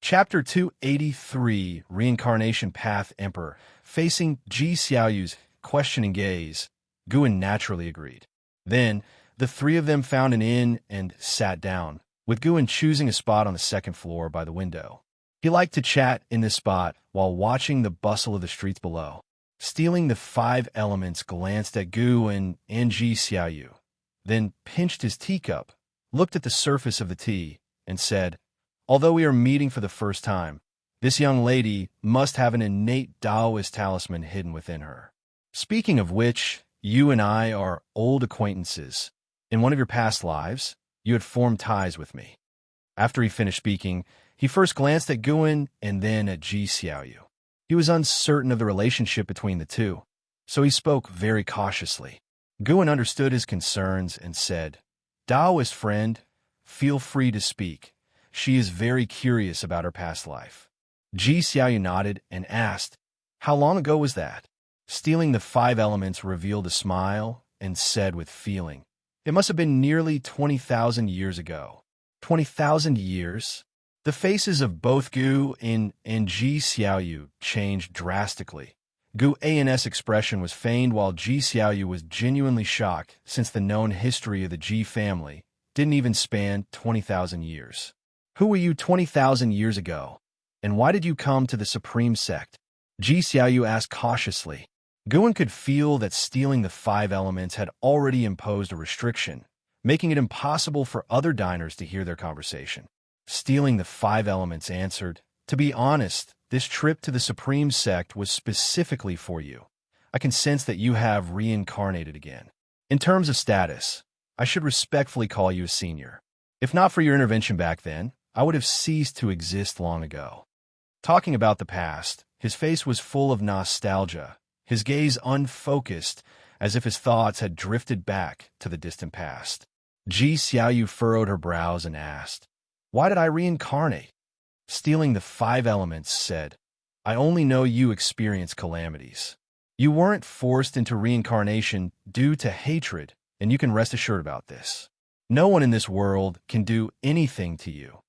Chapter 283, Reincarnation Path Emperor. Facing Ji Xiaoyu's questioning gaze, Guan naturally agreed. Then, the three of them found an inn and sat down, with Guan choosing a spot on the second floor by the window. He liked to chat in this spot while watching the bustle of the streets below. Stealing the five elements glanced at Guan and Ji Xiaoyu, then pinched his teacup, looked at the surface of the tea, and said, "Although we are meeting for the first time, this young lady must have an innate Taoist talisman hidden within her. Speaking of which, you and I are old acquaintances. In one of your past lives, you had formed ties with me." After he finished speaking, he first glanced at Guan and then at Ji Xiaoyu. He was uncertain of the relationship between the two, so he spoke very cautiously. Guan understood his concerns and said, "Taoist friend, feel free to speak. She is very curious about her past life." Ji Xiaoyu nodded and asked, "How long ago was that?" Stealing the five elements revealed a smile and said with feeling, "It must have been nearly 20,000 years ago." 20,000 years? The faces of both Gu and Ji Xiaoyu changed drastically. Gu An's expression was feigned while Ji Xiaoyu was genuinely shocked since the known history of the Ji family didn't even span 20,000 years. "Who were you 20,000 years ago? And why did you come to the Supreme Sect?" Ji Xiaoyu asked cautiously. Guan could feel that stealing the five elements had already imposed a restriction, making it impossible for other diners to hear their conversation. Stealing the five elements answered, "To be honest, this trip to the Supreme Sect was specifically for you. I can sense that you have reincarnated again. In terms of status, I should respectfully call you a senior. If not for your intervention back then, I would have ceased to exist long ago." Talking about the past, his face was full of nostalgia, his gaze unfocused, as if his thoughts had drifted back to the distant past. Ji Xiaoyu furrowed her brows and asked, "Why did I reincarnate?" Stealing the five elements said, "I only know you experience calamities. You weren't forced into reincarnation due to hatred, and you can rest assured about this. No one in this world can do anything to you.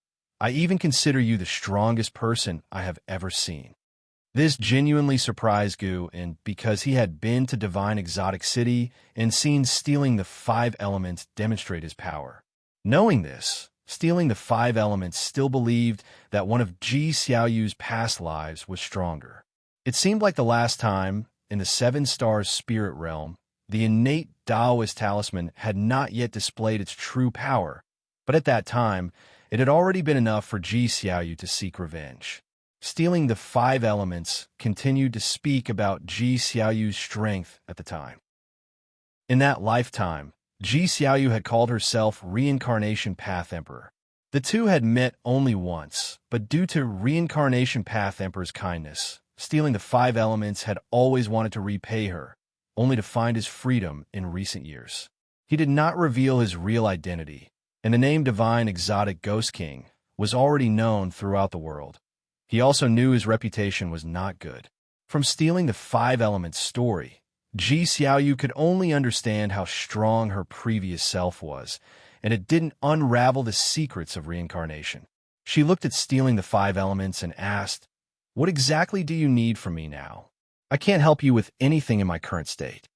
I even consider you the strongest person I have ever seen." This genuinely surprised Gu, and because he had been to Divine Exotic City and seen stealing the five elements demonstrate his power. Knowing this, stealing the five elements still believed that one of Ji Xiaoyu's past lives was stronger. It seemed like the last time, in the Seven Stars spirit realm, the innate Taoist talisman had not yet displayed its true power, but at that time, it had already been enough for Ji Xiaoyu to seek revenge. Stealing the five elements continued to speak about Ji Xiaoyu's strength at the time. In that lifetime, Ji Xiaoyu had called herself Reincarnation Path Emperor. The two had met only once, but due to Reincarnation Path Emperor's kindness, stealing the five elements had always wanted to repay her, only to find his freedom in recent years. He did not reveal his real identity, and the name Divine Exotic Ghost King was already known throughout the world. He also knew his reputation was not good. From stealing the five elements story, Ji Xiaoyu could only understand how strong her previous self was, and it didn't unravel the secrets of reincarnation. She looked at stealing the five elements and asked, "What exactly do you need from me now? I can't help you with anything in my current state."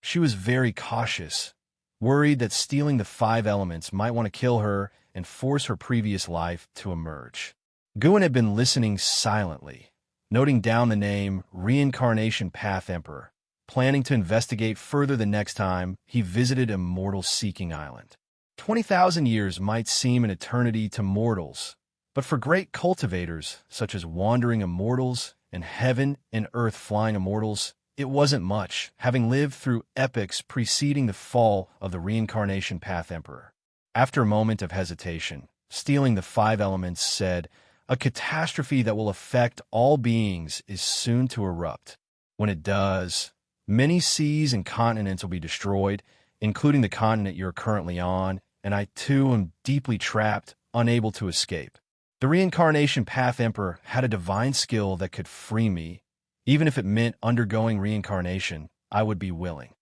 She was very cautious, worried that stealing the five elements might want to kill her and force her previous life to emerge. Guan had been listening silently, noting down the name Reincarnation Path Emperor, planning to investigate further the next time he visited Immortal Seeking Island. 20,000 years might seem an eternity to mortals, but for great cultivators such as wandering immortals and heaven and earth flying immortals, it wasn't much, having lived through epochs preceding the fall of the Reincarnation Path Emperor. After a moment of hesitation, stealing the five elements said, "A catastrophe that will affect all beings is soon to erupt. When it does, many seas and continents will be destroyed, including the continent you're currently on, and I too am deeply trapped, unable to escape. The Reincarnation Path Emperor had a divine skill that could free me. Even if it meant undergoing reincarnation, I would be willing."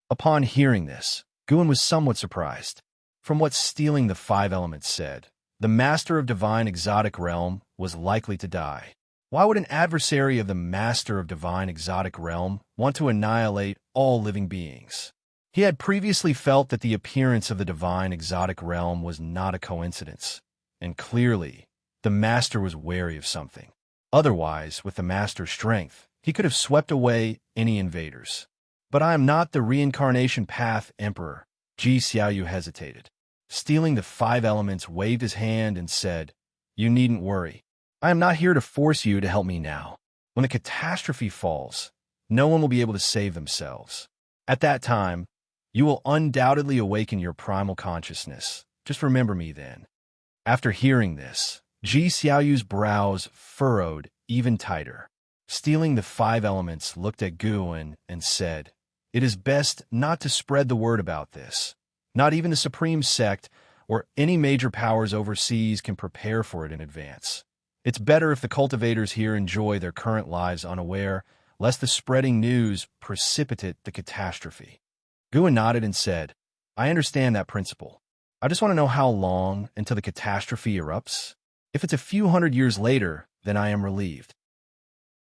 Upon hearing this, Guan was somewhat surprised. From what stealing the five elements said, The master of divine exotic realm was likely to die. Why would an adversary of the master of divine exotic realm want to annihilate all living beings? He had previously felt that the appearance of the divine exotic realm was not a coincidence, and clearly, the master was wary of something. Otherwise, with the master's strength, he could have swept away any invaders. But I am not the reincarnation path emperor. Ji Xiaoyu hesitated. Stealing the 5 elements waved his hand and said, "You needn't worry. I am not here to force you to help me now. When the catastrophe falls, no one will be able to save themselves. At that time, you will undoubtedly awaken your primal consciousness. Just remember me then." After hearing this, Ji Xiaoyu's brows furrowed even tighter. Stealing the 5 elements looked at Guan and said, "It is best not to spread the word about this. Not even the Supreme Sect or any major powers overseas can prepare for it in advance. It's better if the cultivators here enjoy their current lives unaware, lest the spreading news precipitate the catastrophe." Guan nodded and said, "I understand that principle. I just want to know how long until the catastrophe erupts. If it's a few hundred years later, then I am relieved."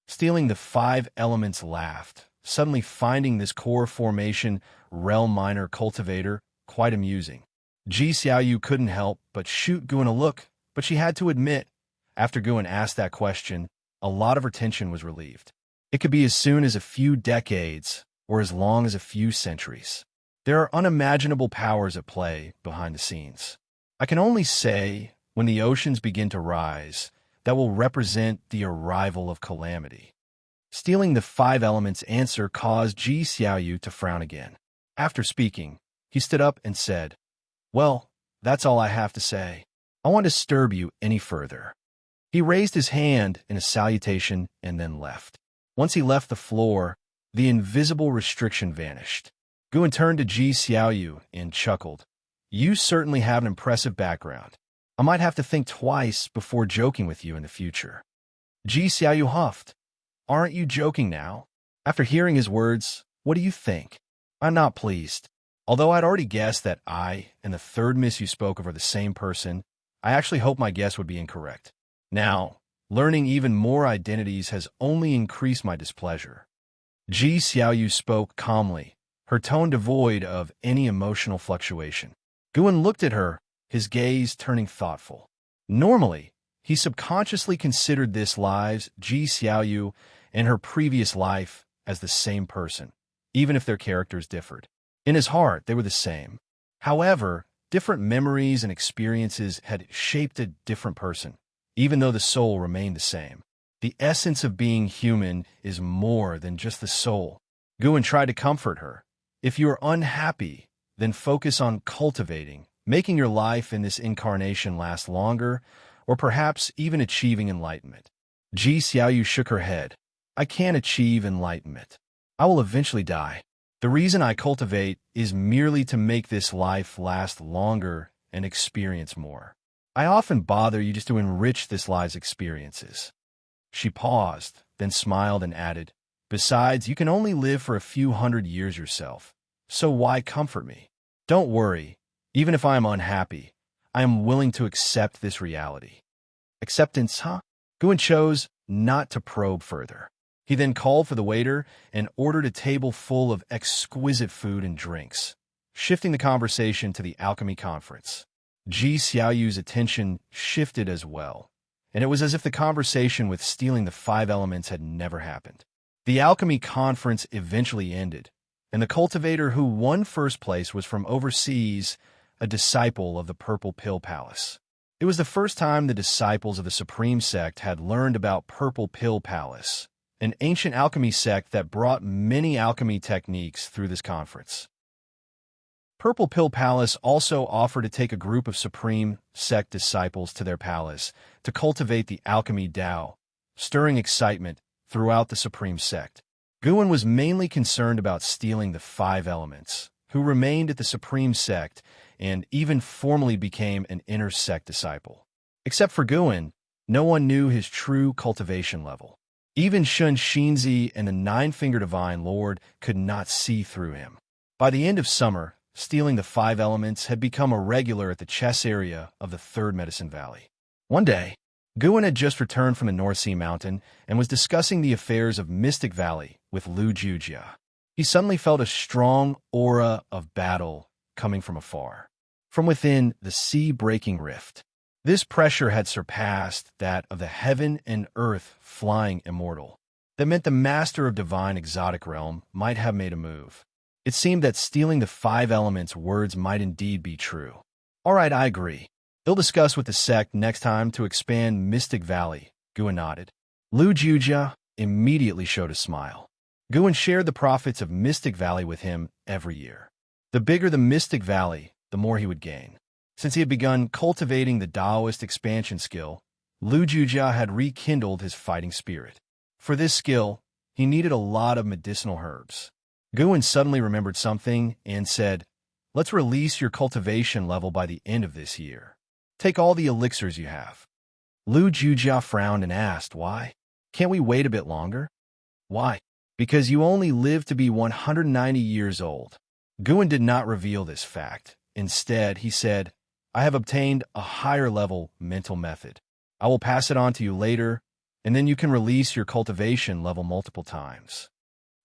Stealing the 5 elements laughed, suddenly finding this core formation realm minor cultivator quite amusing. Ji Xiaoyu couldn't help but shoot Guan a look, but she had to admit, after Guan asked that question, a lot of her tension was relieved. It could be as soon as a few decades or as long as a few centuries. There are unimaginable powers at play behind the scenes. I can only say, when the oceans begin to rise, that will represent the arrival of calamity. Stealing the 5 elements answer caused Ji Xiaoyu to frown again. After speaking, he stood up and said, "Well, that's all I have to say. I won't disturb you any further." He raised his hand in a salutation and then left. Once he left the floor, the invisible restriction vanished. Guan turned to Ji Xiaoyu and chuckled. "You certainly have an impressive background. I might have to think twice before joking with you in the future." Ji Xiaoyu huffed. "Aren't you joking now?" After hearing his words, "What do you think?" "I'm not pleased. Although I'd already guessed that I and the third miss you spoke of are the same person, I actually hoped my guess would be incorrect. Now, learning even more identities has only increased my displeasure." Ji Xiaoyu spoke calmly, her tone devoid of any emotional fluctuation. Guan looked at her, his gaze turning thoughtful. Normally, he subconsciously considered this lives, Ji Xiaoyu, and her previous life as the same person, even if their characters differed. In his heart, they were the same. However, different memories and experiences had shaped a different person, even though the soul remained the same. The essence of being human is more than just the soul. Guan tried to comfort her. If you are unhappy, then focus on cultivating, making your life in this incarnation last longer, or perhaps even achieving enlightenment. Ji Xiaoyu shook her head. "I can't achieve enlightenment. I will eventually die. The reason I cultivate is merely to make this life last longer and experience more. I often bother you just to enrich this life's experiences." She paused, then smiled and added, "Besides, you can only live for a few hundred years yourself, so why comfort me? Don't worry, even if I am unhappy, I am willing to accept this reality." Acceptance, huh? Guan chose not to probe further. He then called for the waiter and ordered a table full of exquisite food and drinks, shifting the conversation to the alchemy conference. Ji Xiaoyu's attention shifted as well, and it was as if the conversation with stealing the 5 elements had never happened. The alchemy conference eventually ended, and the cultivator who won first place was from overseas, a disciple of the Purple Pill Palace. It was the first time the disciples of the Supreme Sect had learned about Purple Pill Palace, an ancient alchemy sect that brought many alchemy techniques through this conference. Purple Pill Palace also offered to take a group of Supreme Sect disciples to their palace to cultivate the alchemy Tao, stirring excitement throughout the Supreme Sect. Guan was mainly concerned about stealing the 5 elements, who remained at the Supreme Sect and even formally became an inner sect disciple. Except for Guan, no one knew his true cultivation level. Even Shun Xinzi and the 9-Finger Divine Lord could not see through him. By the end of summer, stealing the 5 elements had become a regular at the chess area of the Third Medicine Valley. One day, Guin had just returned from the North Sea Mountain and was discussing the affairs of Mystic Valley with Lu Jujia. He suddenly felt a strong aura of battle coming from afar, from within the sea-breaking rift. This pressure had surpassed that of the heaven and earth flying Immortal. That meant the master of divine exotic realm might have made a move. It seemed that stealing the 5 elements' words might indeed be true. All right, I agree. They'll discuss with the sect next time to expand Mystic Valley, Guin nodded. Lu Jujia immediately showed a smile. Guin shared the profits of Mystic Valley with him every year. The bigger the Mystic Valley, the more he would gain. Since he had begun cultivating the Taoist expansion skill, Lu Jujia had rekindled his fighting spirit. For this skill, he needed a lot of medicinal herbs. Guin suddenly remembered something and said, "Let's release your cultivation level by the end of this year. Take all the elixirs you have." Lu Jujia frowned and asked, "Why? Can't we wait a bit longer?" "Why?" "Because you only live to be 190 years old." Guin did not reveal this fact. Instead, he said, "I have obtained a higher-level mental method. I will pass it on to you later, and then you can release your cultivation level multiple times."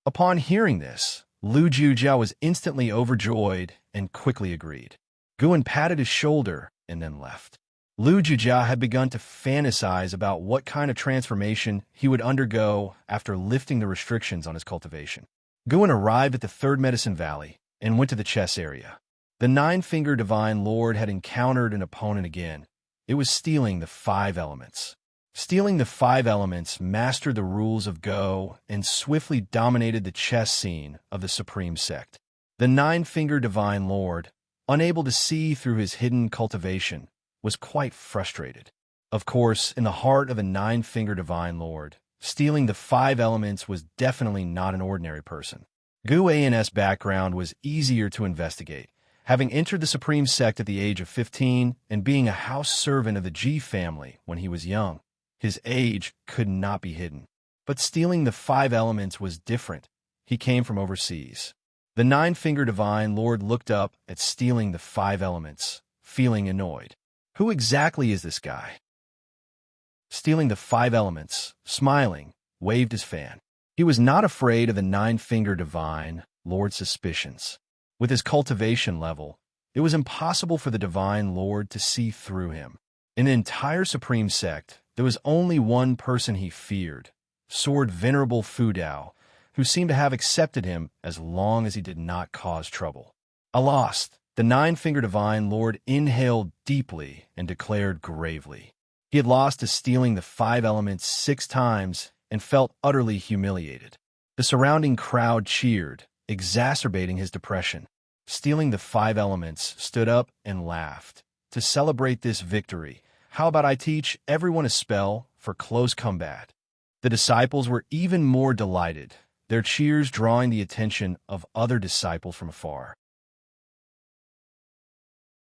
Upon hearing this, Lu Jujia was instantly overjoyed and quickly agreed. Guin patted his shoulder and then left. Lu Jujia had begun to fantasize about what kind of transformation he would undergo after lifting the restrictions on his cultivation. Guin arrived at the Third Medicine Valley and went to the chess area. The Nine-Finger Divine Lord had encountered an opponent again. It was stealing the 5 elements. Stealing the 5 elements mastered the rules of Go and swiftly dominated the chess scene of the Supreme Sect. The Nine-Finger Divine Lord, unable to see through his hidden cultivation, was quite frustrated. Of course, in the heart of the Nine-Finger Divine Lord, stealing the 5 elements was definitely not an ordinary person. Gu An's background was easier to investigate. Having entered the Supreme Sect at the age of 15 and being a house servant of the Ji family when he was young, his age could not be hidden. But stealing the 5 elements was different. He came from overseas. The Nine-Finger Divine Lord looked up at stealing the 5 elements, feeling annoyed. Who exactly is this guy? Stealing the 5 elements, smiling, waved his fan. He was not afraid of the Nine-Finger Divine Lord's suspicions. With his cultivation level, it was impossible for the Divine Lord to see through him. In the entire Supreme Sect, there was only one person he feared, Sword Venerable Fu Dao, who seemed to have accepted him as long as he did not cause trouble. Alas, the Nine-Finger Divine Lord inhaled deeply and declared gravely. He had lost to stealing the 5 elements 6 times and felt utterly humiliated. The surrounding crowd cheered, exacerbating his depression. Stealing the 5 elements stood up and laughed. To celebrate this victory, how about I teach everyone a spell for close combat? The disciples were even more delighted, their cheers drawing the attention of other disciples from afar.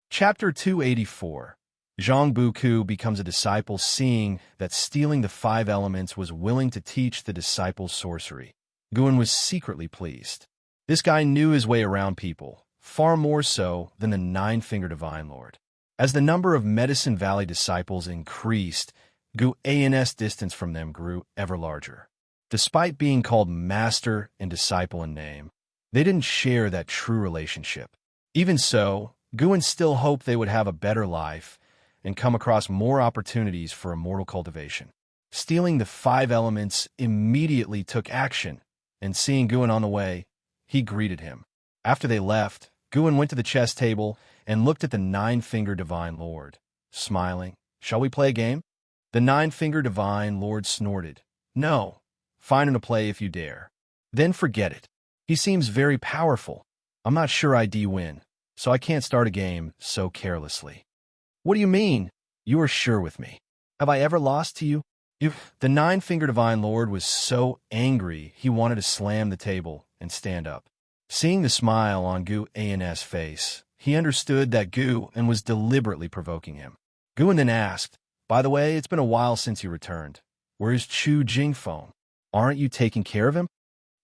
Chapter 284. Zhang Buku becomes a disciple, seeing that stealing the 5 elements was willing to teach the disciples sorcery. Guin was secretly pleased. This guy knew his way around people, far more so than the Nine-Finger Divine Lord. As the number of Medicine Valley disciples increased, Gu An's distance from them grew ever larger. Despite being called master and disciple in name, they didn't share that true relationship. Even so, Guin still hoped they would have a better life and come across more opportunities for immortal cultivation. Stealing the 5 elements immediately took action, and seeing Guin on the way, he greeted him. After they left, Guin went to the chess table and looked at the Nine-Finger Divine Lord, smiling. "Shall we play a game?" The Nine-Finger Divine Lord snorted. "No. Find him to play if you dare. Then forget it. He seems very powerful. I'm not sure I'd win, so I can't start a game so carelessly." "What do you mean? You are sure with me. Have I ever lost to you?" The Nine-Finger Divine Lord was so angry he wanted to slam the table and stand up. Seeing the smile on Gu An's face, he understood that Gu An was deliberately provoking him. Gu An then asked, "By the way, it's been a while since you returned. Where's Chu Jingfeng? Aren't you taking care of him?"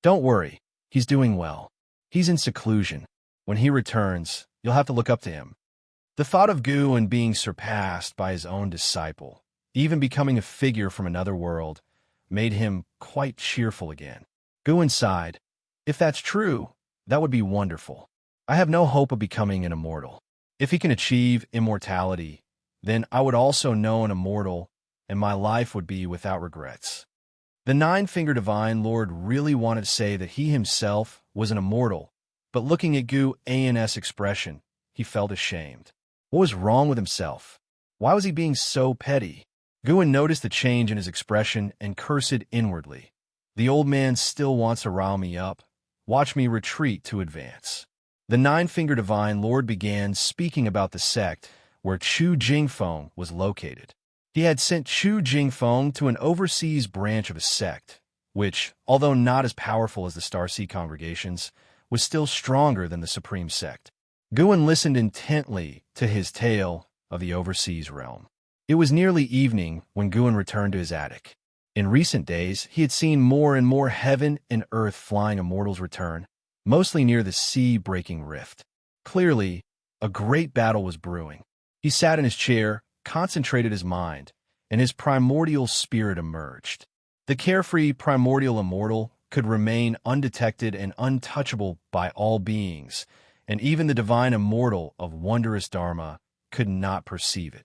"Don't worry. He's doing well. He's in seclusion. When he returns, you'll have to look up to him. The thought of Guin being surpassed by his own disciple, even becoming a figure from another world, made him quite cheerful again. Guin sighed. If that's true, that would be wonderful. I have no hope of becoming an immortal. If he can achieve immortality, then I would also know an immortal, and my life would be without regrets. The Nine-Fingered Divine Lord really wanted to say that he himself was an immortal, but looking at Guin's expression, he felt ashamed. What was wrong with himself? Why was he being so petty? Guin noticed the change in his expression and cursed inwardly. The old man still wants to rile me up. Watch me retreat to advance. The Nine-Fingered Divine Lord began speaking about the sect where Chu Jingfeng was located. He had sent Chu Jingfeng to an overseas branch of a sect, which, although not as powerful as the Starseed congregations, was still stronger than the Supreme Sect. Guin listened intently to his tale of the overseas realm. It was nearly evening when Guin returned to his attic. In recent days, he had seen more and more heaven and earth flying immortals return, mostly near the sea-breaking rift. Clearly, a great battle was brewing. He sat in his chair, concentrated his mind, and his primordial spirit emerged. The carefree primordial immortal could remain undetected and untouchable by all beings, and even the divine immortal of wondrous Dharma could not perceive it.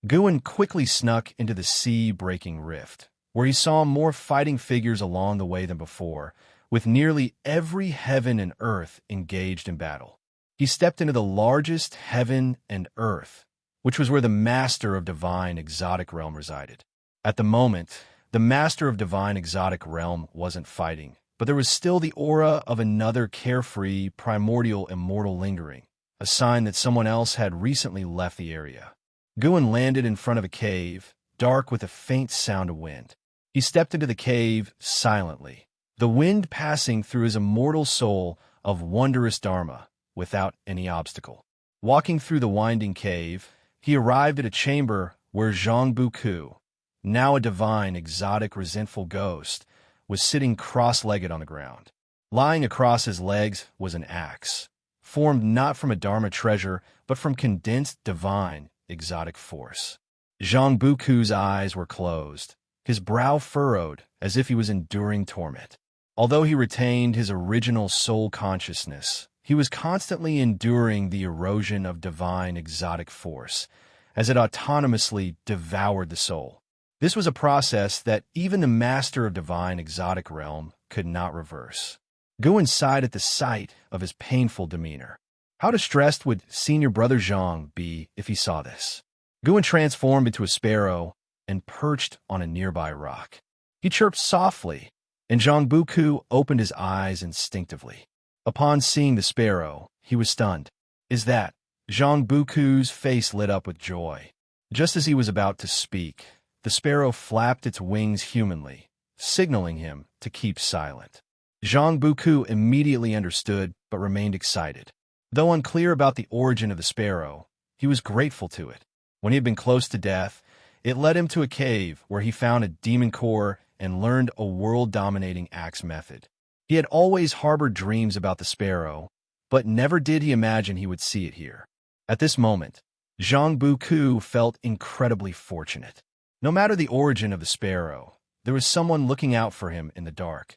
Guin quickly snuck into the sea-breaking rift, where he saw more fighting figures along the way than before, with nearly every heaven and earth engaged in battle. He stepped into the largest heaven and earth, which was where the Master of Divine Exotic Realm resided. At the moment, the Master of Divine Exotic Realm wasn't fighting, but there was still the aura of another carefree, primordial immortal lingering, a sign that someone else had recently left the area. Guin landed in front of a cave, dark with a faint sound of wind. He stepped into the cave silently, the wind passing through his immortal soul of wondrous Dharma without any obstacle. Walking through the winding cave, he arrived at a chamber where Zhang Buku, now a divine, exotic, resentful ghost, was sitting cross-legged on the ground. Lying across his legs was an axe, formed not from a Dharma treasure, but from condensed divine, exotic force. Zhang Buku's eyes were closed, his brow furrowed as if he was enduring torment. Although he retained his original soul consciousness, he was constantly enduring the erosion of divine exotic force, as it autonomously devoured the soul. This was a process that even the Master of Divine Exotic Realm could not reverse. Guin sighed at the sight of his painful demeanor. How distressed would Senior Brother Zhang be if he saw this? Guin transformed into a sparrow and perched on a nearby rock. He chirped softly, and Zhang Buku opened his eyes instinctively. Upon seeing the sparrow, he was stunned. Is that? Zhang Buku's face lit up with joy. Just as he was about to speak, the sparrow flapped its wings humanly, signaling him to keep silent. Zhang Buku immediately understood but remained excited. Though unclear about the origin of the sparrow, he was grateful to it. When he had been close to death, it led him to a cave where he found a demon core and learned a world-dominating axe method. He had always harbored dreams about the sparrow, but never did he imagine he would see it here. At this moment, Zhang Buku felt incredibly fortunate. No matter the origin of the sparrow, there was someone looking out for him in the dark.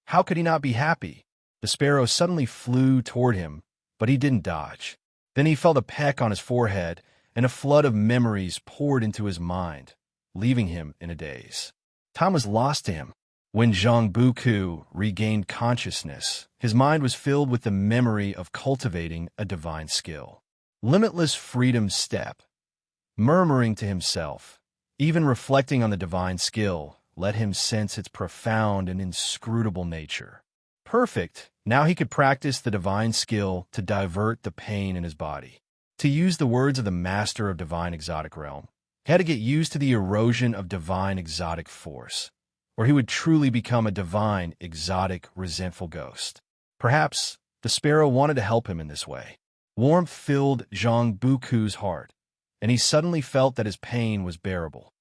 How could he not be happy? The sparrow suddenly flew toward him, but he didn't dodge. Then he felt a peck on his forehead, and a flood of memories poured into his mind, leaving him in a daze. Time was lost to him. When Zhang Buku regained consciousness, his mind was filled with the memory of cultivating a divine skill. Limitless freedom step. Murmuring to himself, even reflecting on the divine skill, let him sense its profound and inscrutable nature. Perfect. Now he could practice the divine skill to divert the pain in his body. To use the words of the Master of Divine Exotic Realm, he had to get used to the erosion of divine exotic force, or he would truly become a divine, exotic, resentful ghost. Perhaps the sparrow wanted to help him in this way. Warmth filled Zhang Buku's heart, and he suddenly felt that his pain was bearable.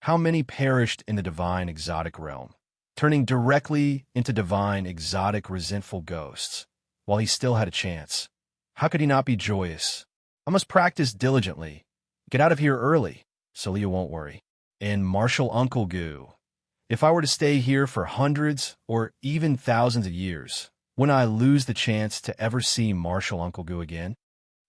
How many perished in the divine exotic realm? turning directly into divine, exotic, resentful ghosts, while he still had a chance. How could he not be joyous? I must practice diligently. Get out of here early, so Leah won't worry. And Martial Uncle Goo. If I were to stay here for hundreds or even thousands of years, wouldn't I lose the chance to ever see Martial Uncle Goo again?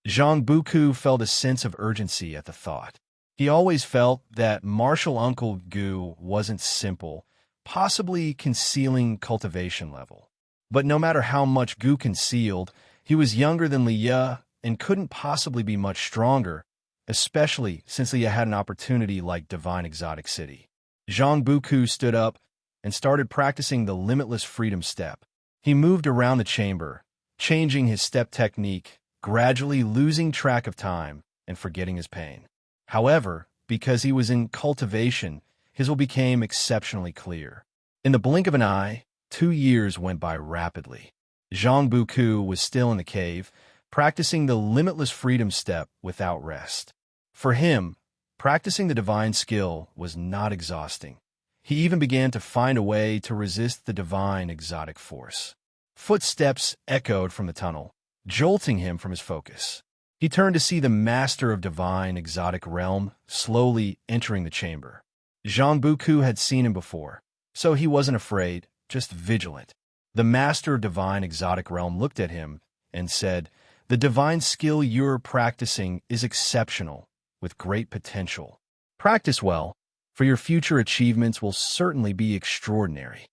Zhang Buku felt a sense of urgency at the thought. He always felt that Martial Uncle Goo wasn't simple, possibly concealing cultivation level. But no matter how much Goo concealed, he was younger than Leah and couldn't possibly be much stronger, especially since Leah had an opportunity like Divine Exotic City. Zhang Buku stood up and started practicing the Limitless Freedom Step. He moved around the chamber, changing his step technique, gradually losing track of time and forgetting his pain. However, because he was in cultivation, his will became exceptionally clear. In the blink of an eye, 2 years went by rapidly. Zhang Buku was still in the cave, practicing the Limitless Freedom Step without rest. For him, practicing the divine skill was not exhausting. He even began to find a way to resist the divine exotic force. Footsteps echoed from the tunnel, jolting him from his focus. He turned to see the master of divine exotic realm slowly entering the chamber. Zhang Buku had seen him before, so he wasn't afraid, just vigilant. The master of divine exotic realm looked at him and said, "The divine skill you're practicing is exceptional, with great potential. Practice well, for your future achievements will certainly be extraordinary."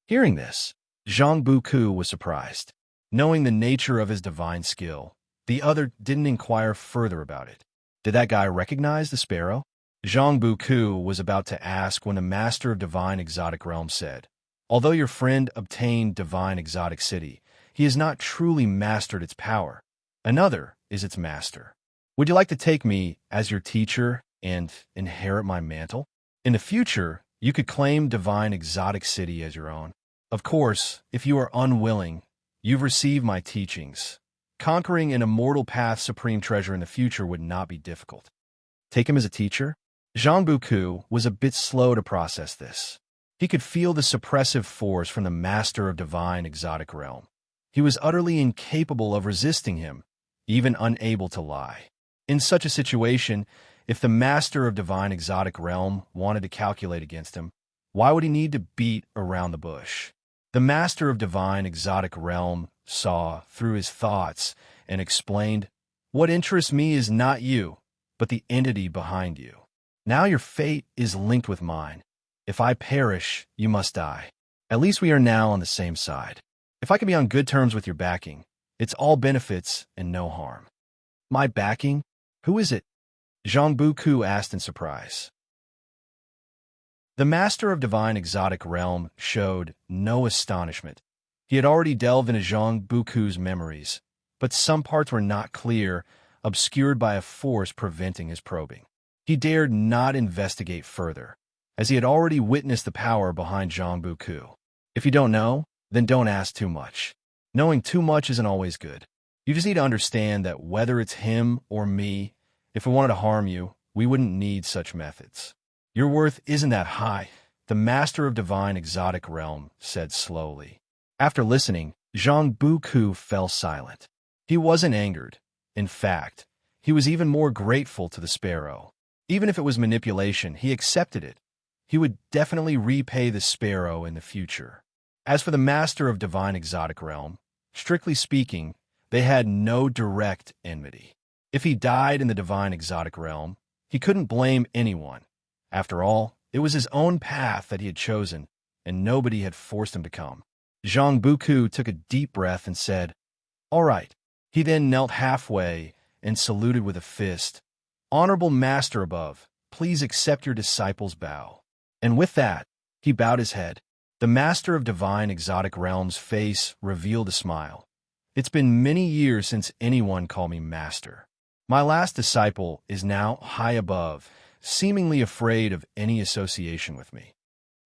Hearing this, Zhang Buku was surprised. Knowing the nature of his divine skill, the other didn't inquire further about it. Did that guy recognize the sparrow? Zhang Buku was about to ask when the master of divine exotic realm said, "Although your friend obtained divine exotic city, he has not truly mastered its power. Another is its master. Would you like to take me as your teacher and inherit my mantle? In the future, you could claim divine exotic city as your own. Of course, if you are unwilling, you've received my teachings. Conquering an immortal path supreme treasure in the future would not be difficult." Take him as a teacher? Zhang Buku was a bit slow to process this. He could feel the suppressive force from the master of divine exotic realm. He was utterly incapable of resisting him, even unable to lie. In such a situation, if the master of divine exotic realm wanted to calculate against him, why would he need to beat around the bush? The master of divine exotic realm saw through his thoughts and explained, "What interests me is not you, but the entity behind you. Now your fate is linked with mine. If I perish, you must die. At least we are now on the same side. If I can be on good terms with your backing, it's all benefits and no harm." "My backing? Who is it?" Zhang Buku asked in surprise. The master of divine exotic realm showed no astonishment. He had already delved into Zhang Buku's memories, but some parts were not clear, obscured by a force preventing his probing. He dared not investigate further, as he had already witnessed the power behind Zhang Buku. If you don't know, then don't ask too much. Knowing too much isn't always good. You just need to understand that whether it's him or me, if we wanted to harm you, we wouldn't need such methods. Your worth isn't that high, the master of divine exotic realm said slowly. After listening, Zhang Buku fell silent. He wasn't angered. In fact, he was even more grateful to the sparrow. Even if it was manipulation, he accepted it. He would definitely repay the sparrow in the future. As for the master of divine exotic realm, strictly speaking, they had no direct enmity. If he died in the divine exotic realm, he couldn't blame anyone. After all, it was his own path that he had chosen, and nobody had forced him to come. Zhang Buku took a deep breath and said, "All right." He then knelt halfway and saluted with a fist. "Honorable master above, please accept your disciple's bow." And with that, he bowed his head. The master of divine exotic realm's face revealed a smile. "It's been many years since anyone called me master. My last disciple is now high above, seemingly afraid of any association with me."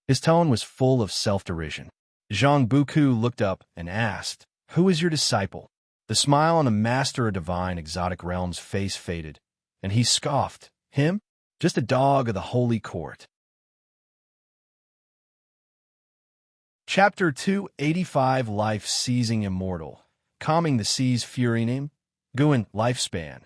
His tone was full of self-derision. Zhang Buku looked up and asked, "Who is your disciple?" The smile on the master of divine exotic realm's face faded, and he scoffed. "Him? Just a dog of the holy court." Chapter 285 Life Seizing Immortal. Calming the Sea's Fury Name. Guin, Lifespan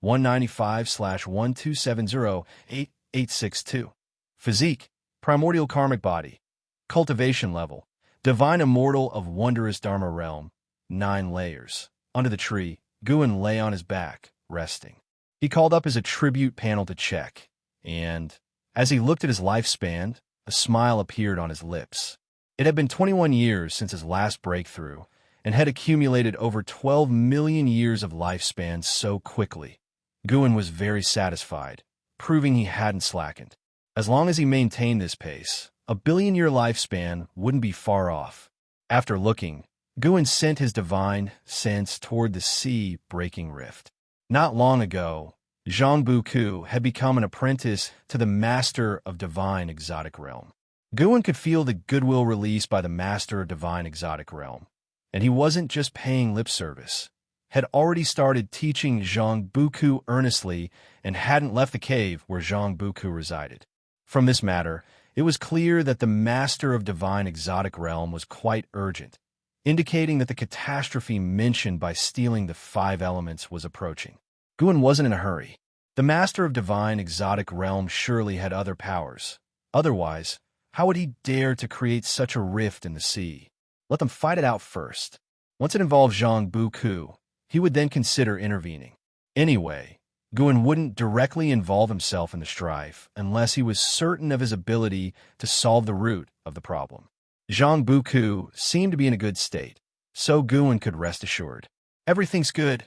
195/12708-862. Physique, Primordial Karmic Body. Cultivation Level, Divine Immortal of Wondrous Dharma Realm, 9 layers. Under the tree, Guin lay on his back, resting. He called up his attribute panel to check, and as he looked at his lifespan, a smile appeared on his lips. It had been 21 years since his last breakthrough, and had accumulated over 12 million years of lifespan so quickly. Guin was very satisfied, proving he hadn't slackened. As long as he maintained this pace, a billion-year lifespan wouldn't be far off. After looking, Guin sent his divine sense toward the sea-breaking rift. Not long ago, Zhang Buku had become an apprentice to the Master of Divine Exotic Realm. Guin could feel the goodwill released by the Master of Divine Exotic Realm, and he wasn't just paying lip service, had already started teaching Zhang Buku earnestly and hadn't left the cave where Zhang Buku resided. From this matter, it was clear that the Master of Divine Exotic Realm was quite urgent, indicating that the catastrophe mentioned by stealing the 5 elements was approaching. Guin wasn't in a hurry. The Master of Divine Exotic Realm surely had other powers. Otherwise, how would he dare to create such a rift in the sea? Let them fight it out first. Once it involved Zhang Buku, he would then consider intervening. Anyway, Guin wouldn't directly involve himself in the strife unless he was certain of his ability to solve the root of the problem. Zhang Buku seemed to be in a good state, so Guin could rest assured. Everything's good.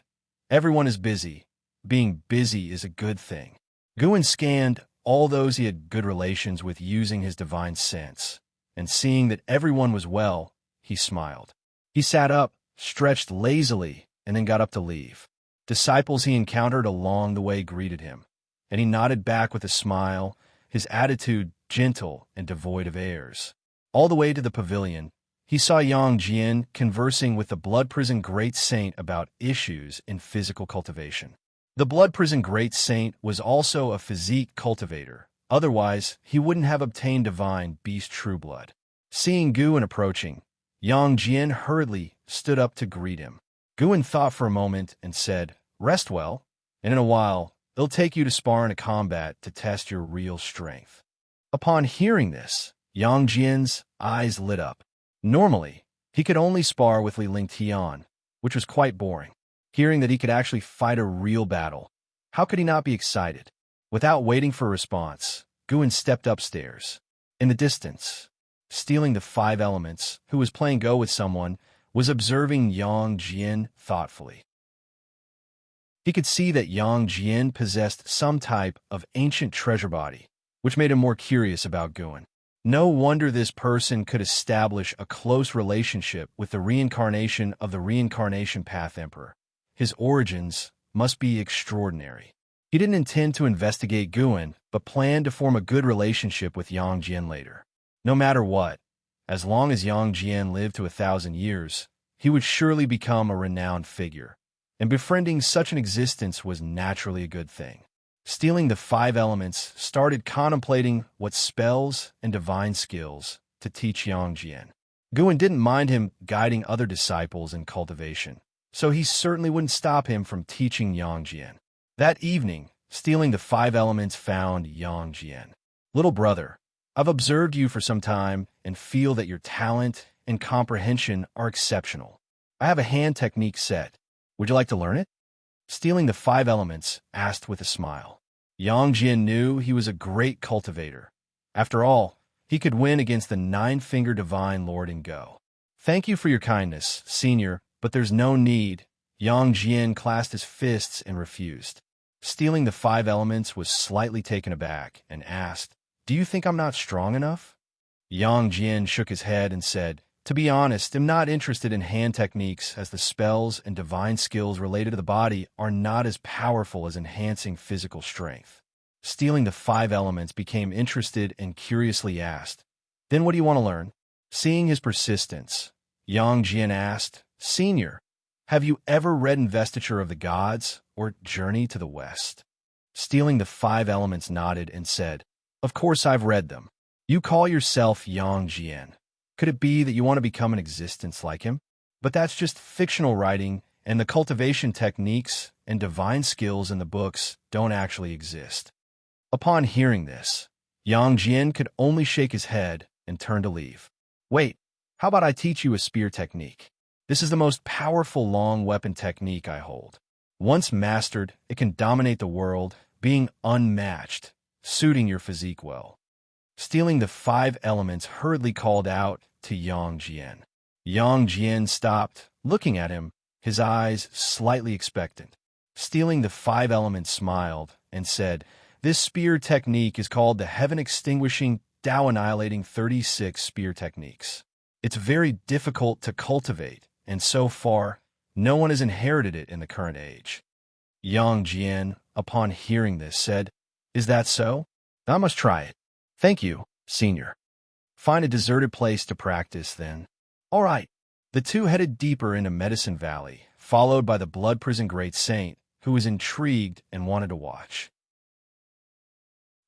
Everyone is busy. Being busy is a good thing. Guin scanned all those he had good relations with using his divine sense, and seeing that everyone was well, he smiled. He sat up, stretched lazily, and then got up to leave. Disciples he encountered along the way greeted him, and he nodded back with a smile, his attitude gentle and devoid of airs. All the way to the pavilion, he saw Yang Jian conversing with the Blood Prison Great Saint about issues in physical cultivation. The Blood Prison Great Saint was also a physique cultivator, otherwise he wouldn't have obtained divine beast true blood. Seeing Guin approaching, Yang Jian hurriedly stood up to greet him. Guin thought for a moment and said, "Rest well, and in a while, they'll take you to spar in a combat to test your real strength." Upon hearing this, Yang Jian's eyes lit up. Normally, he could only spar with Li Lingtian, which was quite boring. Hearing that he could actually fight a real battle, how could he not be excited? Without waiting for a response, Guin stepped upstairs. In the distance, stealing the 5 elements, who was playing Go with someone, was observing Yang Jian thoughtfully. He could see that Yang Jian possessed some type of ancient treasure body, which made him more curious about Guin. No wonder this person could establish a close relationship with the reincarnation of the Reincarnation Path Emperor. His origins must be extraordinary. He didn't intend to investigate Guin, but planned to form a good relationship with Yang Jian later. No matter what, as long as Yang Jian lived to 1,000 years, he would surely become a renowned figure, and befriending such an existence was naturally a good thing. Stealing the 5 elements, started contemplating what spells and divine skills to teach Yang Jian. Guin didn't mind him guiding other disciples in cultivation, so he certainly wouldn't stop him from teaching Yang Jian. That evening, stealing the 5 elements found Yang Jian. "Little brother, I've observed you for some time and feel that your talent and comprehension are exceptional. I have a hand technique set. Would you like to learn it?" Stealing the 5 elements, asked with a smile. Yang Jian knew he was a great cultivator. After all, he could win against the 9-finger Divine Lord in Go. "Thank you for your kindness, Senior, but there's no need." Yang Jian clasped his fists and refused. Stealing the 5 elements was slightly taken aback and asked, "Do you think I'm not strong enough?" Yang Jian shook his head and said, "To be honest, I'm not interested in hand techniques, as the spells and divine skills related to the body are not as powerful as enhancing physical strength." Stealing the 5 elements became interested and curiously asked, "Then what do you want to learn?" Seeing his persistence, Yang Jian asked, "Senior, have you ever read Investiture of the Gods or Journey to the West?" Stealing the 5 elements nodded and said, "Of course I've read them. You call yourself Yang Jian. Could it be that you want to become an existence like him? But that's just fictional writing, and the cultivation techniques and divine skills in the books don't actually exist. Upon hearing this, Yang Jian could only shake his head and turn to leave. Wait, how about I teach you a spear technique? This is the most powerful long weapon technique I hold. Once mastered, it can dominate the world, being unmatched, suiting your physique well. Stealing the 5 elements hurriedly called out to Yang Jian. Yang Jian stopped, looking at him, his eyes slightly expectant. Stealing the 5 elements smiled and said, "This spear technique is called the Heaven-Extinguishing, Tao-Annihilating 36 Spear Techniques. It's very difficult to cultivate, and so far, no one has inherited it in the current age." Yang Jian, upon hearing this, said, "Is that so? I must try it." "Thank you, senior." "Find a deserted place to practice, then." "All right." The two headed deeper into Medicine Valley, followed by the Blood Prison Great Saint, who was intrigued and wanted to watch.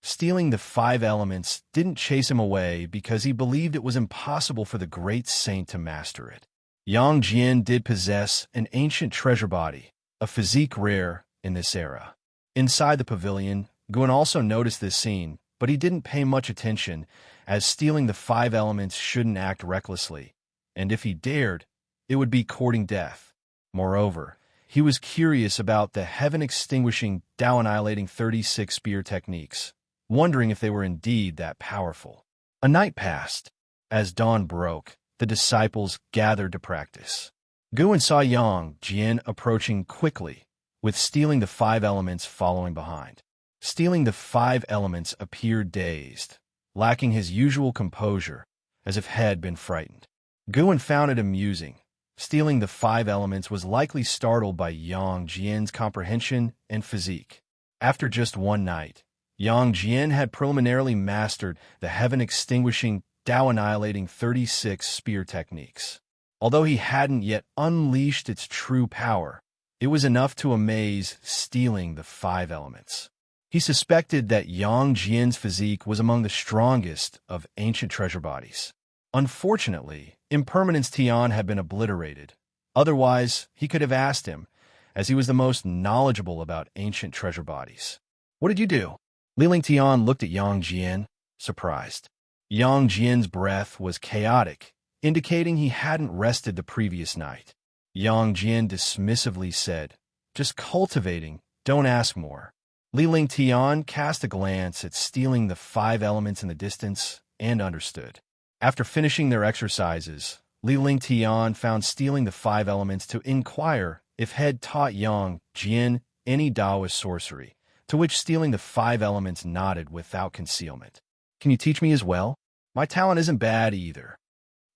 Stealing the 5 elements didn't chase him away because he believed it was impossible for the Great Saint to master it. Yang Jian did possess an ancient treasure body, a physique rare in this era. Inside the pavilion, Guan also noticed this scene, but he didn't pay much attention, as stealing the 5 elements shouldn't act recklessly, and if he dared, it would be courting death. Moreover, he was curious about the heaven-extinguishing, Tao-Annihilating 36 spear techniques, wondering if they were indeed that powerful. A night passed. As dawn broke, the disciples gathered to practice. Guan saw Yang Jian approaching quickly, with stealing the 5 elements following behind. Stealing the 5 elements appeared dazed, lacking his usual composure, as if had been frightened. Guan found it amusing. Stealing the 5 elements was likely startled by Yang Jian's comprehension and physique. After just one night, Yang Jian had preliminarily mastered the heaven-extinguishing, Tao-Annihilating 36 spear techniques. Although he hadn't yet unleashed its true power, it was enough to amaze stealing the 5 elements. He suspected that Yang Jian's physique was among the strongest of ancient treasure bodies. Unfortunately, Impermanence Tian had been obliterated. Otherwise, he could have asked him, as he was the most knowledgeable about ancient treasure bodies. "What did you do?" Liling Tian looked at Yang Jian, surprised. Yang Jian's breath was chaotic, indicating he hadn't rested the previous night. Yang Jian dismissively said, "Just cultivating, don't ask more." Liling Tian cast a glance at stealing the 5 elements in the distance and understood. After finishing their exercises, Liling Tian found stealing the 5 elements to inquire if had taught Yang Jian any Taoist sorcery, to which stealing the 5 elements nodded without concealment. "Can you teach me as well? My talent isn't bad either."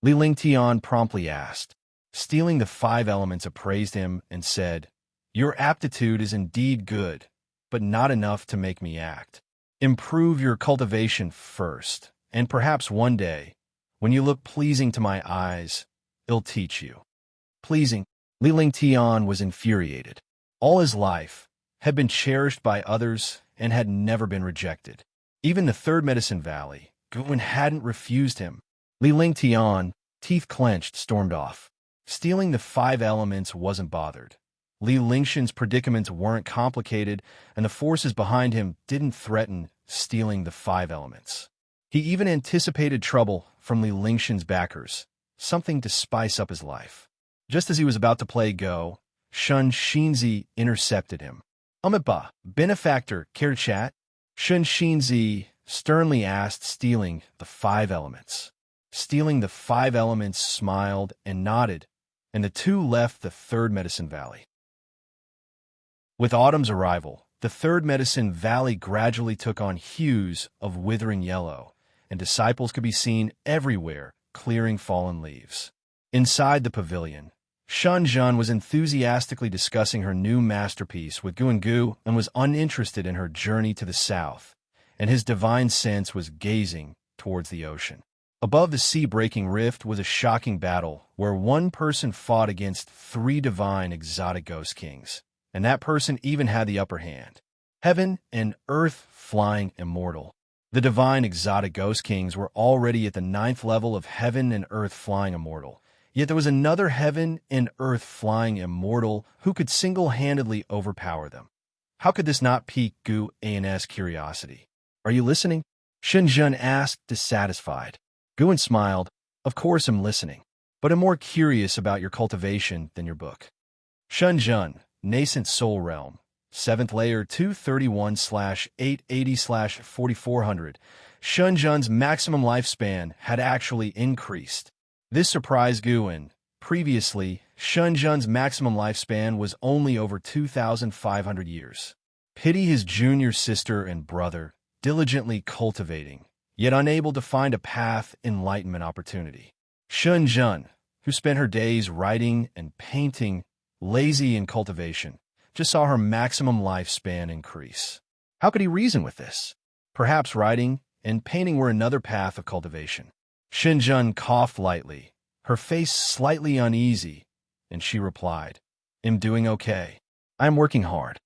Liling Tian promptly asked. Stealing the 5 elements appraised him and said, "Your aptitude is indeed good, but not enough to make me act. Improve your cultivation first, and perhaps one day, when you look pleasing to my eyes, I'll teach you." Pleasing? Liling Tian was infuriated. All his life had been cherished by others and had never been rejected. Even the third Medicine Valley, Guan hadn't refused him. Liling Tian, teeth clenched, stormed off. Stealing the 5 elements wasn't bothered. Li Lingshan's predicaments weren't complicated, and the forces behind him didn't threaten stealing the 5 elements. He even anticipated trouble from Li Lingshan's backers, something to spice up his life. Just as he was about to play Go, Shun Xinzi intercepted him. "Ba, benefactor, care to chat?" Shun Xinzi sternly asked, stealing the 5 elements. Stealing the 5 elements smiled and nodded, and the two left the third Medicine Valley. With autumn's arrival, the third Medicine Valley gradually took on hues of withering yellow, and disciples could be seen everywhere clearing fallen leaves. Inside the pavilion, Shun Zhen was enthusiastically discussing her new masterpiece with Guan Gu and was uninterested in her journey to the south, and his divine sense was gazing towards the ocean. Above the sea-breaking rift was a shocking battle where one person fought against 3 divine exotic ghost kings, and that person even had the upper hand. Heaven and earth flying immortal. The divine exotic ghost kings were already at the 9th level of heaven and earth flying immortal. Yet there was another heaven and earth flying immortal who could single-handedly overpower them. How could this not pique Gu An's curiosity? Are you listening? Shenzhen asked, dissatisfied. Guan smiled. Of course I'm listening, but I'm more curious about your cultivation than your book. Shenzhen, Nascent Soul Realm, 7th layer 231/880/4400. Shenzhen's maximum lifespan had actually increased. This surprised Guan. Previously, Shenzhen's maximum lifespan was only over 2,500 years. Pity his junior sister and brother, diligently cultivating, yet unable to find a path enlightenment opportunity. Shenzhen, who spent her days writing and painting, lazy in cultivation, just saw her maximum lifespan increase. How could he reason with this? Perhaps writing and painting were another path of cultivation. Shenzhen coughed lightly, her face slightly uneasy, and she replied, I'm doing okay. I'm working hard.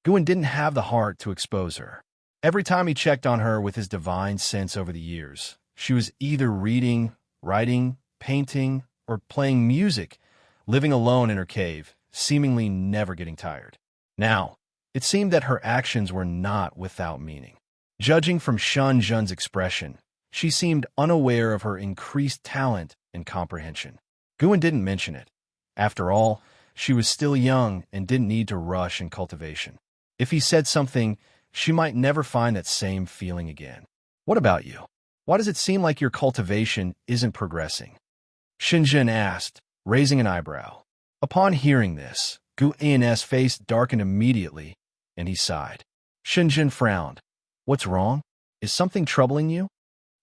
Guan didn't have the heart to expose her. Every time he checked on her with his divine sense over the years, she was either reading, writing, painting, or playing music, living alone in her cave, seemingly never getting tired. Now, it seemed that her actions were not without meaning. Judging from Shenzhen's expression, she seemed unaware of her increased talent and comprehension. Guan didn't mention it. After all, she was still young and didn't need to rush in cultivation. If he said something, she might never find that same feeling again. What about you? Why does it seem like your cultivation isn't progressing? Shenzhen asked, raising an eyebrow. Upon hearing this, Gu An's face darkened immediately, and he sighed. Shenzhen frowned. What's wrong? Is something troubling you?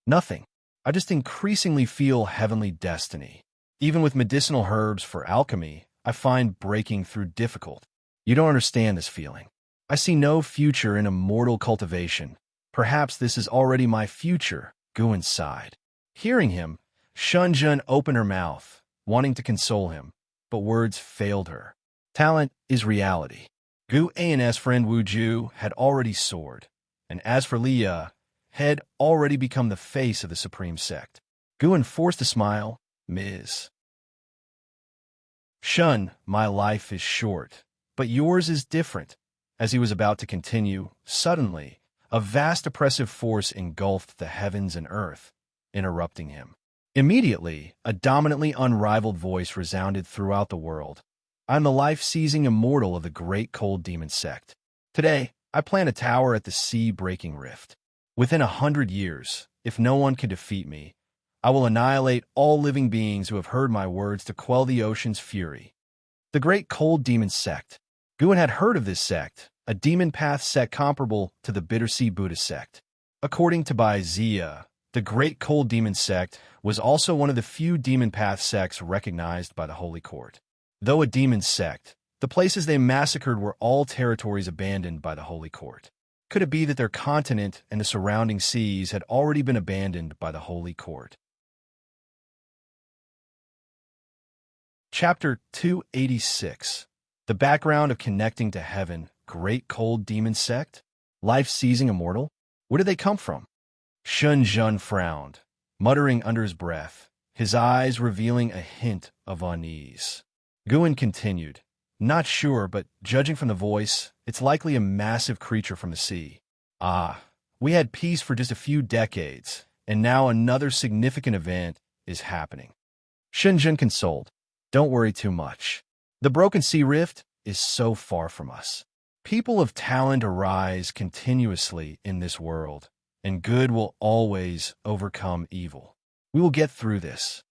Nothing. I just increasingly feel heavenly destiny. Even with medicinal herbs for alchemy, I find breaking through difficult. You don't understand this feeling. I see no future in immortal cultivation. Perhaps this is already my future, Guan sighed. Hearing him, Shenzhen opened her mouth, wanting to console him, but words failed her. Talent is reality. Gu An's friend Wu Ju had already soared, and as for Leah, had already become the face of the supreme sect. Guan forced a smile. Ms. Shun, my life is short, but yours is different. As he was about to continue, suddenly, a vast oppressive force engulfed the heavens and earth, interrupting him. Immediately, a dominantly unrivaled voice resounded throughout the world. I'm the life-seizing immortal of the great cold demon sect. Today, I plan a tower at the sea-breaking rift. Within 100 years, if no one can defeat me, I will annihilate all living beings who have heard my words to quell the ocean's fury. The great cold demon sect. Guan had heard of this sect, a demon path sect comparable to the Bittersea Buddhist sect. According to Bai Zia, the great cold demon sect was also one of the few demon path sects recognized by the Holy Court. Though a demon sect, the places they massacred were all territories abandoned by the Holy Court. Could it be that their continent and the surrounding seas had already been abandoned by the Holy Court? Chapter 286. The background of connecting to heaven, great cold demon sect? Life-seizing immortal? Where did they come from? Shenzhen frowned, muttering under his breath, his eyes revealing a hint of unease. Guan continued, Not sure, but judging from the voice, it's likely a massive creature from the sea. Ah, we had peace for just a few decades, and now another significant event is happening. Shenzhen consoled. Don't worry too much. The broken sea rift is so far from us. People of talent arise continuously in this world, and good will always overcome evil. We will get through this.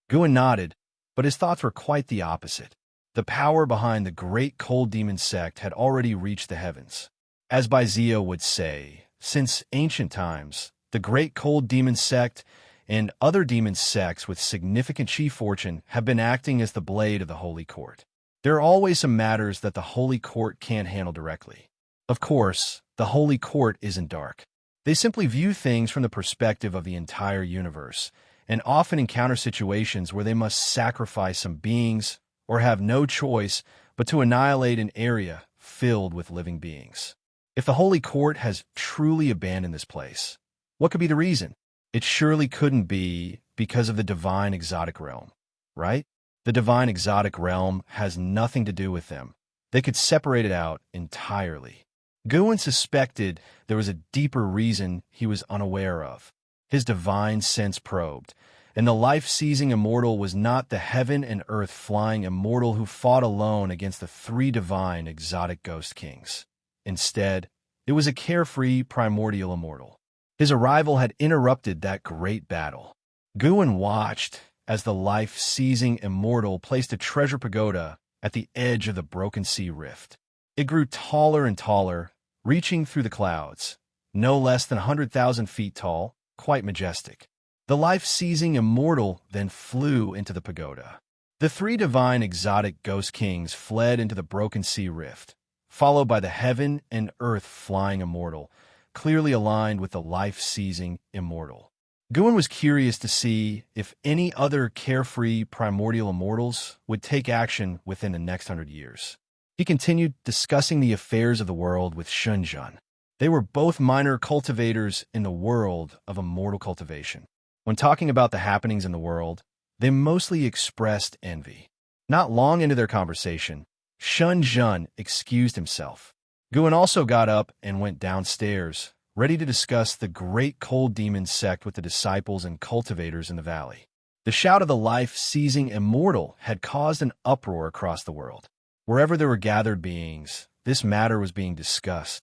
Guan nodded, but his thoughts were quite the opposite. The power behind the great cold demon sect had already reached the heavens. As Baizio would say, since ancient times, the great cold demon sect and other demon sects with significant chi fortune have been acting as the blade of the Holy Court. There are always some matters that the Holy Court can't handle directly. Of course, the Holy Court isn't dark. They simply view things from the perspective of the entire universe, and often encounter situations where they must sacrifice some beings or have no choice but to annihilate an area filled with living beings. If the Holy Court has truly abandoned this place, What could be the reason? It surely couldn't be because of the divine exotic realm, right? The divine exotic realm has nothing to do with them. They could separate it out entirely. Guin suspected there was a deeper reason he was unaware of. His divine sense probed, and the life-seizing immortal was not the heaven and earth-flying immortal who fought alone against the three divine exotic ghost kings. Instead, it was a carefree primordial immortal. His arrival had interrupted that great battle. Guin watched as the life-seizing immortal placed a treasure pagoda at the edge of the broken sea rift. It grew taller and taller, reaching through the clouds, no less than 100,000 feet tall, quite majestic. The life-seizing immortal then flew into the pagoda. The three divine exotic ghost kings fled into the broken sea rift, followed by the heaven and earth flying immortal, clearly aligned with the life-seizing immortal. Guin was curious to see if any other carefree primordial immortals would take action within the next 100 years. He continued discussing the affairs of the world with Shunjun. They were both minor cultivators in the world of immortal cultivation. When talking about the happenings in the world, they mostly expressed envy. Not long into their conversation, Shunjun excused himself. Guin also got up and went downstairs, ready to discuss the great cold demon sect with the disciples and cultivators in the valley. The shout of the life-seizing immortal had caused an uproar across the world. Wherever there were gathered beings, this matter was being discussed.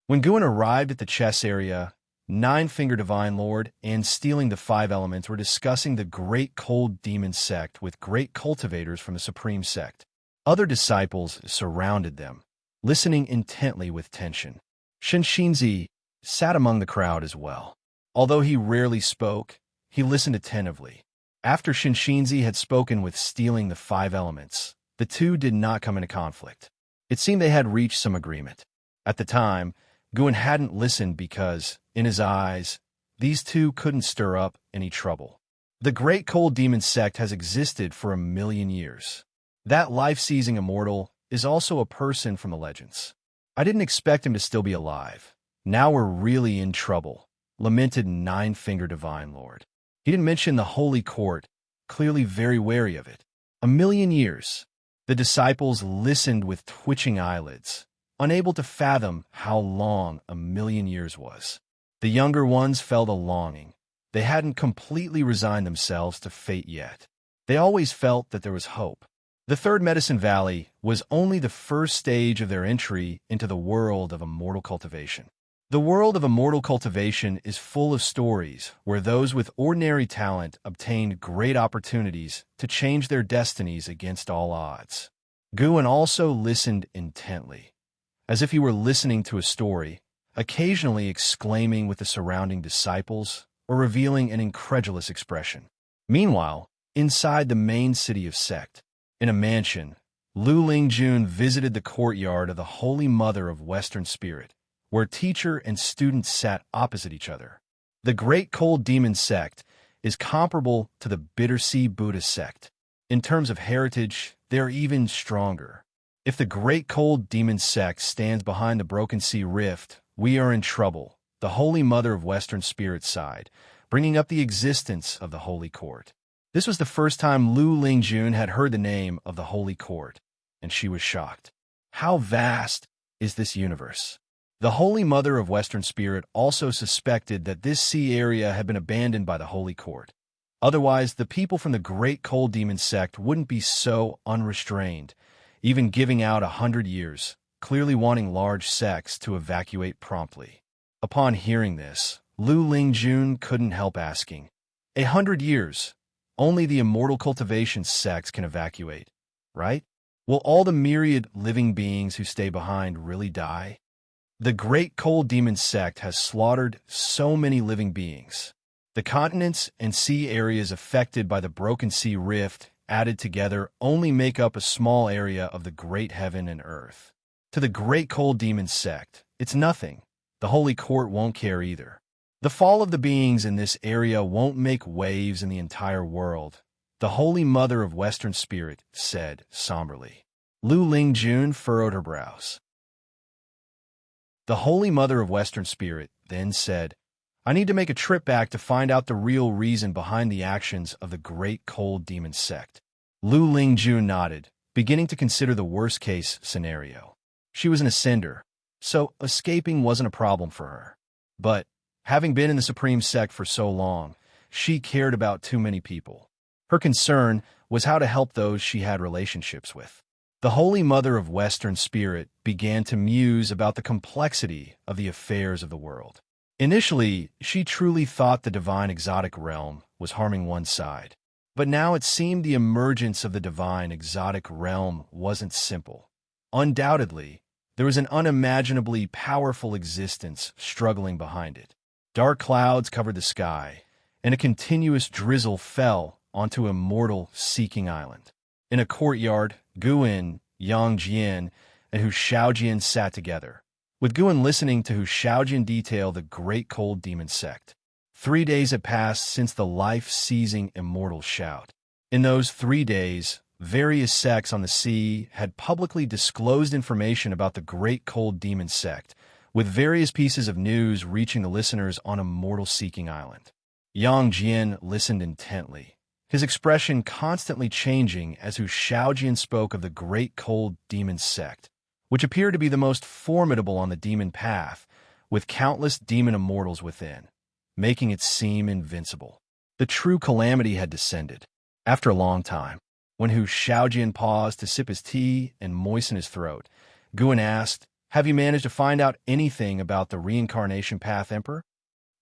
When Guin arrived at the chess area, Nine-Finger Divine Lord and Stealing the Five Elements were discussing the great cold demon sect with great cultivators from the Supreme Sect. Other disciples surrounded them, listening intently with tension. Shinshinzi sat among the crowd as well. Although he rarely spoke, he listened attentively. After Shinshinzi had spoken with Stealing the Five Elements, the two did not come into conflict. It seemed they had reached some agreement. At the time, Guin hadn't listened because, in his eyes, these two couldn't stir up any trouble. The Great Cold Demon Sect has existed for 1,000,000 years. That life-seizing immortal is also a person from the legends. I didn't expect him to still be alive. Now we're really in trouble, lamented Nine-Finger Divine Lord. He didn't mention the Holy Court, clearly very wary of it. 1,000,000 years. The disciples listened with twitching eyelids, unable to fathom how long 1,000,000 years was. The younger ones felt a longing. They hadn't completely resigned themselves to fate yet. They always felt that there was hope. The Third Medicine Valley was only the first stage of their entry into the world of immortal cultivation. The world of immortal cultivation is full of stories where those with ordinary talent obtained great opportunities to change their destinies against all odds. Guin also listened intently, as if he were listening to a story, occasionally exclaiming with the surrounding disciples or revealing an incredulous expression. Meanwhile, inside the main city of Sect, in a mansion, Lu Lingjun visited the courtyard of the Holy Mother of Western Spirit, where teacher and student sat opposite each other. The Great Cold Demon Sect is comparable to the Bittersea Buddhist sect. In terms of heritage, they are even stronger. If the Great Cold Demon Sect stands behind the Broken Sea Rift, we are in trouble, the Holy Mother of Western Spirit sighed, bringing up the existence of the Holy Court. This was the first time Lu Lingjun had heard the name of the Holy Court, and she was shocked. How vast is this universe? The Holy Mother of Western Spirit also suspected that this sea area had been abandoned by the Holy Court. Otherwise, the people from the Great Cold Demon Sect wouldn't be so unrestrained, even giving out 100 years, clearly wanting large sects to evacuate promptly. Upon hearing this, Lu Lingjun couldn't help asking, 100 years? Only the immortal cultivation sects can evacuate, right? Will all the myriad living beings who stay behind really die? The Great Cold Demon Sect has slaughtered so many living beings. The continents and sea areas affected by the Broken Sea Rift added together only make up a small area of the great heaven and earth. To the Great Cold Demon Sect, it's nothing. The Holy Court won't care either. The fall of the beings in this area won't make waves in the entire world, the Holy Mother of Western Spirit said somberly. Lu Lingjun furrowed her brows. The Holy Mother of Western Spirit then said, I need to make a trip back to find out the real reason behind the actions of the Great Cold Demon sect. Lu Lingjun nodded, beginning to consider the worst-case scenario. She was an ascender, so escaping wasn't a problem for her. But, having been in the Supreme Sect for so long, she cared about too many people. Her concern was how to help those she had relationships with. The Holy Mother of Western Spirit began to muse about the complexity of the affairs of the world. Initially, she truly thought the divine exotic realm was harming one side. But now it seemed the emergence of the divine exotic realm wasn't simple. Undoubtedly, there was an unimaginably powerful existence struggling behind it. Dark clouds covered the sky, and a continuous drizzle fell onto Immortal Seeking Island. In a courtyard, Guin, Yang Jian, and Hu Shaojian sat together, with Guin listening to Hu Shaojian detail the Great Cold Demon sect. 3 days had passed since the life-seizing Immortal shout. In those 3 days, various sects on the sea had publicly disclosed information about the Great Cold Demon sect, with various pieces of news reaching the listeners on Immortal Seeking Island. Yang Jian listened intently, his expression constantly changing as Hu Shaojian spoke of the Great Cold Demon sect, which appeared to be the most formidable on the demon path, with countless demon immortals within, making it seem invincible. The true calamity had descended. After a long time, when Hu Shaojian paused to sip his tea and moisten his throat, Guin asked, Have you managed to find out anything about the Reincarnation Path Emperor?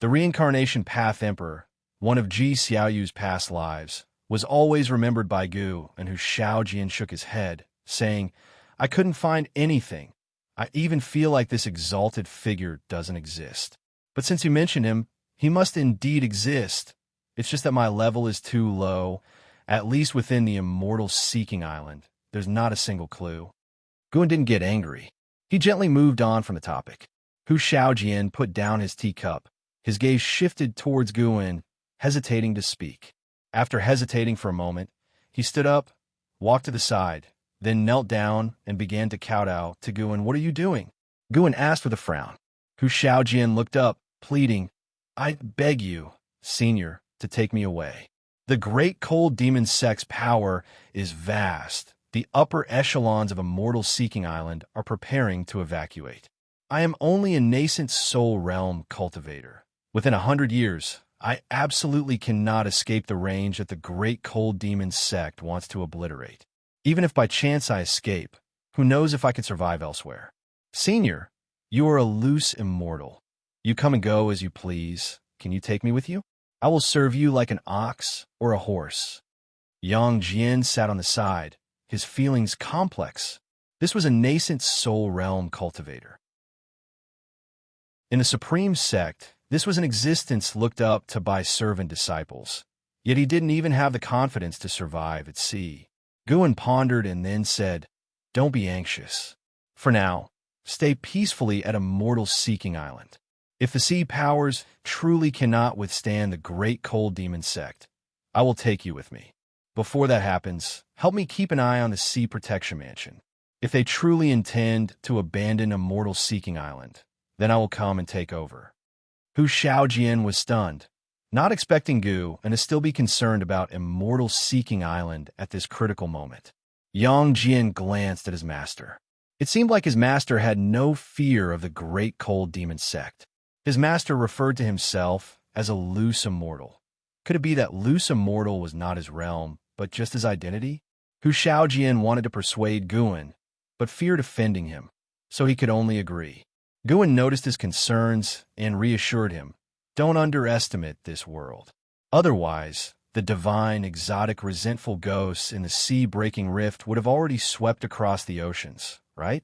The Reincarnation Path Emperor, one of Ji Xiaoyu's past lives, was always remembered by Gu, and Hu Shaojian shook his head, saying, I couldn't find anything. I even feel like this exalted figure doesn't exist. But since you mentioned him, he must indeed exist. It's just that my level is too low. At least within the Immortal Seeking Island, there's not a single clue. Guin didn't get angry. He gently moved on from the topic. Hu Shaojian put down his teacup. His gaze shifted towards Guin, hesitating to speak. After hesitating for a moment, he stood up, walked to the side, then knelt down and began to kowtow to Guin. What are you doing? Guin asked with a frown. Hu Shaojian looked up, pleading, I beg you, Senior, to take me away. The Great Cold Demon sect's power is vast. The upper echelons of Immortal Seeking Island are preparing to evacuate. I am only a nascent soul realm cultivator. Within 100 years, I absolutely cannot escape the range that the Great Cold Demon sect wants to obliterate. Even if by chance I escape, who knows if I could survive elsewhere? Senior, you are a loose immortal. You come and go as you please. Can you take me with you? I will serve you like an ox or a horse. Yang Jian sat on the side, his feelings complex. This was a nascent soul realm cultivator. In the Supreme Sect, this was an existence looked up to by servant disciples. Yet he didn't even have the confidence to survive at sea. Guin pondered and then said, Don't be anxious. For now, stay peacefully at Immortal Seeking Island. If the sea powers truly cannot withstand the Great Cold Demon sect, I will take you with me. Before that happens, help me keep an eye on the Sea Protection Mansion. If they truly intend to abandon Immortal Seeking Island, then I will come and take over. Hu Shaojian was stunned, not expecting Gu, and to still be concerned about Immortal Seeking Island at this critical moment. Yang Jian glanced at his master. It seemed like his master had no fear of the Great Cold Demon sect. His master referred to himself as a loose immortal. Could it be that loose immortal was not his realm, but just his identity? Hu Shaojian wanted to persuade Guin, but feared offending him, so he could only agree. Guin noticed his concerns and reassured him, Don't underestimate this world. Otherwise, the divine, exotic, resentful ghosts in the sea-breaking rift would have already swept across the oceans, right?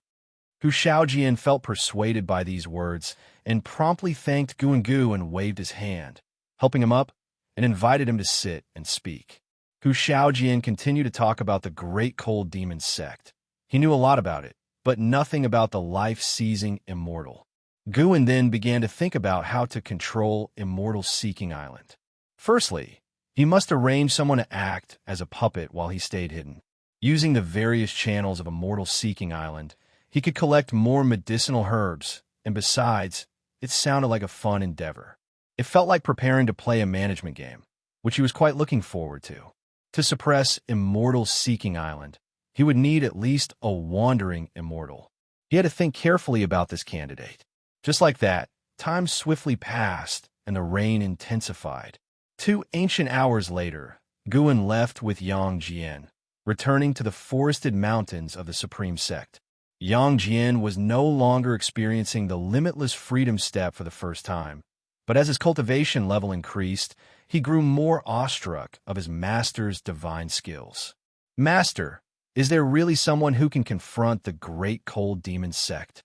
Hu Shaojian felt persuaded by these words and promptly thanked Guin Gu and waved his hand, helping him up, and invited him to sit and speak. Hu Shaojian continued to talk about the Great Cold Demon sect. He knew a lot about it, but nothing about the life-seizing Immortal. Guin then began to think about how to control Immortal Seeking Island. Firstly, he must arrange someone to act as a puppet while he stayed hidden. Using the various channels of Immortal Seeking Island, he could collect more medicinal herbs, and besides, it sounded like a fun endeavor. It felt like preparing to play a management game, which he was quite looking forward to. To suppress Immortal's Seeking Island, he would need at least a wandering Immortal. He had to think carefully about this candidate. Just like that, time swiftly passed, and the rain intensified. 2 ancient hours later, Guan left with Yang Jian, returning to the forested mountains of the Supreme Sect. Yang Jian was no longer experiencing the limitless freedom step for the first time, but as his cultivation level increased, he grew more awestruck of his master's divine skills. "Master, is there really someone who can confront the great cold demon sect?"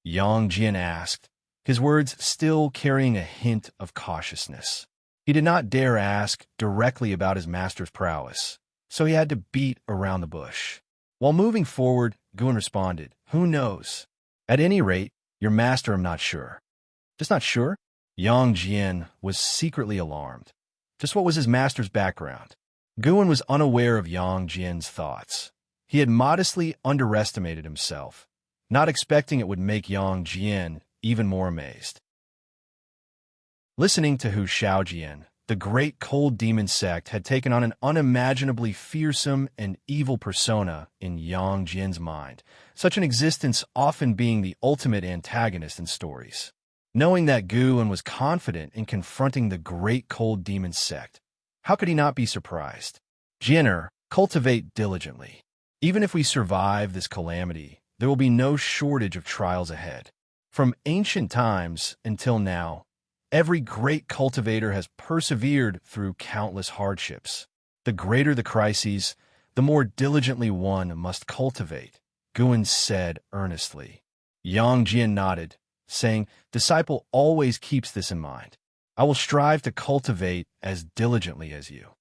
Yang Jian asked, his words still carrying a hint of cautiousness. He did not dare ask directly about his master's prowess, so he had to beat around the bush. While moving forward, Guan responded, "Who knows? At any rate, your master I'm not sure." "Just not sure?" Yang Jian was secretly alarmed. Just what was his master's background? Guan was unaware of Yang Jian's thoughts. He had modestly underestimated himself, not expecting it would make Yang Jian even more amazed. Listening to Hu Shaojian, the great cold demon sect had taken on an unimaginably fearsome and evil persona in Yang Jian's mind, such an existence often being the ultimate antagonist in stories. Knowing that Guan was confident in confronting the great cold demon sect, how could he not be surprised? "Jinner, cultivate diligently. Even if we survive this calamity, there will be no shortage of trials ahead. From ancient times until now, every great cultivator has persevered through countless hardships. The greater the crises, the more diligently one must cultivate," Guan said earnestly. Yang Jian nodded, saying, "Disciple always keeps this in mind. I will strive to cultivate as diligently as you."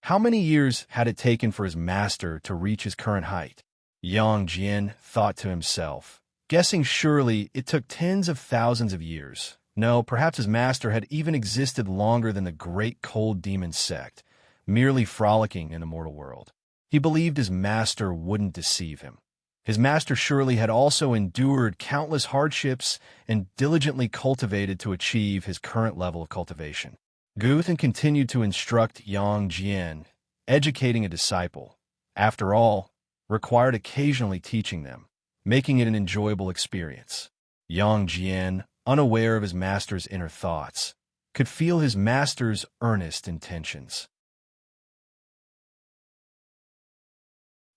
How many years had it taken for his master to reach his current height? Yang Jian thought to himself, guessing surely it took tens of thousands of years. No, perhaps his master had even existed longer than the great cold demon sect, merely frolicking in the mortal world. He believed his master wouldn't deceive him. His master surely had also endured countless hardships and diligently cultivated to achieve his current level of cultivation. Guan continued to instruct Yang Jian, educating a disciple, after all, required occasionally teaching them, making it an enjoyable experience. Yang Jian, unaware of his master's inner thoughts, could feel his master's earnest intentions.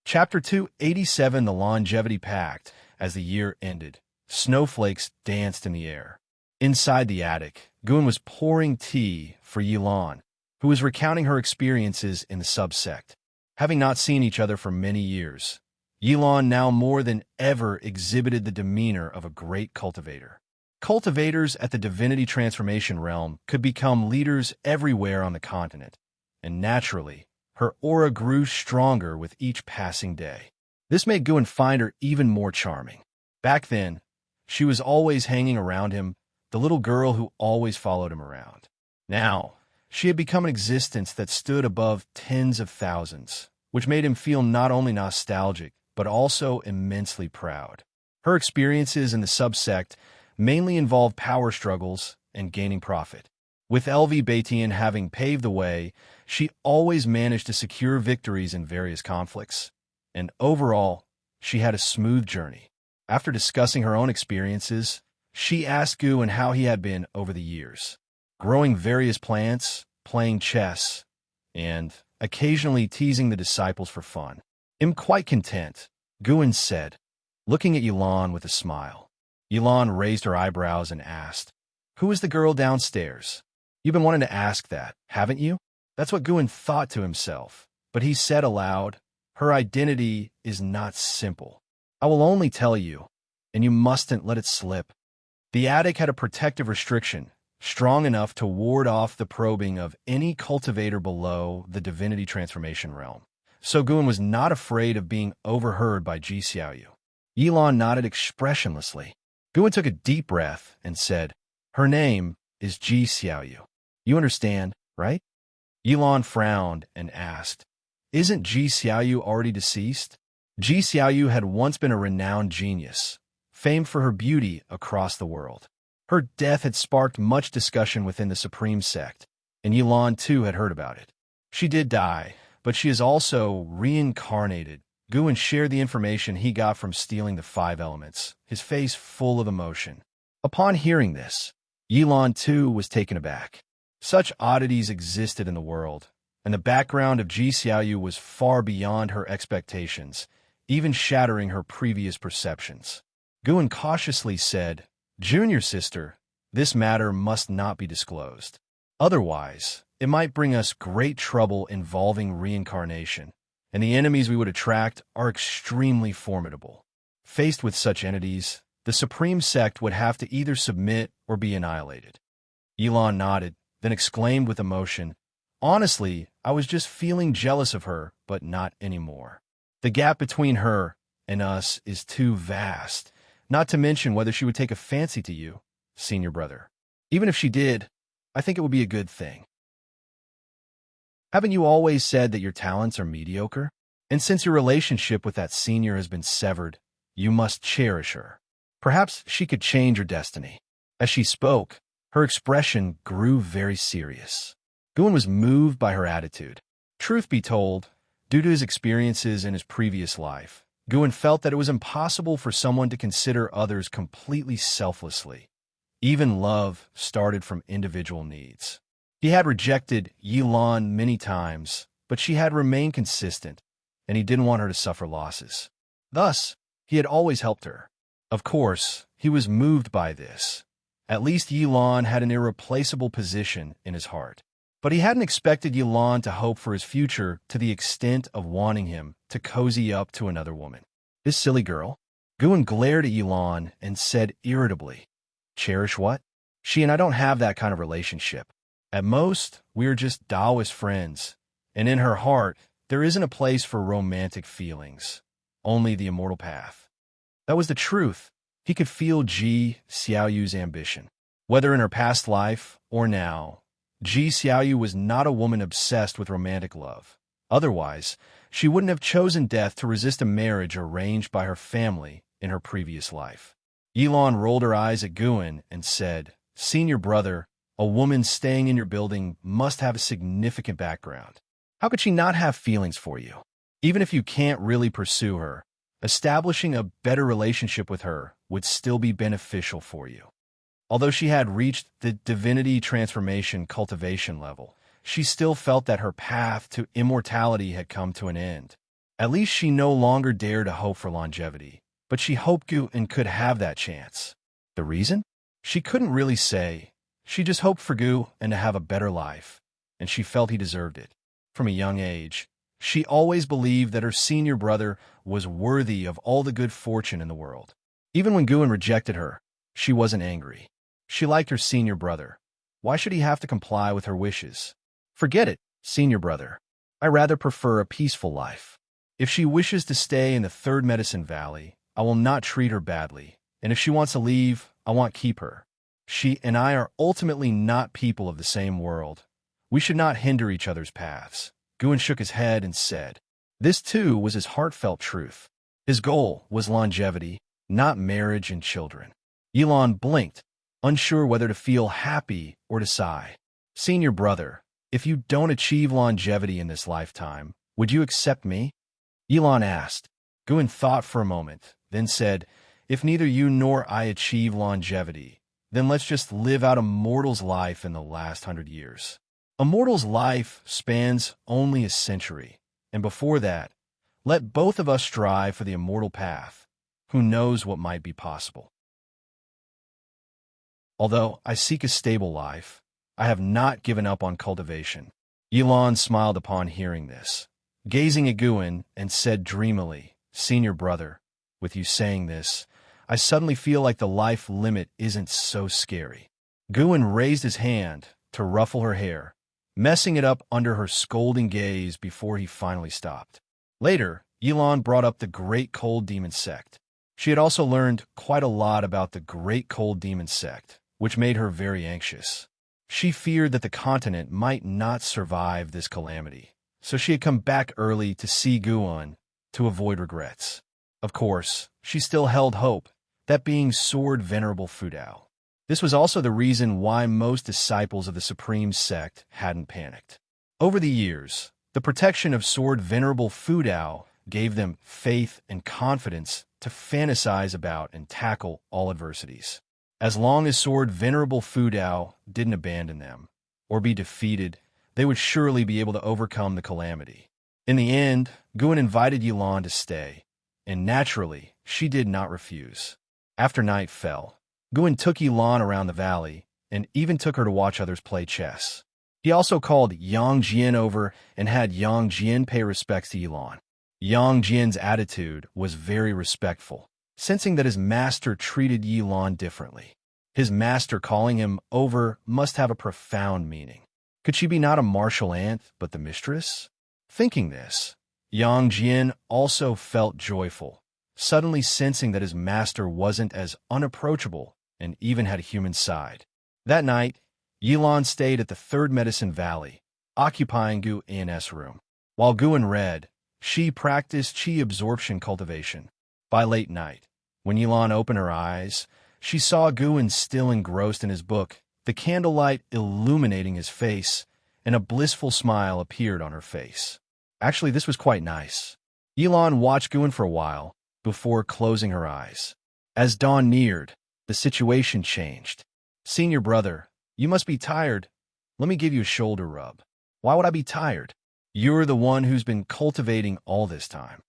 Chapter 287, The Longevity Pact. As the year ended, snowflakes danced in the air. Inside the attic, Guan was pouring tea for Yilan, who was recounting her experiences in the subsect. Having not seen each other for many years, Yilan now more than ever exhibited the demeanor of a great cultivator. Cultivators at the Divinity Transformation realm could become leaders everywhere on the continent, and naturally, her aura grew stronger with each passing day. This made Guan find her even more charming. Back then, she was always hanging around him, the little girl who always followed him around. Now, she had become an existence that stood above tens of thousands, which made him feel not only nostalgic, but also immensely proud. Her experiences in the subsect mainly involved power struggles and gaining profit. With LV Batian having paved the way, she always managed to secure victories in various conflicts, and overall, she had a smooth journey. After discussing her own experiences, she asked Guan how he had been over the years, growing various plants, playing chess, and occasionally teasing the disciples for fun. "I'm quite content," Guan said, looking at Yilan with a smile. Yilan raised her eyebrows and asked, "Who is the girl downstairs? You've been wanting to ask that, haven't you?" That's what Guan thought to himself, but he said aloud, "Her identity is not simple. I will only tell you, and you mustn't let it slip." The attic had a protective restriction, strong enough to ward off the probing of any cultivator below the Divinity Transformation realm. So Guan was not afraid of being overheard by Ji Xiaoyu. Yilan nodded expressionlessly. Guan took a deep breath and said, "Her name is Ji Xiaoyu. You understand, right?" Yilan frowned and asked, "Isn't Ji Xiaoyu already deceased?" Ji Xiaoyu had once been a renowned genius, famed for her beauty across the world. Her death had sparked much discussion within the Supreme sect, and Yilan too had heard about it. She did die, but she is also reincarnated. Guin shared the information he got from stealing the 5 elements, his face full of emotion. Upon hearing this, Yilan too was taken aback. Such oddities existed in the world, and the background of Ji Xiaoyu was far beyond her expectations, even shattering her previous perceptions. Guin cautiously said, "Junior sister, this matter must not be disclosed. Otherwise, it might bring us great trouble involving reincarnation, and the enemies we would attract are extremely formidable. Faced with such entities, the Supreme Sect would have to either submit or be annihilated." Yilan nodded, then exclaimed with emotion, "Honestly, I was just feeling jealous of her, but not anymore. The gap between her and us is too vast, not to mention whether she would take a fancy to you, senior brother. Even if she did, I think it would be a good thing. Haven't you always said that your talents are mediocre? And since your relationship with that senior has been severed, you must cherish her. Perhaps she could change your destiny." As she spoke, her expression grew very serious. Guin was moved by her attitude. Truth be told, due to his experiences in his previous life, Guin felt that it was impossible for someone to consider others completely selflessly. Even love started from individual needs. He had rejected Yilan many times, but she had remained consistent, and he didn't want her to suffer losses. Thus, he had always helped her. Of course, he was moved by this. At least Yilan had an irreplaceable position in his heart. But he hadn't expected Yilan to hope for his future to the extent of wanting him to cozy up to another woman. This silly girl? Guin glared at Yilan and said irritably, "Cherish what? She and I don't have that kind of relationship. At most, we are just Taoist friends, and in her heart, there isn't a place for romantic feelings, only the immortal path." That was the truth. He could feel Ji Xiaoyu's ambition. Whether in her past life or now, Ji Xiaoyu was not a woman obsessed with romantic love. Otherwise, she wouldn't have chosen death to resist a marriage arranged by her family in her previous life. Yilan rolled her eyes at Guin and said, "Senior brother, a woman staying in your building must have a significant background. How could she not have feelings for you? Even if you can't really pursue her, establishing a better relationship with her would still be beneficial for you." Although she had reached the divinity transformation cultivation level, she still felt that her path to immortality had come to an end. At least she no longer dared to hope for longevity, but she hoped Guin could have that chance. The reason? She couldn't really say. She just hoped for Guin to have a better life, and she felt he deserved it. From a young age, she always believed that her senior brother was worthy of all the good fortune in the world. Even when Guin rejected her, she wasn't angry. She liked her senior brother. Why should he have to comply with her wishes? Forget it, senior brother. I rather prefer a peaceful life. If she wishes to stay in the Third Medicine Valley, I will not treat her badly, and if she wants to leave, I won't keep her. She and I are ultimately not people of the same world. We should not hinder each other's paths." Guin shook his head and said, this too was his heartfelt truth. His goal was longevity, not marriage and children. Yilan blinked, unsure whether to feel happy or to sigh. "Senior brother, if you don't achieve longevity in this lifetime, would you accept me?" Yilan asked. Guin thought for a moment, then said, "If neither you nor I achieve longevity, then let's just live out a mortal's life in the last 100 years. A mortal's life spans only a century, and before that, let both of us strive for the immortal path. Who knows what might be possible? Although I seek a stable life, I have not given up on cultivation." Yilan smiled upon hearing this, gazing at Guin, and said dreamily, "Senior brother, with you saying this, I suddenly feel like the life limit isn't so scary." Guin raised his hand to ruffle her hair, messing it up under her scolding gaze before he finally stopped. Later, Yilan brought up the Great Cold Demon Sect. She had also learned quite a lot about the Great Cold Demon Sect, which made her very anxious. She feared that the continent might not survive this calamity, so she had come back early to see Guin to avoid regrets. Of course, she still held hope, that being Sword Venerable Fudao. This was also the reason why most disciples of the Supreme Sect hadn't panicked. Over the years, the protection of Sword Venerable Fudao gave them faith and confidence to fantasize about and tackle all adversities. As long as Sword Venerable Fudao didn't abandon them or be defeated, they would surely be able to overcome the calamity. In the end, Guan invited Yilan to stay, and naturally, she did not refuse. After night fell, Guan took Yilan around the valley and even took her to watch others play chess. He also called Yang Jian over and had Yang Jian pay respects to Yilan. Yang Jian's attitude was very respectful, sensing that his master treated Yilan differently. His master calling him over must have a profound meaning. Could she be not a martial aunt, but the mistress? Thinking this, Yang Jian also felt joyful, suddenly sensing that his master wasn't as unapproachable and even had a human side. That night, Yilan stayed at the Third Medicine Valley, occupying Gu In's room. While Guan read, she practiced qi absorption cultivation. By late night, when Yilan opened her eyes, she saw Guan still engrossed in his book, the candlelight illuminating his face, and a blissful smile appeared on her face. Actually, this was quite nice. Yilan watched Guan for a while before closing her eyes. As dawn neared, the situation changed. "Senior brother, you must be tired. Let me give you a shoulder rub." "Why would I be tired? You're the one who's been cultivating all this time."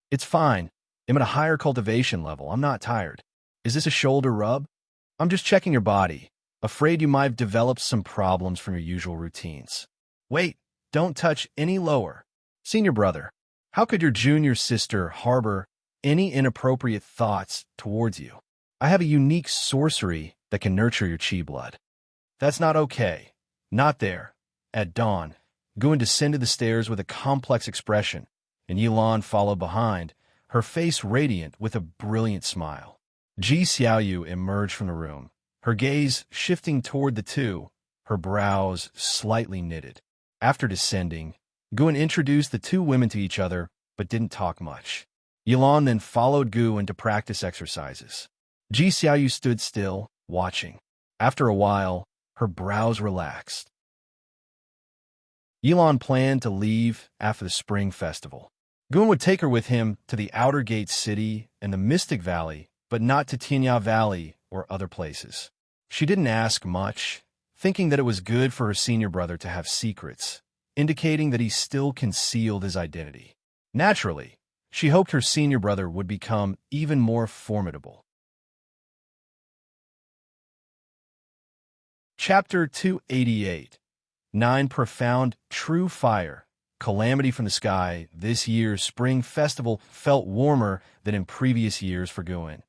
"It's fine. I'm at a higher cultivation level. I'm not tired." "Is this a shoulder rub?" "I'm just checking your body. Afraid you might have developed some problems from your usual routines." "Wait, don't touch any lower." "Senior brother, how could your junior sister harbor any inappropriate thoughts towards you? I have a unique sorcery that can nurture your chi blood." "That's not okay. Not there." At dawn, Guan descended the stairs with a complex expression, and Yilan followed behind, her face radiant with a brilliant smile. Ji Xiaoyu emerged from the room, her gaze shifting toward the two, her brows slightly knitted. After descending, Guan introduced the two women to each other, but didn't talk much. Yilan then followed Guan to practice exercises. Ji Xiaoyu stood still, watching. After a while, her brows relaxed. Yilan planned to leave after the Spring Festival. Guan would take her with him to the Outer Gate City and the Mystic Valley, but not to Tinya Valley or other places. She didn't ask much, thinking that it was good for her senior brother to have secrets, indicating that he still concealed his identity. Naturally, she hoped her senior brother would become even more formidable. Chapter 288. 9 Profound True Fire. Calamity from the Sky. This year's Spring Festival felt warmer than in previous years for Guan,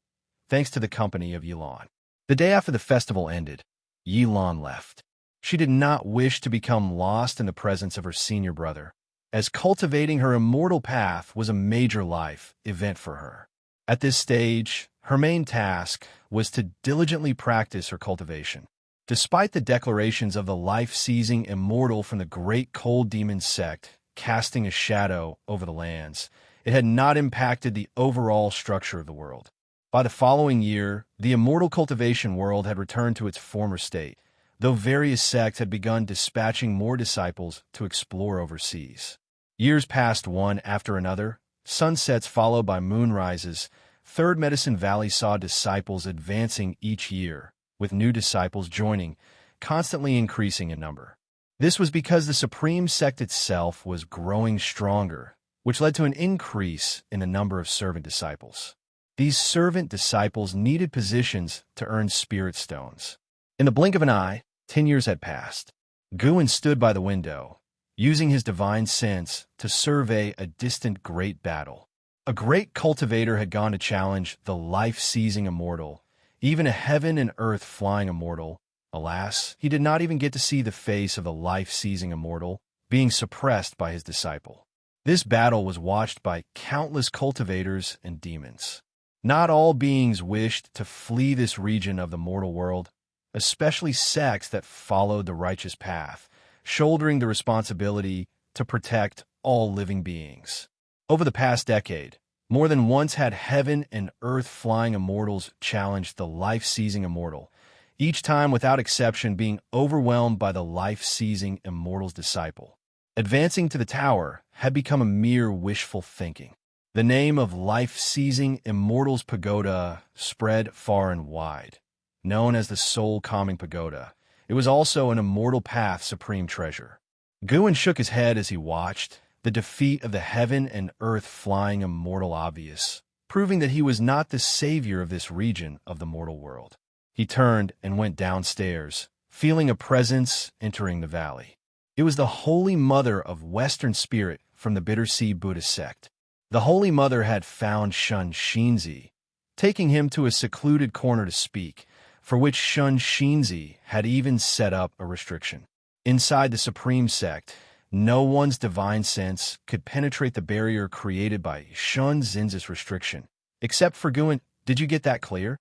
thanks to the company of Yilan. The day after the festival ended, Yilan left. She did not wish to become lost in the presence of her senior brother, as cultivating her immortal path was a major life event for her. At this stage, her main task was to diligently practice her cultivation. Despite the declarations of the life-seizing Immortal from the great cold demon sect casting a shadow over the lands, it had not impacted the overall structure of the world. By the following year, the Immortal cultivation world had returned to its former state, though various sects had begun dispatching more disciples to explore overseas. Years passed one after another, sunsets followed by moonrises. Third Medicine Valley saw disciples advancing each year, with new disciples joining, constantly increasing in number. This was because the Supreme Sect itself was growing stronger, which led to an increase in the number of servant disciples. These servant disciples needed positions to earn spirit stones. In the blink of an eye, 10 years had passed. Guan stood by the window, using his divine sense to survey a distant great battle. A great cultivator had gone to challenge the life-seizing Immortal, even a heaven and earth flying Immortal. Alas, he did not even get to see the face of the life-seizing Immortal, being suppressed by his disciple. This battle was watched by countless cultivators and demons. Not all beings wished to flee this region of the mortal world, especially sects that followed the righteous path, shouldering the responsibility to protect all living beings. Over the past decade, More than once had heaven and earth-flying immortals challenged the life-seizing immortal, each time without exception being overwhelmed by the life-seizing immortal's disciple. Advancing to the tower had become a mere wishful thinking. The name of life-seizing immortal's pagoda spread far and wide. Known as the soul-calming pagoda, it was also an immortal path's supreme treasure. Guin shook his head as he watched, the defeat of the heaven and earth-flying immortal obvious, proving that he was not the savior of this region of the mortal world. He turned and went downstairs, feeling a presence entering the valley. It was the Holy Mother of Western Spirit from the Bittersea Buddhist sect. The Holy Mother had found Shun Shinzi, taking him to a secluded corner to speak, for which Shun Shinzi had even set up a restriction. Inside the Supreme Sect, no one's divine sense could penetrate the barrier created by Shun Zinzi's restriction. Except for Guin. Did you get that clear?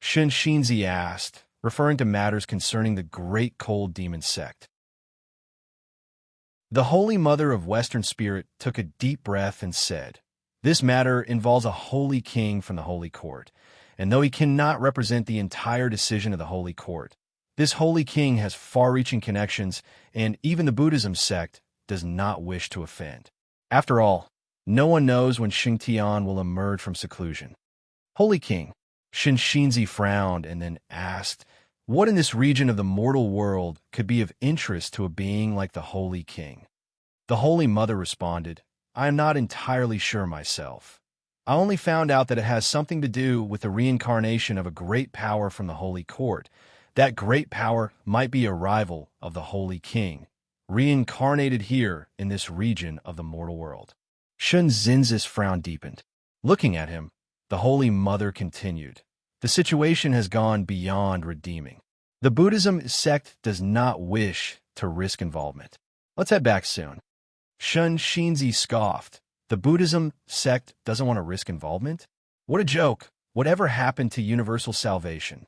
Shun Shinzi asked, referring to matters concerning the Great Cold Demon Sect. The Holy Mother of Western Spirit took a deep breath and said, "This matter involves a holy king from the Holy Court, and though he cannot represent the entire decision of the Holy Court, this holy king has far-reaching connections, and even the Buddhism sect does not wish to offend. After all, no one knows when Xingtian will emerge from seclusion." Holy King. Shinzi frowned and then asked, what in this region of the mortal world could be of interest to a being like the Holy King? The Holy Mother responded, I am not entirely sure myself. I only found out that it has something to do with the reincarnation of a great power from the Holy Court. That great power might be a rival of the Holy King, reincarnated here in this region of the mortal world. Shun Zinzi's frown deepened. Looking at him, the Holy Mother continued, the situation has gone beyond redeeming. The Buddhism sect does not wish to risk involvement. Let's head back soon. Shun Shinzi scoffed. The Buddhism sect doesn't want to risk involvement? What a joke. Whatever happened to universal salvation?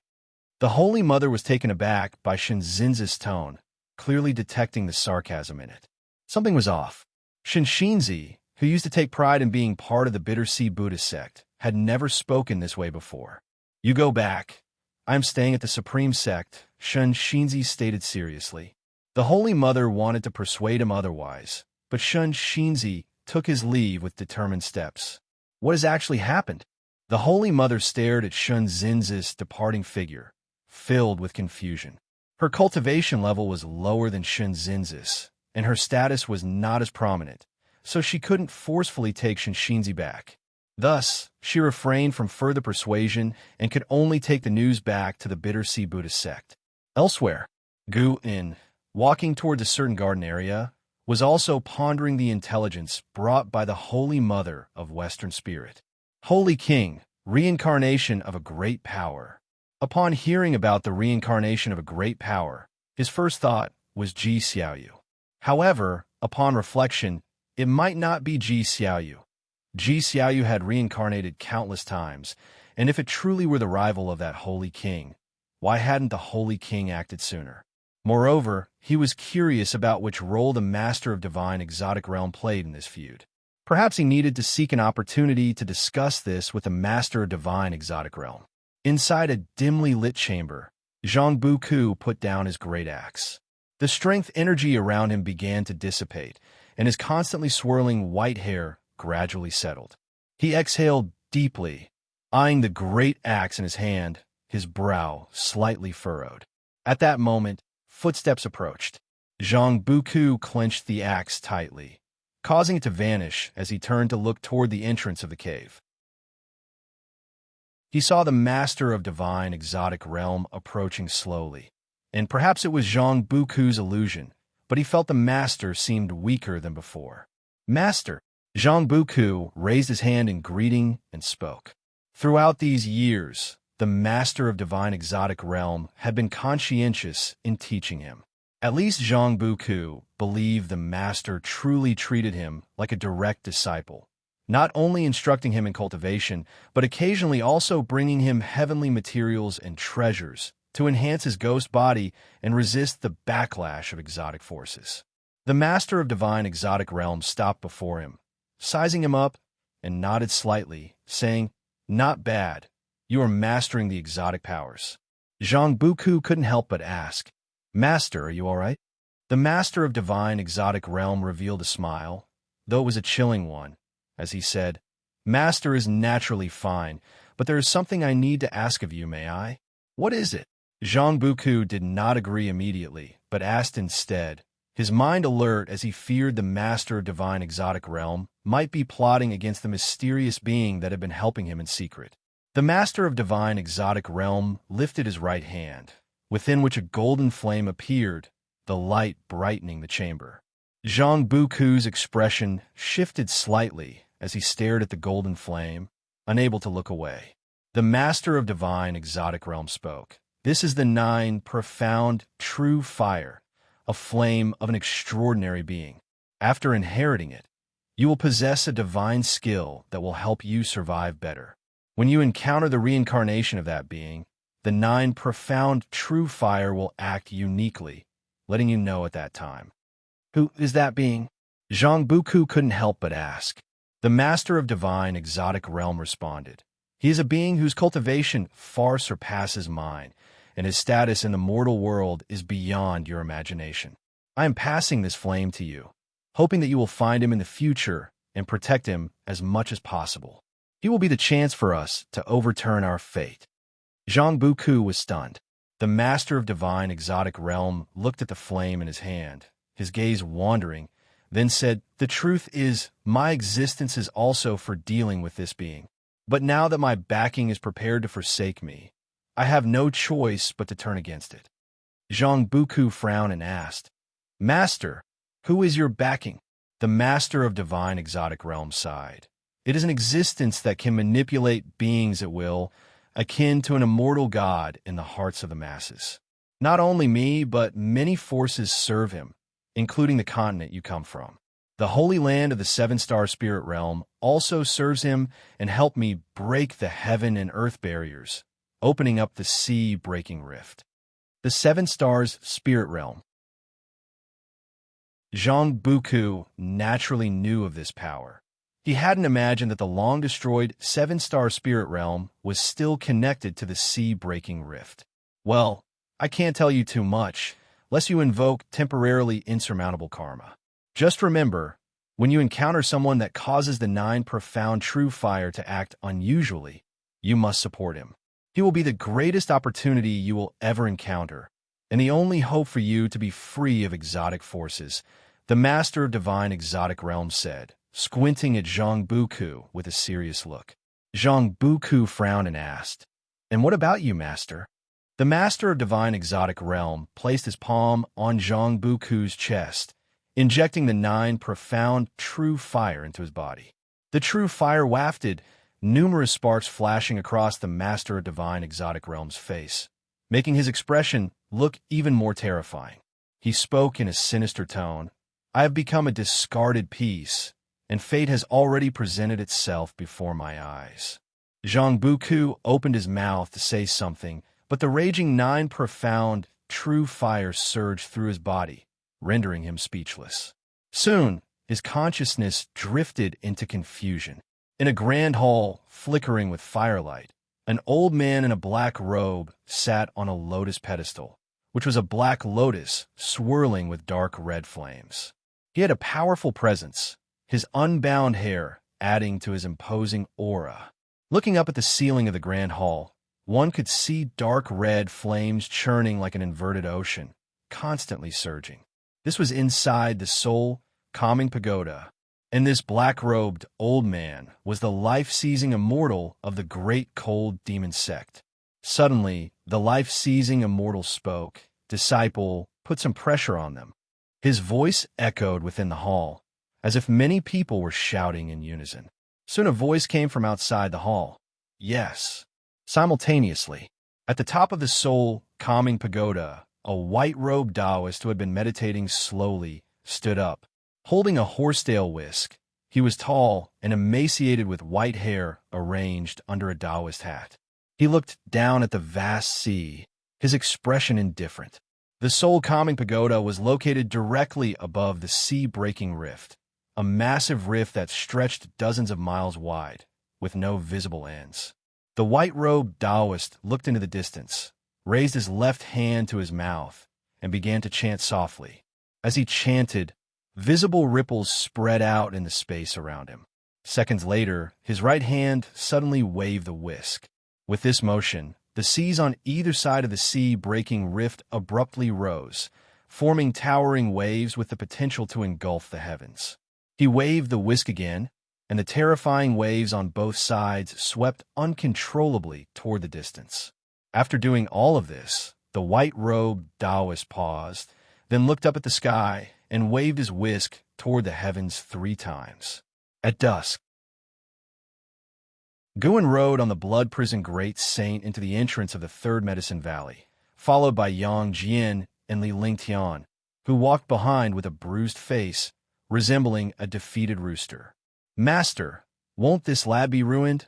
The Holy Mother was taken aback by Shun Zinzi's tone, clearly detecting the sarcasm in it. Something was off. Shun Shinzi, who used to take pride in being part of the Bittersea Buddhist sect, had never spoken this way before. You go back. I am staying at the Supreme Sect, Shun Shinzi stated seriously. The Holy Mother wanted to persuade him otherwise, but Shun Shinzi took his leave with determined steps. What has actually happened? The Holy Mother stared at Shun Zinzi's departing figure, filled with confusion. Her cultivation level was lower than Shun Zinzi's, and her status was not as prominent, so she couldn't forcefully take Shun Shinzi back. Thus, she refrained from further persuasion and could only take the news back to the Bittersea Buddhist sect. Elsewhere, Guin, walking toward a certain garden area, was also pondering the intelligence brought by the Holy Mother of Western Spirit. Holy King, reincarnation of a great power. Upon hearing about the reincarnation of a great power, his first thought was Ji Xiaoyu. However, upon reflection, it might not be Ji Xiaoyu. Ji Xiaoyu had reincarnated countless times, and if it truly were the rival of that Holy King, why hadn't the Holy King acted sooner? Moreover, he was curious about which role the Master of Divine Exotic Realm played in this feud. Perhaps he needed to seek an opportunity to discuss this with the Master of Divine Exotic Realm. Inside a dimly lit chamber, Zhang Buku put down his great axe. The strength energy around him began to dissipate, and his constantly swirling white hair gradually settled. He exhaled deeply, eyeing the great axe in his hand, his brow slightly furrowed. At that moment, footsteps approached. Zhang Buku clenched the axe tightly, causing it to vanish as he turned to look toward the entrance of the cave. He saw the Master of Divine Exotic Realm approaching slowly, and perhaps it was Zhang Buku's illusion, but he felt the Master seemed weaker than before. Master! Zhang Buku raised his hand in greeting and spoke. Throughout these years, the Master of Divine Exotic Realm had been conscientious in teaching him. At least Zhang Buku believed the Master truly treated him like a direct disciple, not only instructing him in cultivation, but occasionally also bringing him heavenly materials and treasures to enhance his ghost body and resist the backlash of exotic forces. The Master of Divine Exotic Realm stopped before him, sizing him up and nodded slightly, saying, "Not bad. You are mastering the exotic powers." Zhang Buku couldn't help but ask, "Master, are you all right?" The master of divine exotic realm revealed a smile, though it was a chilling one, as he said, "Master is naturally fine, but there is something I need to ask of you, may I?" "What is it?" Zhang Buku did not agree immediately, but asked instead, his mind alert as he feared the master of divine exotic realm might be plotting against the mysterious being that had been helping him in secret. The master of divine exotic realm lifted his right hand, within which a golden flame appeared, the light brightening the chamber. Zhang Buku's expression shifted slightly as he stared at the golden flame, unable to look away. The master of divine exotic realm spoke. "This is the 9 profound, true fire, a flame of an extraordinary being. After inheriting it, you will possess a divine skill that will help you survive better. When you encounter the reincarnation of that being, the 9 profound, true fire will act uniquely, letting you know at that time." "Who is that being?" Zhang Buku couldn't help but ask. The master of divine exotic realm responded. "He is a being whose cultivation far surpasses mine, and his status in the mortal world is beyond your imagination. I am passing this flame to you, hoping that you will find him in the future and protect him as much as possible. He will be the chance for us to overturn our fate." Zhang Buku was stunned. The master of divine exotic realm looked at the flame in his hand, his gaze wandering, then said, "The truth is, my existence is also for dealing with this being. But now that my backing is prepared to forsake me, I have no choice but to turn against it." Zhang Buku frowned and asked, "Master, who is your backing?" The master of divine exotic realm sighed. "It is an existence that can manipulate beings at will, akin to an immortal god in the hearts of the masses. Not only me, but many forces serve him, including the continent you come from. The holy land of the 7-star spirit realm also serves him and helped me break the heaven and earth barriers, opening up the sea-breaking rift." The 7 stars spirit realm. Zhang Buku naturally knew of this power. He hadn't imagined that the long-destroyed 7-star spirit realm was still connected to the sea-breaking rift. "Well, I can't tell you too much, lest you invoke temporarily insurmountable karma. Just remember, when you encounter someone that causes the 9 profound true fire to act unusually, you must support him. He will be the greatest opportunity you will ever encounter, and the only hope for you to be free of exotic forces," the master of divine exotic realm said, squinting at Zhang Buku with a serious look. Zhang Buku frowned and asked, "And what about you, master?" The master of divine exotic realm placed his palm on Zhang Buku's chest, injecting the 9 profound true fire into his body. The true fire wafted, numerous sparks flashing across the master of divine exotic realm's face, making his expression look even more terrifying. He spoke in a sinister tone, "I have become a discarded piece, and fate has already presented itself before my eyes." Zhang Buku opened his mouth to say something, but the raging 9 profound, true fire surged through his body, rendering him speechless. Soon, his consciousness drifted into confusion. In a grand hall, flickering with firelight, an old man in a black robe sat on a lotus pedestal, which was a black lotus swirling with dark red flames. He had a powerful presence, his unbound hair adding to his imposing aura. Looking up at the ceiling of the grand hall, one could see dark red flames churning like an inverted ocean, constantly surging. This was inside the soul calming pagoda, and this black-robed old man was the life-seizing immortal of the great cold demon sect. Suddenly, the life-seizing immortal spoke. "Disciple, put some pressure on them." His voice echoed within the hall, as if many people were shouting in unison. Soon a voice came from outside the hall. "Yes." Simultaneously, at the top of the soul calming pagoda, a white-robed Taoist who had been meditating slowly stood up, holding a horsetail whisk. He was tall and emaciated with white hair arranged under a Taoist hat. He looked down at the vast sea, his expression indifferent. The soul calming pagoda was located directly above the sea-breaking rift, a massive rift that stretched dozens of miles wide, with no visible ends. The white-robed Taoist looked into the distance, raised his left hand to his mouth, and began to chant softly. As he chanted, visible ripples spread out in the space around him. Seconds later, his right hand suddenly waved a whisk. With this motion, the seas on either side of the sea-breaking rift abruptly rose, forming towering waves with the potential to engulf the heavens. He waved the whisk again, and the terrifying waves on both sides swept uncontrollably toward the distance. After doing all of this, the white-robed Taoist paused, then looked up at the sky and waved his whisk toward the heavens 3 times. At dusk, Guan rode on the blood-prisoned Great Saint into the entrance of the Third Medicine Valley, followed by Yang Jian and Li Lingtian, who walked behind with a bruised face, resembling a defeated rooster. "Master, won't this lad be ruined?"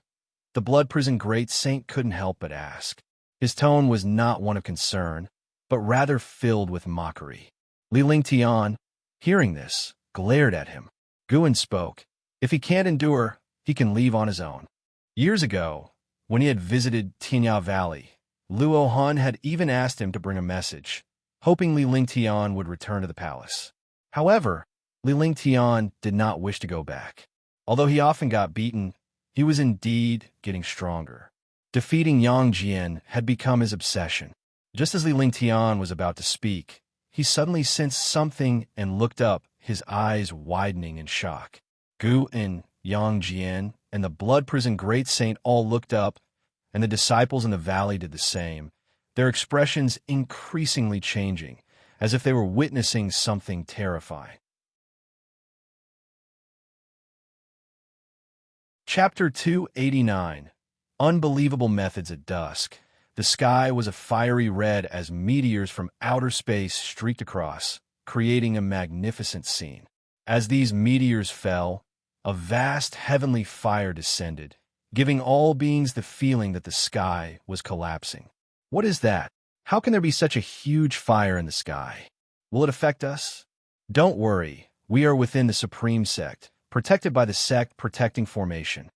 The blood-prisoned Great Saint couldn't help but ask. His tone was not one of concern, but rather filled with mockery. Li Lingtian, hearing this, glared at him. Guan spoke. "If he can't endure, he can leave on his own." Years ago, when he had visited Tinya Valley, Luo Han had even asked him to bring a message, hoping Li Lingtian would return to the palace. However, Li Lingtian did not wish to go back. Although he often got beaten, he was indeed getting stronger. Defeating Yang Jian had become his obsession. Just as Li Lingtian was about to speak, he suddenly sensed something and looked up, his eyes widening in shock. Gu and Yang Jian and the blood-prisoned Great Saint all looked up, and the disciples in the valley did the same, their expressions increasingly changing, as if they were witnessing something terrifying. Chapter 289. Unbelievable Methods at Dusk. The sky was a fiery red as meteors from outer space streaked across, creating a magnificent scene. As these meteors fell, a vast heavenly fire descended, giving all beings the feeling that the sky was collapsing. What is that? How can there be such a huge fire in the sky? Will it affect us? Don't worry, we are within the Supreme Sect, protected by the Sect Protecting Formation.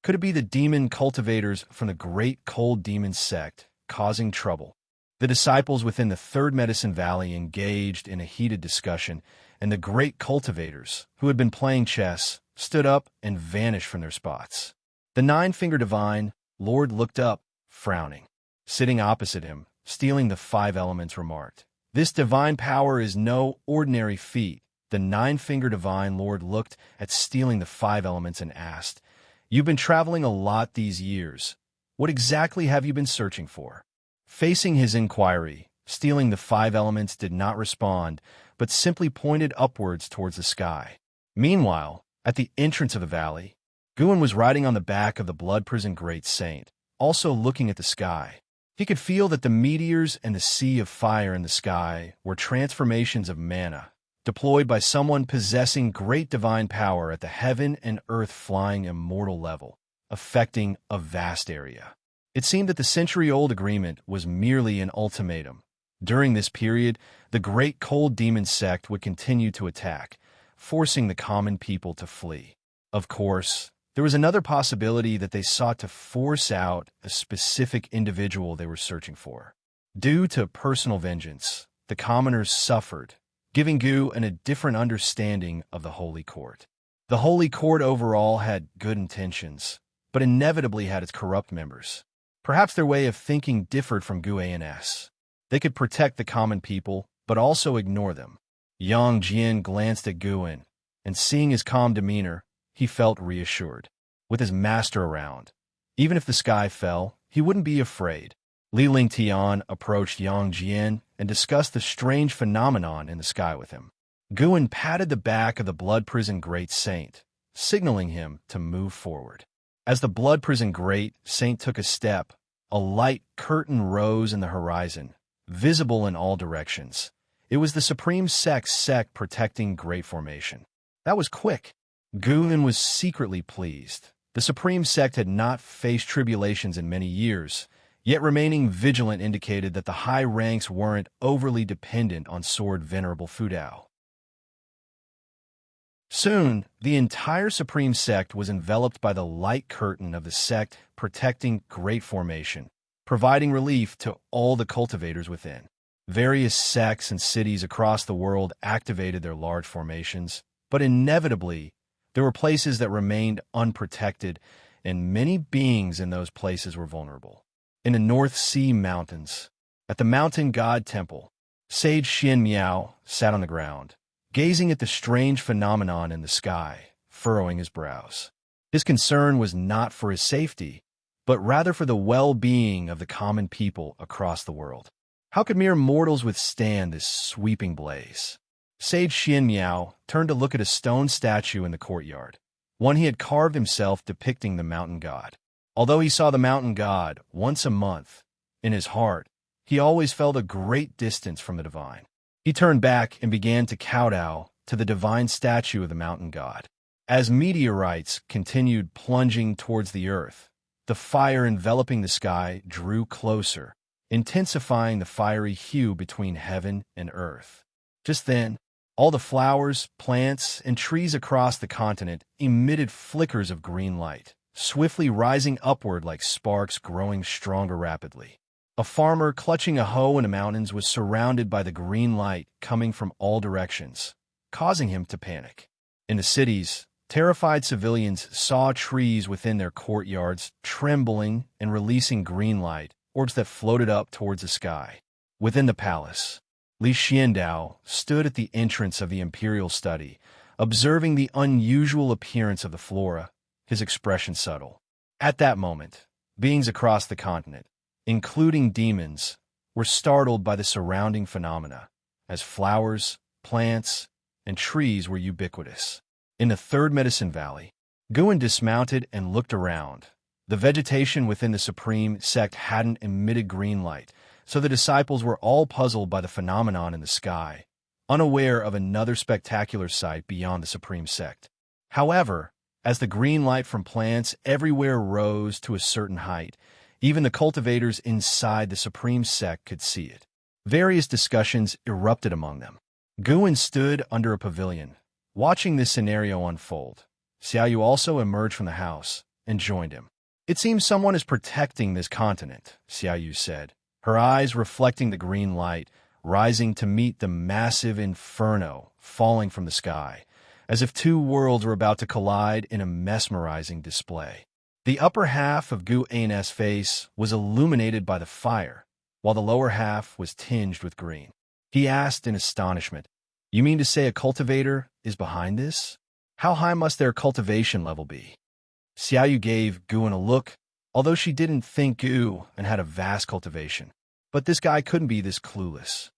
Could it be the demon cultivators from the Great Cold Demon Sect causing trouble? The disciples within the Third Medicine Valley engaged in a heated discussion, and the great cultivators, who had been playing chess, stood up and vanished from their spots. The Nine-Finger Divine, Lord, looked up, frowning. Sitting opposite him, stealing the 5 elements, remarked, "This divine power is no ordinary feat." The Nine-Finger Divine Lord looked at stealing the 5 elements and asked, "You've been traveling a lot these years. What exactly have you been searching for?" Facing his inquiry, stealing the 5 elements did not respond, but simply pointed upwards towards the sky. Meanwhile, at the entrance of the valley, Guan was riding on the back of the blood-prisoned Great Saint, also looking at the sky. He could feel that the meteors and the sea of fire in the sky were transformations of mana, deployed by someone possessing great divine power at the heaven and earth flying immortal level, affecting a vast area. It seemed that the century-old agreement was merely an ultimatum. During this period, the Great Cold Demon Sect would continue to attack, forcing the common people to flee. Of course, there was another possibility that they sought to force out a specific individual they were searching for. Due to personal vengeance, the commoners suffered, giving Gu a different understanding of the Holy Court. The Holy Court overall had good intentions, but inevitably had its corrupt members. Perhaps their way of thinking differed from Guan's. They could protect the common people, but also ignore them. Yang Jian glanced at Guan, and seeing his calm demeanor, he felt reassured. With his master around, even if the sky fell, he wouldn't be afraid. Li Lingtian approached Yang Jian and discussed the strange phenomenon in the sky with him. Guan patted the back of the blood-prisoned Great Saint, signaling him to move forward. As the blood-prisoned Great Saint took a step, a light curtain rose in the horizon, visible in all directions. It was the Supreme Sect protecting Great Formation. That was quick. Guan was secretly pleased. The Supreme Sect had not faced tribulations in many years, yet remaining vigilant indicated that the high ranks weren't overly dependent on Sword Venerable Fudao. Soon, the entire supreme sect was enveloped by the light curtain of the sect protecting Great Formation, providing relief to all the cultivators within. Various sects and cities across the world activated their large formations, but inevitably, there were places that remained unprotected, and many beings in those places were vulnerable. In the North Sea Mountains, at the Mountain God Temple, Sage Xian Miao sat on the ground, gazing at the strange phenomenon in the sky, furrowing his brows. His concern was not for his safety, but rather for the well-being of the common people across the world. How could mere mortals withstand this sweeping blaze? Sage Xian Miao turned to look at a stone statue in the courtyard, one he had carved himself depicting the mountain god. Although he saw the mountain god once a month, in his heart, he always felt a great distance from the divine. He turned back and began to kowtow to the divine statue of the mountain god. As meteorites continued plunging towards the earth, the fire enveloping the sky drew closer, intensifying the fiery hue between heaven and earth. Just then, all the flowers, plants, and trees across the continent emitted flickers of green light, swiftly rising upward like sparks growing stronger rapidly. A farmer clutching a hoe in the mountains was surrounded by the green light coming from all directions, causing him to panic. In the cities, terrified civilians saw trees within their courtyards trembling and releasing green light, orbs that floated up towards the sky. Within the palace, Li Xiandao stood at the entrance of the imperial study, observing the unusual appearance of the flora, his expression subtle. At that moment, beings across the continent, including demons, were startled by the surrounding phenomena, as flowers, plants, and trees were ubiquitous. In the Third Medicine Valley, Guan dismounted and looked around. The vegetation within the supreme sect hadn't emitted green light, so the disciples were all puzzled by the phenomenon in the sky, unaware of another spectacular sight beyond the supreme sect. However, as the green light from plants everywhere rose to a certain height, even the cultivators inside the supreme sect could see it. Various discussions erupted among them. Guan stood under a pavilion, watching this scenario unfold. Xiaoyu also emerged from the house and joined him. "It seems someone is protecting this continent," Xiaoyu said, her eyes reflecting the green light, rising to meet the massive inferno falling from the sky, as if two worlds were about to collide in a mesmerizing display. The upper half of Gu Ain's face was illuminated by the fire, while the lower half was tinged with green. He asked in astonishment, "You mean to say a cultivator is behind this? How high must their cultivation level be?" Xiaoyu gave Guan a look, although she didn't think Gu and had a vast cultivation. But this guy couldn't be this clueless.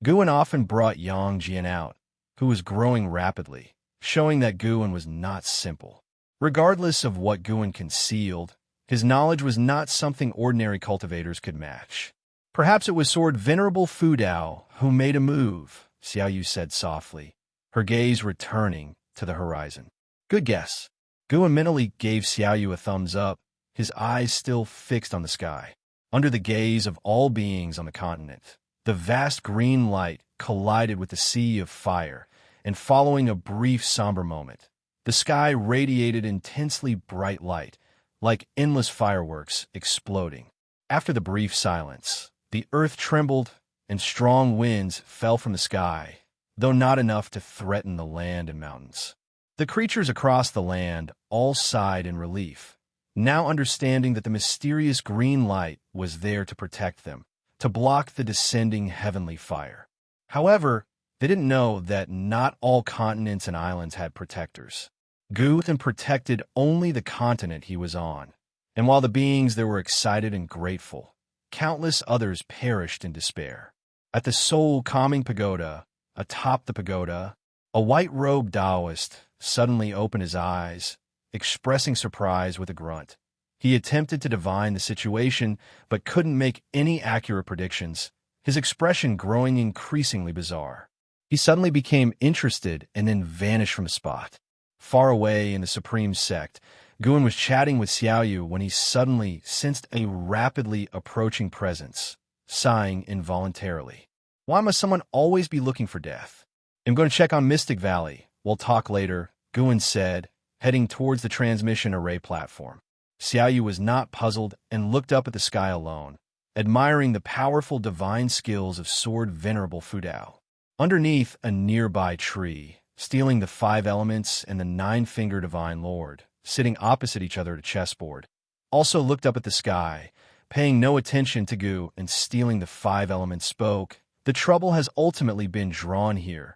Guan often brought Yang Jian out, who was growing rapidly, showing that Guan was not simple. Regardless of what Guan concealed, his knowledge was not something ordinary cultivators could match. "Perhaps it was Sword Venerable Fu Dao who made a move," Xiaoyu said softly, her gaze returning to the horizon. "Good guess." Guan mentally gave Xiaoyu a thumbs up, his eyes still fixed on the sky. Under the gaze of all beings on the continent, the vast green light collided with the sea of fire, and following a brief somber moment, the sky radiated intensely bright light, like endless fireworks exploding. After the brief silence, the earth trembled and strong winds fell from the sky, though not enough to threaten the land and mountains. The creatures across the land all sighed in relief, now understanding that the mysterious green light was there to protect them, to block the descending heavenly fire. However, they didn't know that not all continents and islands had protectors. Guthan protected only the continent he was on, and while the beings there were excited and grateful, countless others perished in despair. At the Soul Calming Pagoda, atop the pagoda, a white-robed Taoist suddenly opened his eyes, expressing surprise with a grunt. He attempted to divine the situation, but couldn't make any accurate predictions, his expression growing increasingly bizarre. He suddenly became interested and then vanished from the spot. Far away in the Supreme Sect, Guan was chatting with Xiaoyu when he suddenly sensed a rapidly approaching presence, sighing involuntarily. Why must someone always be looking for death? I'm going to check on Mystic Valley. We'll talk later, Guin said, heading towards the transmission array platform. Xiaoyu was not puzzled and looked up at the sky alone, admiring the powerful divine skills of Sword Venerable Fudao. Underneath a nearby tree, stealing the 5 elements and the 9-finger Divine Lord, sitting opposite each other at a chessboard, also looked up at the sky, paying no attention to Gu and stealing the 5 elements spoke. The trouble has ultimately been drawn here.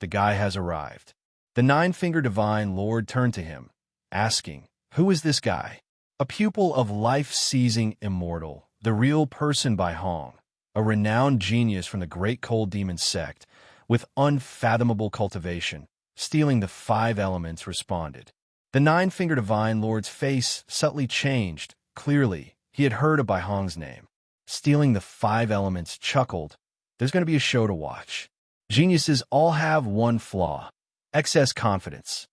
The guy has arrived. The 9-finger Divine Lord turned to him, asking, "Who is this guy?" A pupil of life-seizing Immortal, the real person Bai Hong, a renowned genius from the Great Cold Demon sect, with unfathomable cultivation, stealing the 5 elements, responded. The 9-finger Divine Lord's face subtly changed. Clearly, he had heard of Bai Hong's name. Stealing the 5 elements chuckled. There's going to be a show to watch. Geniuses all have one flaw: excess confidence.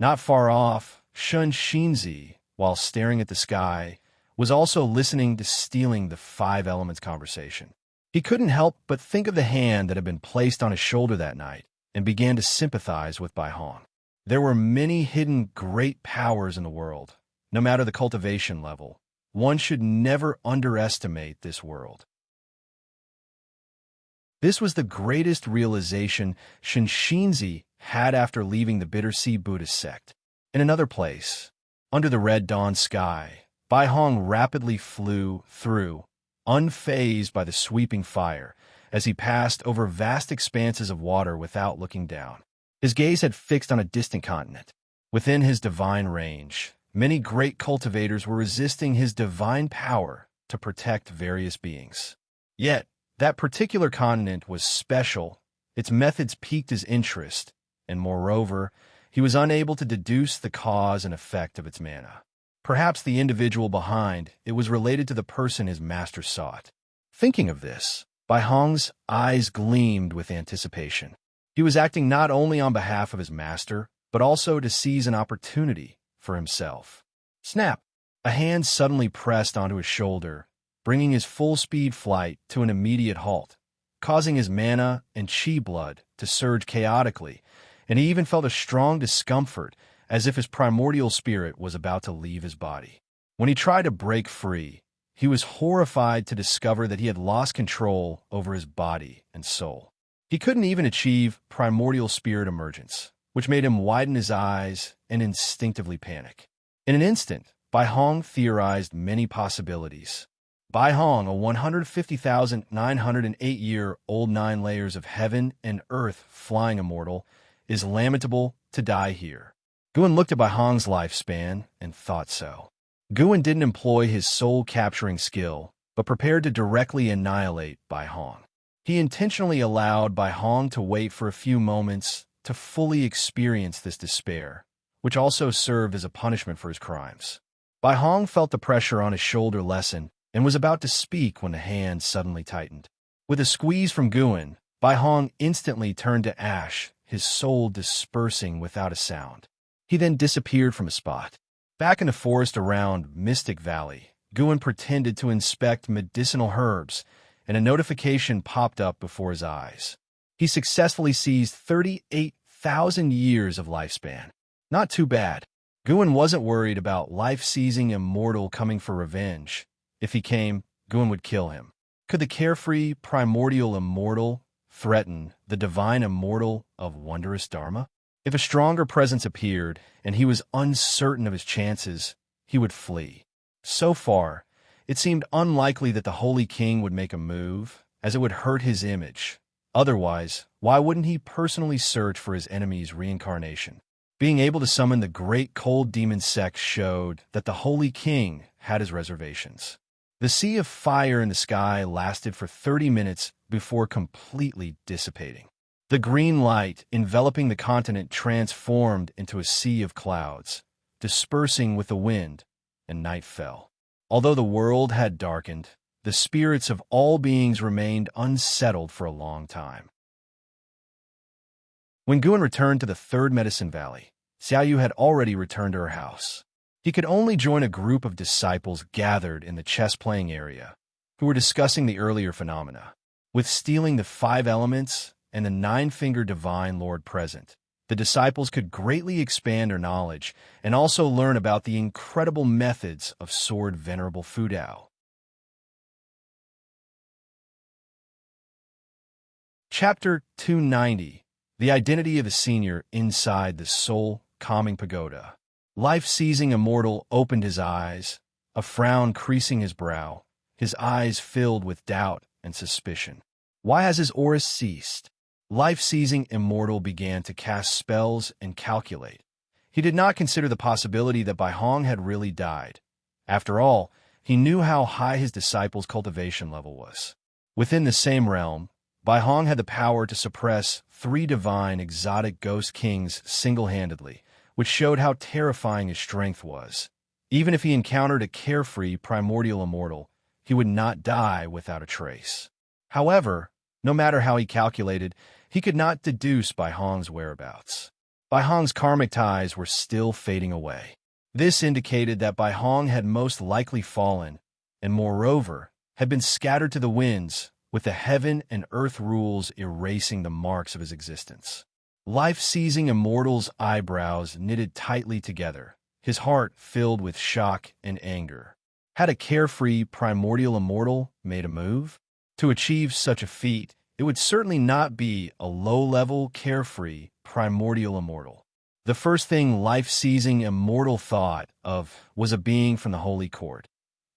Not far off, Shun Xinzi, while staring at the sky, was also listening to stealing the 5 elements conversation. He couldn't help but think of the hand that had been placed on his shoulder that night and began to sympathize with Bai Hong. There were many hidden great powers in the world. No matter the cultivation level, one should never underestimate this world. This was the greatest realization Shun Xinzi had after leaving the Bittersea Buddhist sect. In another place, under the red dawn sky, Bai Hong rapidly flew through, unfazed by the sweeping fire, as he passed over vast expanses of water without looking down. His gaze had fixed on a distant continent. Within his divine range, many great cultivators were resisting his divine power to protect various beings. Yet, that particular continent was special. Its methods piqued his interest, and moreover, he was unable to deduce the cause and effect of its mana. Perhaps the individual behind it was related to the person his master sought. Thinking of this, Bai Hong's eyes gleamed with anticipation. He was acting not only on behalf of his master, but also to seize an opportunity for himself. Snap! A hand suddenly pressed onto his shoulder, bringing his full-speed flight to an immediate halt, causing his mana and chi blood to surge chaotically, and he even felt a strong discomfort as if his primordial spirit was about to leave his body. When he tried to break free, he was horrified to discover that he had lost control over his body and soul. He couldn't even achieve primordial spirit emergence, which made him widen his eyes and instinctively panic. In an instant, Bai Hong theorized many possibilities. Bai Hong, a 150,908-year-old 9 layers of heaven and earth flying immortal, is lamentable to die here. Guin looked at Bai Hong's lifespan and thought so. Guin didn't employ his soul-capturing skill, but prepared to directly annihilate Bai Hong. He intentionally allowed Bai Hong to wait for a few moments to fully experience this despair, which also served as a punishment for his crimes. Bai Hong felt the pressure on his shoulder lessen and was about to speak when the hand suddenly tightened. With a squeeze from Guin, Bai Hong instantly turned to ash, his soul dispersing without a sound. He then disappeared from a spot. Back in the forest around Mystic Valley, Guin pretended to inspect medicinal herbs, and a notification popped up before his eyes. He successfully seized 38,000 years of lifespan. Not too bad. Guin wasn't worried about life-seizing Immortal coming for revenge. If he came, Guin would kill him. Could the carefree, primordial Immortal threaten the divine Immortal of wondrous Dharma? If a stronger presence appeared, and he was uncertain of his chances, he would flee. So far, it seemed unlikely that the Holy King would make a move, as it would hurt his image. Otherwise, why wouldn't he personally search for his enemy's reincarnation? Being able to summon the Great Cold Demon sect showed that the Holy King had his reservations. The sea of fire in the sky lasted for 30 minutes before completely dissipating. The green light enveloping the continent transformed into a sea of clouds, dispersing with the wind, and night fell. Although the world had darkened, the spirits of all beings remained unsettled for a long time. When Guin returned to the third Medicine Valley, Xiaoyu had already returned to her house. He could only join a group of disciples gathered in the chess-playing area, who were discussing the earlier phenomena. With stealing the 5 elements, and the nine-fingered divine Lord present, the disciples could greatly expand their knowledge and also learn about the incredible methods of Sword Venerable Fudao. Chapter 290. The Identity of a Senior Inside the Soul-Calming Pagoda. Life-seizing Immortal opened his eyes, a frown creasing his brow, his eyes filled with doubt and suspicion. Why has his aura ceased? Life-seizing Immortal began to cast spells and calculate. He did not consider the possibility that Bai Hong had really died. After all, he knew how high his disciple's cultivation level was. Within the same realm, Bai Hong had the power to suppress 3 divine exotic ghost kings single-handedly, which showed how terrifying his strength was. Even if he encountered a carefree primordial immortal, he would not die without a trace. However, no matter how he calculated, he could not deduce Bai Hong's whereabouts. Bai Hong's karmic ties were still fading away. This indicated that Bai Hong had most likely fallen, and moreover, had been scattered to the winds, with the heaven and earth rules erasing the marks of his existence. Life-seizing Immortal's eyebrows knitted tightly together, his heart filled with shock and anger. Had a carefree primordial immortal made a move? To achieve such a feat, it would certainly not be a low-level, carefree primordial immortal. The first thing life-seizing Immortal thought of was a being from the Holy Court.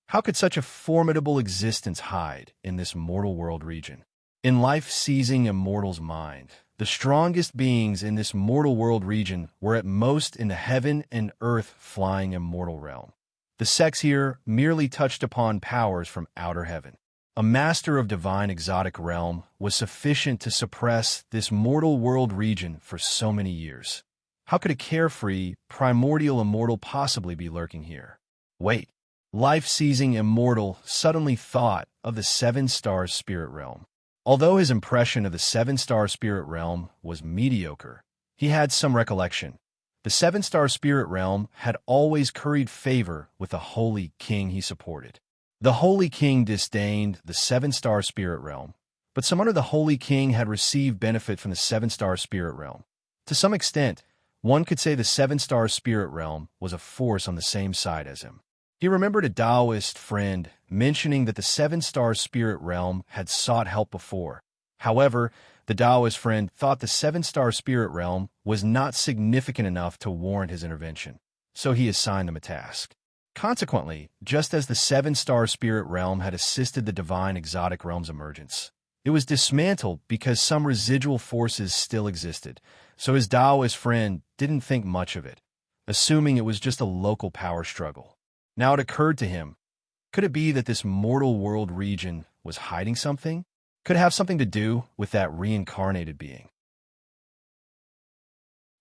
How could such a formidable existence hide in this mortal world region? In life-seizing Immortal's mind, the strongest beings in this mortal world region were at most in the heaven and earth flying immortal realm. The sex here merely touched upon powers from outer heaven. A master of divine exotic realm was sufficient to suppress this mortal world region for so many years. How could a carefree, primordial immortal possibly be lurking here? Wait. Life-seizing Immortal suddenly thought of the 7-star spirit realm. Although his impression of the 7-star spirit realm was mediocre, he had some recollection. The 7-star spirit realm had always curried favor with the Holy King he supported. The Holy King disdained the 7-star spirit realm, but some under the Holy King had received benefit from the 7-star spirit realm. To some extent, one could say the 7-star spirit realm was a force on the same side as him. He remembered a Taoist friend mentioning that the 7-star spirit realm had sought help before. However, the Taoist friend thought the 7-star spirit realm was not significant enough to warrant his intervention, so he assigned them a task. Consequently, just as the 7-star spirit realm had assisted the divine exotic realm's emergence, it was dismantled because some residual forces still existed, so his Taoist friend didn't think much of it, assuming it was just a local power struggle. Now it occurred to him, could it be that this mortal world region was hiding something? Could it have something to do with that reincarnated being?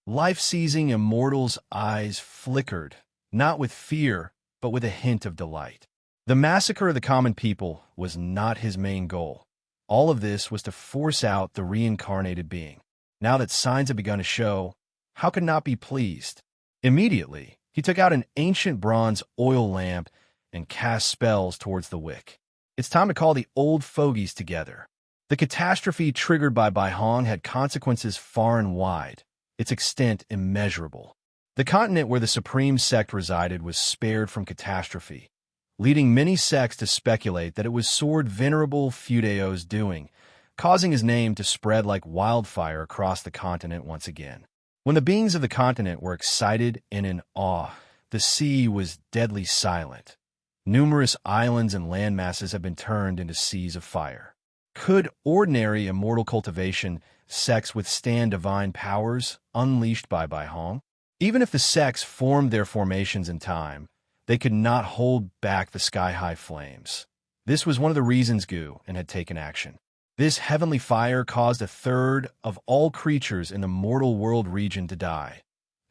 Life-seizing Immortal's eyes flickered, not with fear, but with a hint of delight. The massacre of the common people was not his main goal. All of this was to force out the reincarnated being. Now that signs had begun to show, how could not be pleased? Immediately, he took out an ancient bronze oil lamp and cast spells towards the wick. It's time to call the old fogies together. The catastrophe triggered by Bai Hong had consequences far and wide, its extent immeasurable. The continent where the supreme sect resided was spared from catastrophe, leading many sects to speculate that it was Sword Venerable Fudao's doing, causing his name to spread like wildfire across the continent once again. When the beings of the continent were excited and in awe, the sea was deadly silent. Numerous islands and landmasses have been turned into seas of fire. Could ordinary immortal cultivation sects withstand divine powers unleashed by Bai Hong? Even if the sects formed their formations in time, they could not hold back the sky-high flames. This was one of the reasons Gu and had taken action. This heavenly fire caused a third of all creatures in the mortal world region to die,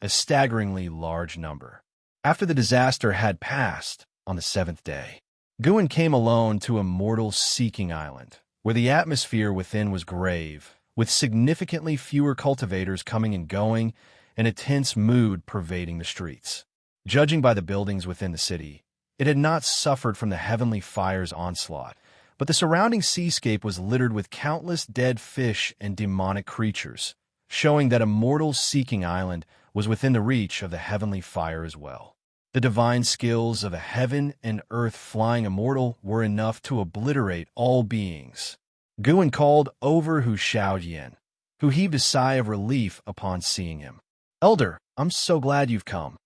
a staggeringly large number. After the disaster had passed on the 7th day, Guin came alone to Immortal's Seeking Island, where the atmosphere within was grave, with significantly fewer cultivators coming and going, and a tense mood pervading the streets. Judging by the buildings within the city, it had not suffered from the heavenly fire's onslaught, but the surrounding seascape was littered with countless dead fish and demonic creatures, showing that Immortal's seeking island was within the reach of the heavenly fire as well. The divine skills of a heaven and earth flying immortal were enough to obliterate all beings. Guan called over Hu Shaojian, who heaved a sigh of relief upon seeing him. "Elder, I'm so glad you've come."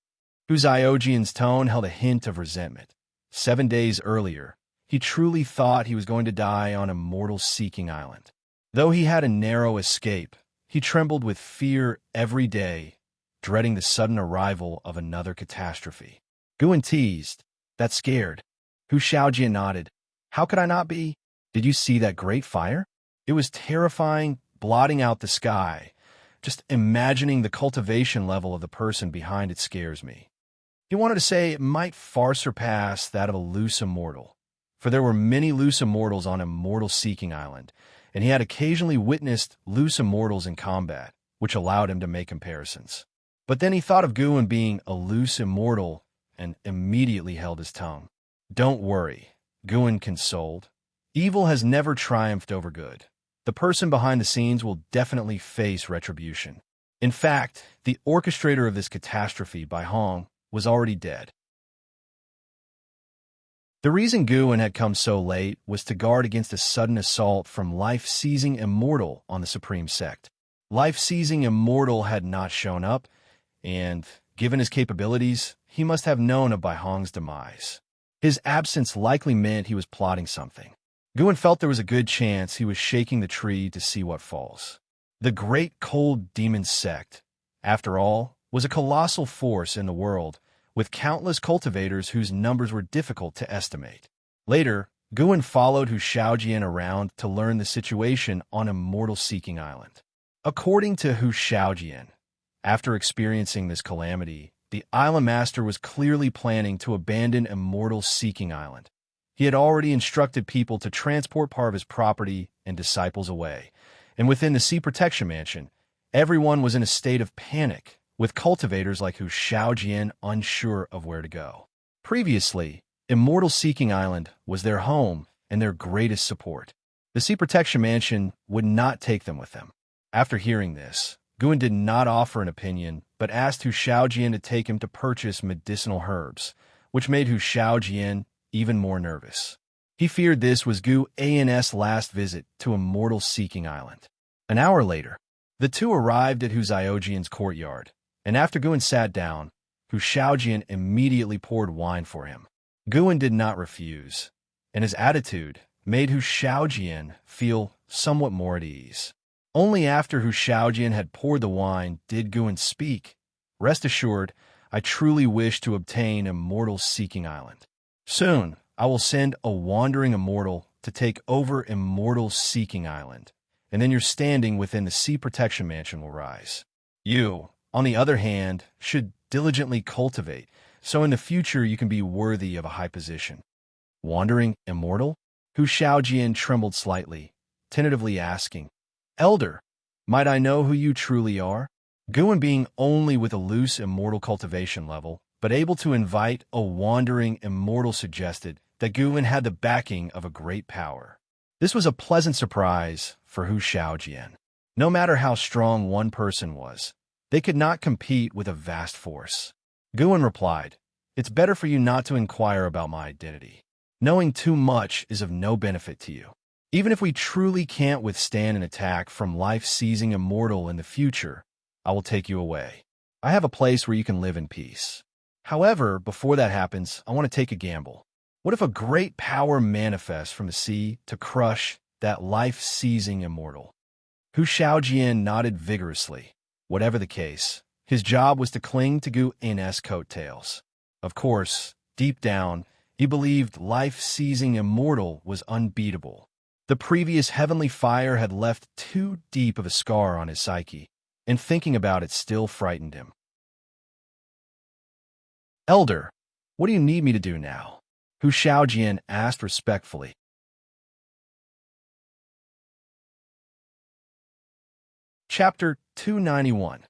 Hu Xiaojian's tone held a hint of resentment. 7 days earlier, he truly thought he was going to die on Immortal's seeking island. Though he had a narrow escape, he trembled with fear every day, dreading the sudden arrival of another catastrophe. Guan teased, "That scared." Hu Shaojian nodded. "How could I not be? Did you see that great fire? It was terrifying, blotting out the sky. Just imagining the cultivation level of the person behind it scares me." He wanted to say it might far surpass that of a loose immortal, for there were many loose immortals on Immortal's seeking island, and he had occasionally witnessed loose immortals in combat, which allowed him to make comparisons. But then he thought of Guan being a loose immortal and immediately held his tongue. "Don't worry," Guan consoled. "Evil has never triumphed over good. The person behind the scenes will definitely face retribution. In fact, the orchestrator of this catastrophe, Bai Hong, was already dead." The reason Guan had come so late was to guard against a sudden assault from life-seizing Immortal on the Supreme Sect. Life-seizing Immortal had not shown up, and, given his capabilities, he must have known of Bai Hong's demise. His absence likely meant he was plotting something. Guan felt there was a good chance he was shaking the tree to see what falls. The Great Cold Demon Sect, after all, was a colossal force in the world, with countless cultivators whose numbers were difficult to estimate. Later, Guan followed Hu Shaojian around to learn the situation on Immortal Seeking Island. According to Hu Shaojian, after experiencing this calamity, the island master was clearly planning to abandon Immortal Seeking Island. He had already instructed people to transport part of his property and disciples away, and within the Sea Protection Mansion, everyone was in a state of panic, with cultivators like Hu Shaojian unsure of where to go. Previously, Immortal Seeking Island was their home and their greatest support. The Sea Protection Mansion would not take them with them. After hearing this, Guan did not offer an opinion, but asked Hu Shaojian to take him to purchase medicinal herbs, which made Hu Shaojian even more nervous. He feared this was Gu An's last visit to Immortal Seeking Island. An hour later, the two arrived at Hu Xiaojian's courtyard, and after Guan sat down, Hu Shaojian immediately poured wine for him. Guan did not refuse, and his attitude made Hu Shaojian feel somewhat more at ease. Only after Hu Shaojian had poured the wine did Guan speak. "Rest assured, I truly wish to obtain Immortal Seeking Island. Soon, I will send a wandering immortal to take over Immortal Seeking Island, and then your standing within the Sea Protection Mansion will rise. You, on the other hand, should diligently cultivate, so in the future you can be worthy of a high position." "Wandering immortal?" Hu Shaojian trembled slightly, tentatively asking, "Elder, might I know who you truly are?" Guan, being only with a loose immortal cultivation level, but able to invite a wandering immortal, suggested that Guan had the backing of a great power. This was a pleasant surprise for Hu Shaojian. No matter how strong one person was, they could not compete with a vast force. Guan replied, "It's better for you not to inquire about my identity. Knowing too much is of no benefit to you. Even if we truly can't withstand an attack from life-seizing immortal in the future, I will take you away. I have a place where you can live in peace. However, before that happens, I want to take a gamble. What if a great power manifests from the sea to crush that life-seizing immortal?" Hu Shaojian nodded vigorously. Whatever the case, his job was to cling to Gu An's coattails. Of course, deep down, he believed life-seizing immortal was unbeatable. The previous heavenly fire had left too deep of a scar on his psyche, and thinking about it still frightened him. "Elder, what do you need me to do now?" Hu Shaojian asked respectfully. Chapter 291.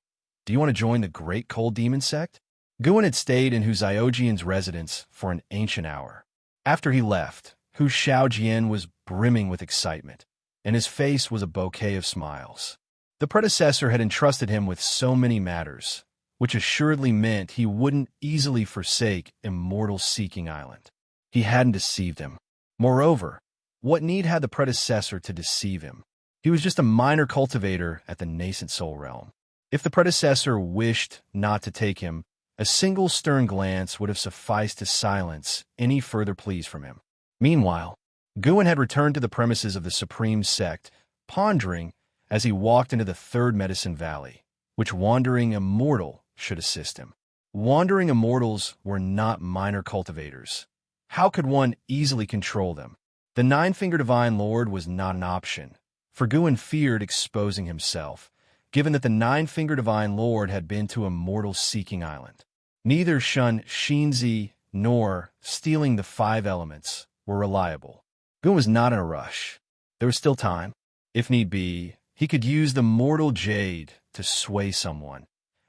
Do you want to join the Great Cold Demon Sect? Guan had stayed in Hu Xiaojian's residence for an ancient hour. After he left, Hu Shaojian was brimming with excitement, and his face was a bouquet of smiles. The predecessor had entrusted him with so many matters, which assuredly meant he wouldn't easily forsake Immortal Seeking Island. He hadn't deceived him. Moreover, what need had the predecessor to deceive him? He was just a minor cultivator at the nascent soul realm. If the predecessor wished not to take him, a single stern glance would have sufficed to silence any further pleas from him. Meanwhile, Guin had returned to the premises of the Supreme Sect, pondering as he walked into the third Medicine Valley, which wandering immortal should assist him. Wandering immortals were not minor cultivators. How could one easily control them? The Nine-Fingered Divine Lord was not an option, for Guin feared exposing himself, given that the Nine-Fingered Divine Lord had been to Immortal Seeking Island. Neither Shun Shinzi nor stealing the 5 elements were reliable. Guin was not in a rush. There was still time. If need be, he could use the Mortal Jade to sway someone,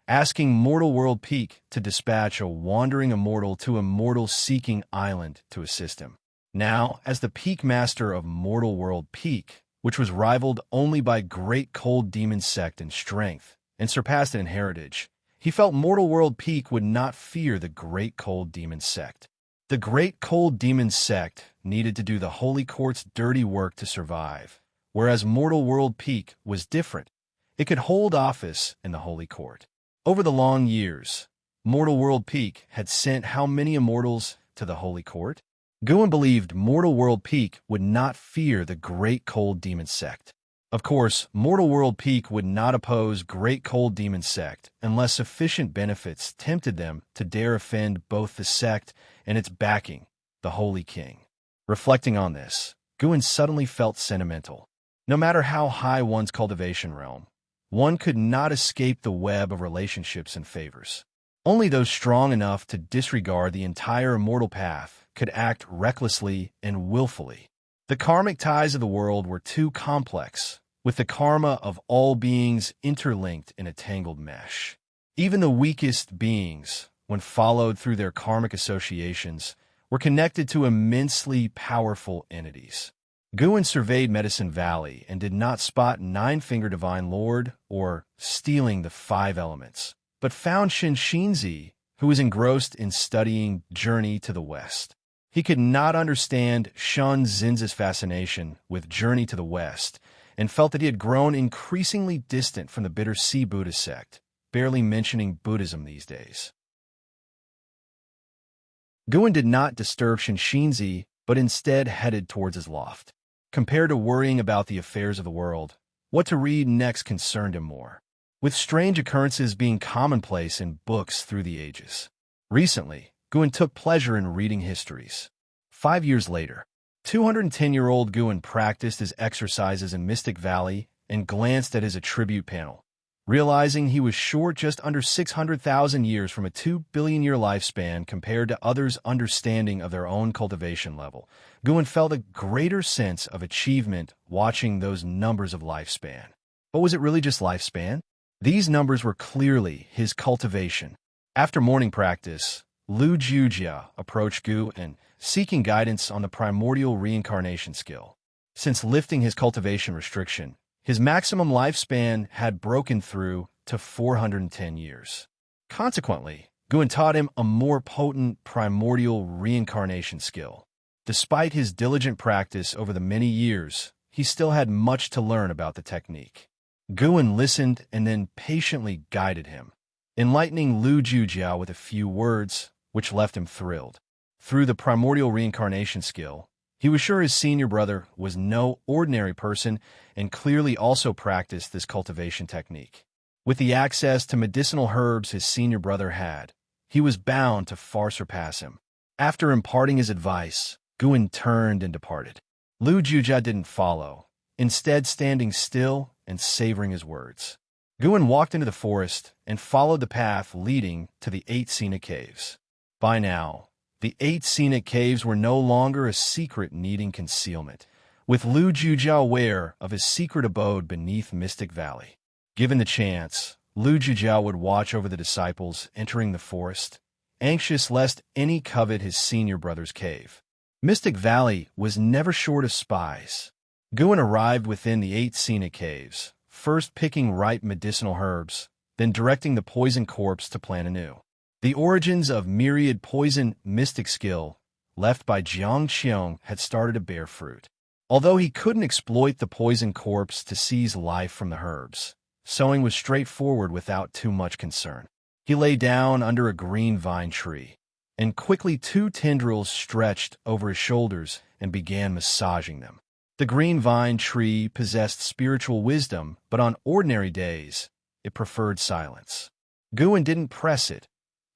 asking Mortal World Peak to dispatch a wandering immortal to Immortal Seeking Island to assist him. Now, as the Peak Master of Mortal World Peak, which was rivaled only by Great Cold Demon Sect in strength and surpassed it in heritage, he felt Mortal World Peak would not fear the Great Cold Demon Sect. The Great Cold Demon Sect needed to do the Holy Court's dirty work to survive, whereas Mortal World Peak was different. It could hold office in the Holy Court. Over the long years, Mortal World Peak had sent how many immortals to the Holy Court? Guin believed Mortal World Peak would not fear the Great Cold Demon Sect. Of course, Mortal World Peak would not oppose Great Cold Demon Sect unless sufficient benefits tempted them to dare offend both the sect and its backing, the Holy King. Reflecting on this, Guin suddenly felt sentimental. No matter how high one's cultivation realm, one could not escape the web of relationships and favors. Only those strong enough to disregard the entire immortal path could act recklessly and willfully. The karmic ties of the world were too complex, with the karma of all beings interlinked in a tangled mesh. Even the weakest beings, when followed through their karmic associations, were connected to immensely powerful entities. Guin surveyed Medicine Valley and did not spot Nine-Fingered Divine Lord or stealing the 5 elements, but found Shinzi, who was engrossed in studying Journey to the West. He could not understand Shun Zinza's fascination with Journey to the West and felt that he had grown increasingly distant from the Bitter Sea Buddha sect, barely mentioning Buddhism these days. Guin did not disturb Shinzi, but instead headed towards his loft. Compared to worrying about the affairs of the world, what to read next concerned him more, with strange occurrences being commonplace in books through the ages. Recently, Guin took pleasure in reading histories. 5 years later, 210-year-old Guin practiced his exercises in Mystic Valley and glanced at his attribute panel. Realizing he was short just under 600,000 years from a 2-billion-year lifespan compared to others' understanding of their own cultivation level, Guin felt a greater sense of achievement watching those numbers of lifespan. But was it really just lifespan? These numbers were clearly his cultivation. After morning practice, Lu Jujia approached Guin, seeking guidance on the primordial reincarnation skill. Since lifting his cultivation restriction, his maximum lifespan had broken through to 410 years. Consequently, Guin taught him a more potent primordial reincarnation skill. Despite his diligent practice over the many years, he still had much to learn about the technique. Guin listened and then patiently guided him, enlightening Lu Jujiao with a few words, which left him thrilled. Through the primordial reincarnation skill, he was sure his senior brother was no ordinary person and clearly also practiced this cultivation technique. With the access to medicinal herbs his senior brother had, he was bound to far surpass him. After imparting his advice, Guin turned and departed. Lu Jujia didn't follow, instead standing still and savoring his words. Guin walked into the forest and followed the path leading to the 8 scenic caves. By now, the 8 scenic caves were no longer a secret needing concealment, with Lu Jujia aware of his secret abode beneath Mystic Valley. Given the chance, Lu Jujia would watch over the disciples entering the forest, anxious lest any covet his senior brother's cave. Mystic Valley was never short of spies. Guin arrived within the 8 scenic caves, first picking ripe medicinal herbs, then directing the poison corpse to plan anew. The origins of myriad poison mystic skill left by Jiang Qiong had started to bear fruit. Although he couldn't exploit the poison corpse to seize life from the herbs, sowing was straightforward without too much concern. He lay down under a green vine tree, and quickly 2 tendrils stretched over his shoulders and began massaging them. The green vine tree possessed spiritual wisdom, but on ordinary days, it preferred silence. Guin didn't press it.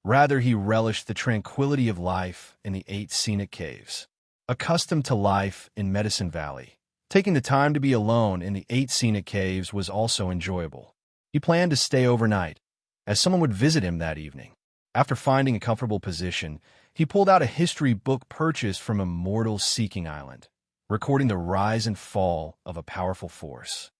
Rather, he relished the tranquility of life in the 8 scenic caves. Accustomed to life in Medicine Valley, taking the time to be alone in the 8 scenic caves was also enjoyable. He planned to stay overnight, as someone would visit him that evening. After finding a comfortable position, he pulled out a history book purchased from Immortal's Seeking Island, recording the rise and fall of a powerful force.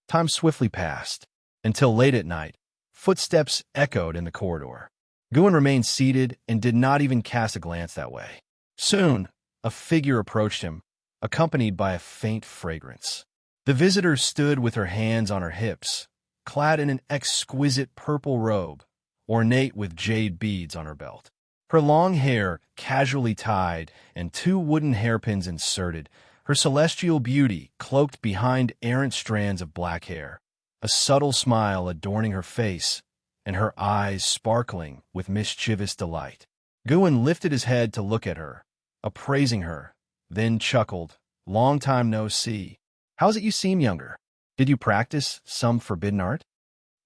Time swiftly passed, until late at night, footsteps echoed in the corridor. Guin remained seated and did not even cast a glance that way. Soon, a figure approached him, accompanied by a faint fragrance. The visitor stood with her hands on her hips, clad in an exquisite purple robe, ornate with jade beads on her belt. Her long hair, casually tied, and 2 wooden hairpins inserted, her celestial beauty cloaked behind errant strands of black hair, a subtle smile adorning her face, and her eyes sparkling with mischievous delight. Guin lifted his head to look at her, appraising her, then chuckled. "Long time no see. How's it you seem younger? Did you practice some forbidden art?"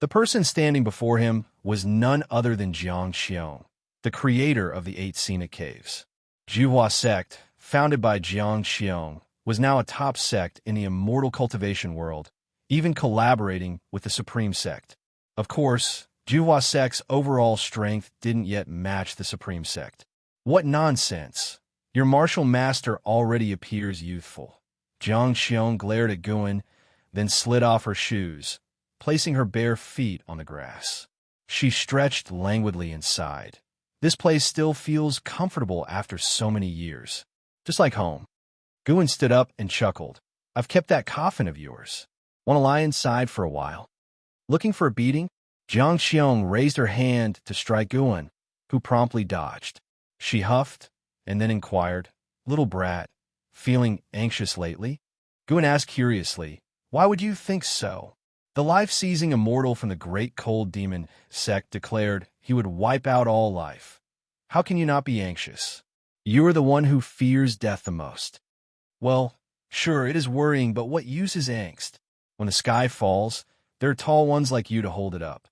The person standing before him was none other than Jiang Qiong, the creator of the 8 scenic caves. Juhua sect, founded by Jiang Qiong, was now a top sect in the immortal cultivation world, even collaborating with the Supreme Sect. Of course, Juhua sect's overall strength didn't yet match the Supreme Sect. What nonsense! Your martial master already appears youthful. Jiang Qiong glared at Guin, then slid off her shoes, placing her bare feet on the grass. She stretched languidly and sighed. This place still feels comfortable after so many years. Just like home. Guin stood up and chuckled. "I've kept that coffin of yours. Want to lie inside for a while?" Looking for a beating? Jiang Qiong raised her hand to strike Guin, who promptly dodged. She huffed and then inquired, "Little brat, feeling anxious lately?" Guin asked curiously, "Why would you think so?" The life-seizing immortal from the Great Cold Demon sect declared he would wipe out all life. "How can you not be anxious? You are the one who fears death the most." "Well, sure, it is worrying, but what use is angst? When the sky falls, there are tall ones like you to hold it up."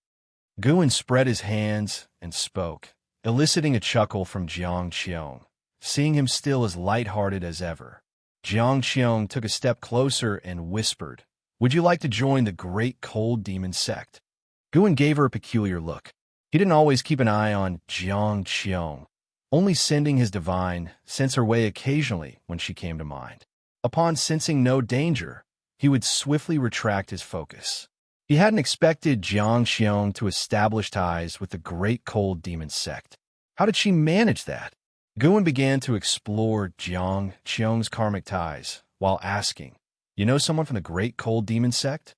Guin spread his hands and spoke, eliciting a chuckle from Jiang Qiong, seeing him still as light-hearted as ever. Jiang Qiong took a step closer and whispered, "Would you like to join the Great Cold Demon sect?" Guin gave her a peculiar look. He didn't always keep an eye on Jiang Qiong, only sending his divine sense her way occasionally when she came to mind. Upon sensing no danger, he would swiftly retract his focus. He hadn't expected Jiang Qiong to establish ties with the Great Cold Demon sect. How did she manage that? Guin began to explore Jiang Qiong's karmic ties while asking, "You know someone from the Great Cold Demon sect?"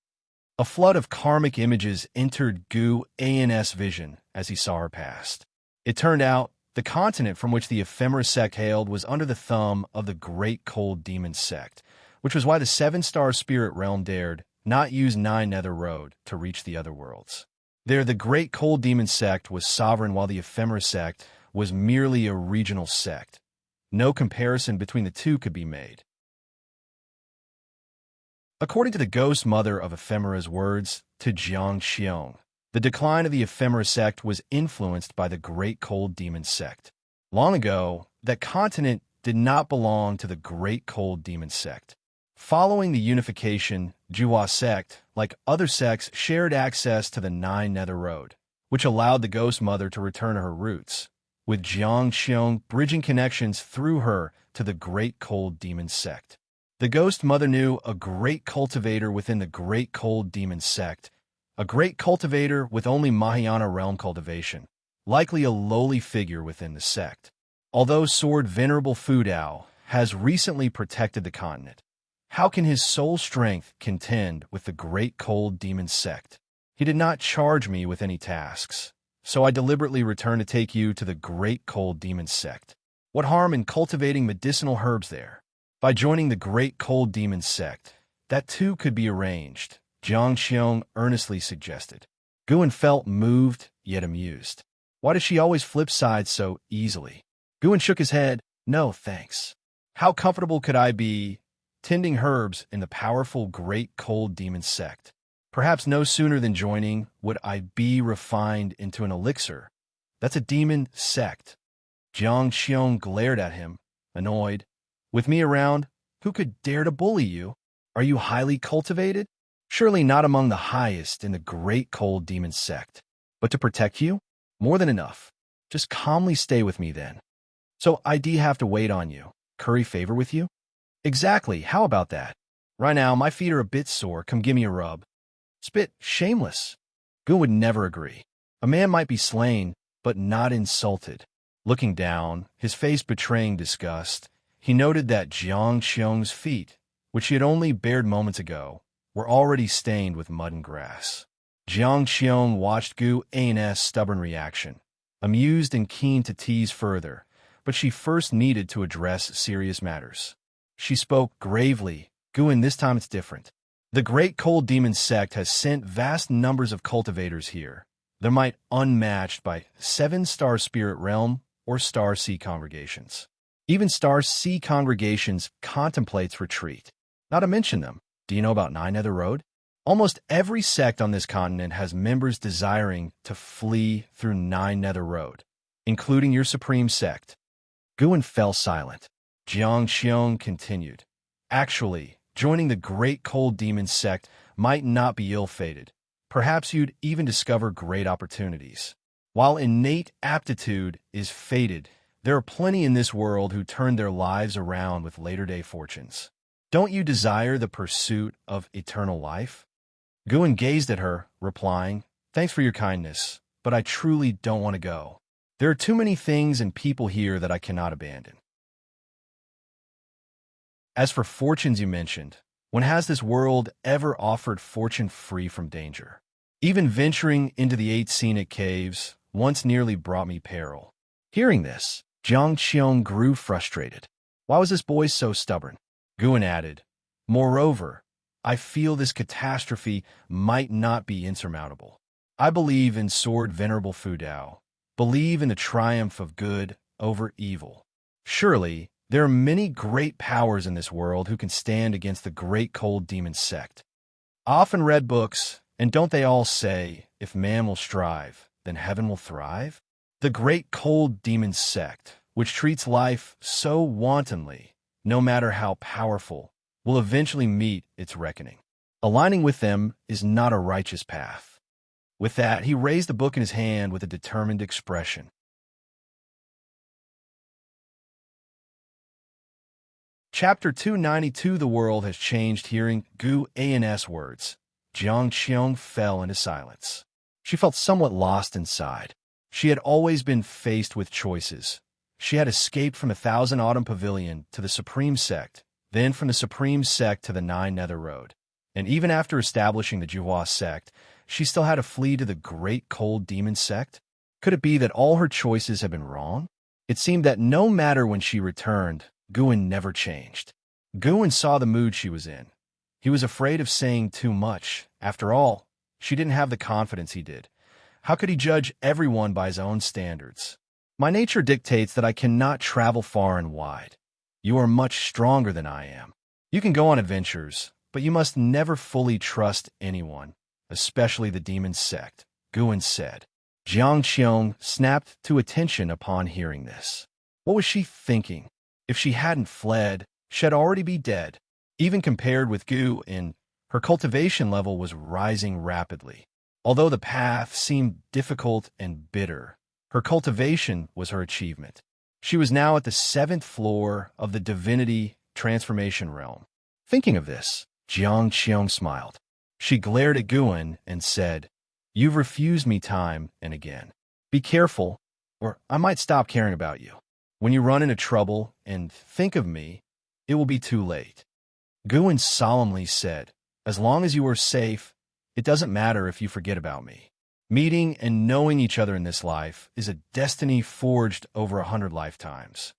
A flood of karmic images entered Guin's vision as he saw her pass. It turned out the continent from which the Ephemera sect hailed was under the thumb of the Great Cold Demon sect, which was why the 7-star spirit realm dared not use 9 Nether Road to reach the other worlds. There, the Great Cold Demon sect was sovereign while the Ephemera sect was merely a regional sect. No comparison between the two could be made. According to the ghost mother of Ephemera's words to Jiang Qiong, the decline of the Ephemera sect was influenced by the Great Cold Demon sect. Long ago, that continent did not belong to the Great Cold Demon sect. Following the unification, Juhua sect, like other sects, shared access to the 9 Nether Road, which allowed the ghost mother to return to her roots, with Jiang Qiong bridging connections through her to the Great Cold Demon sect. The ghost mother knew a great cultivator within the Great Cold Demon sect, a great cultivator with only Mahayana realm cultivation, likely a lowly figure within the sect. Although Sword Venerable Fudao has recently protected the continent, how can his soul strength contend with the great cold demon sect? He did not charge me with any tasks, so I deliberately returned to take you to the great cold demon sect. What harm in cultivating medicinal herbs there? By joining the great cold demon sect, that too could be arranged, Jiang Xiong earnestly suggested. Guan felt moved, yet amused. Why does she always flip sides so easily? Guan shook his head. No, thanks. How comfortable could I be tending herbs in the powerful great cold demon sect? Perhaps no sooner than joining would I be refined into an elixir. That's a demon sect. Jiang Xiong glared at him, annoyed. With me around, who could dare to bully you? Are you highly cultivated? Surely not among the highest in the great cold demon sect. But to protect you? More than enough. Just calmly stay with me then. So I do have to wait on you. Curry favor with you? Exactly, how about that? Right now, my feet are a bit sore. Come give me a rub. Spit, shameless. Gu would never agree. A man might be slain, but not insulted. Looking down, his face betraying disgust, he noted that Jiang Xiong's feet, which he had only bared moments ago, were already stained with mud and grass. Jiang Xiong watched Gu An's stubborn reaction, amused and keen to tease further, but she first needed to address serious matters. She spoke gravely. Guan, this time it's different. The great cold demon sect has sent vast numbers of cultivators here. They're might unmatched by 7-star spirit realm or star sea congregations. Even star sea congregations contemplates retreat. Not to mention them. Do you know about Nine Nether Road? Almost every sect on this continent has members desiring to flee through Nine Nether Road, including your supreme sect. Guan fell silent. Jiang Xiong continued. Actually, joining the great cold demon sect might not be ill-fated. Perhaps you'd even discover great opportunities. While innate aptitude is fated, there are plenty in this world who turn their lives around with later-day fortunes. Don't you desire the pursuit of eternal life? Guan gazed at her, replying, Thanks for your kindness, but I truly don't want to go. There are too many things and people here that I cannot abandon. As for fortunes you mentioned, when has this world ever offered fortune free from danger? Even venturing into the 8 scenic caves once nearly brought me peril. Hearing this, Jiang Xiong grew frustrated. Why was this boy so stubborn? Guan added, Moreover, I feel this catastrophe might not be insurmountable. I believe in Sword Venerable Fudao, believe in the triumph of good over evil. Surely, there are many great powers in this world who can stand against the great cold demon sect. I often read books, and don't they all say, if man will strive, then heaven will thrive? The great cold demon sect, which treats life so wantonly, no matter how powerful, will eventually meet its reckoning. Aligning with them is not a righteous path. With that, he raised the book in his hand with a determined expression. Chapter 292. The world has changed. Hearing Gu An's words, Jiang Xiong fell into silence. She felt somewhat lost inside. She had always been faced with choices. She had escaped from 1,000 Autumn Pavilion to the Supreme Sect, then from the Supreme Sect to the Nine Nether Road. And even after establishing the Juhua Sect, she still had to flee to the Great Cold Demon Sect. Could it be that all her choices had been wrong? It seemed that no matter when she returned, Guan never changed. Guan saw the mood she was in. He was afraid of saying too much. After all, she didn't have the confidence he did. How could he judge everyone by his own standards? My nature dictates that I cannot travel far and wide. You are much stronger than I am. You can go on adventures, but you must never fully trust anyone, especially the demon sect, Guan said. Jiang Xiong snapped to attention upon hearing this. What was she thinking? If she hadn't fled, she'd already be dead. Even compared with Guan, her cultivation level was rising rapidly. Although the path seemed difficult and bitter, her cultivation was her achievement. She was now at the 7th floor of the Divinity Transformation Realm. Thinking of this, Jiang Xiong smiled. She glared at Guan and said, You've refused me time and again. Be careful, or I might stop caring about you. When you run into trouble and think of me, it will be too late. Guin solemnly said, as long as you are safe, it doesn't matter if you forget about me. Meeting and knowing each other in this life is a destiny forged over 100 lifetimes.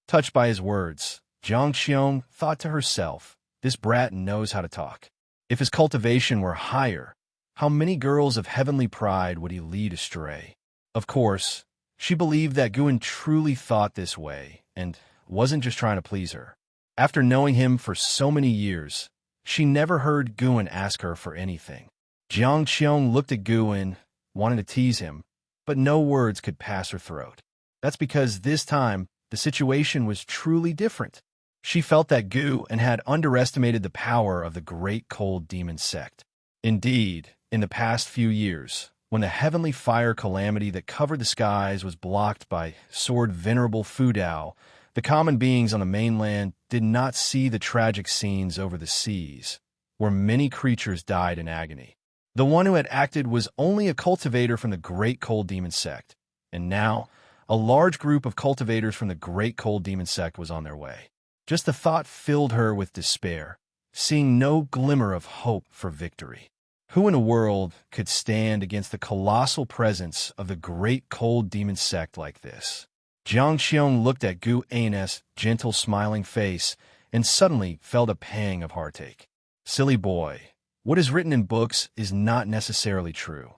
Touched by his words, Jiang Xiong thought to herself, this brat knows how to talk. If his cultivation were higher, how many girls of heavenly pride would he lead astray? Of course, she believed that Guin truly thought this way and wasn't just trying to please her. After knowing him for so many years, she never heard Guin ask her for anything. Jiang Xiong looked at Guin, wanting to tease him, but no words could pass her throat. That's because this time, the situation was truly different. She felt that Guin had underestimated the power of the great cold demon sect. Indeed, in the past few years, when the heavenly fire calamity that covered the skies was blocked by sword venerable Fudao, the common beings on the mainland did not see the tragic scenes over the seas, where many creatures died in agony. The one who had acted was only a cultivator from the Great Cold Demon Sect, and now a large group of cultivators from the Great Cold Demon Sect was on their way. Just the thought filled her with despair, seeing no glimmer of hope for victory. Who in the world could stand against the colossal presence of the Great Cold Demon Sect like this? Jiang Xiong looked at Guin's gentle smiling face and suddenly felt a pang of heartache. Silly boy. What is written in books is not necessarily true.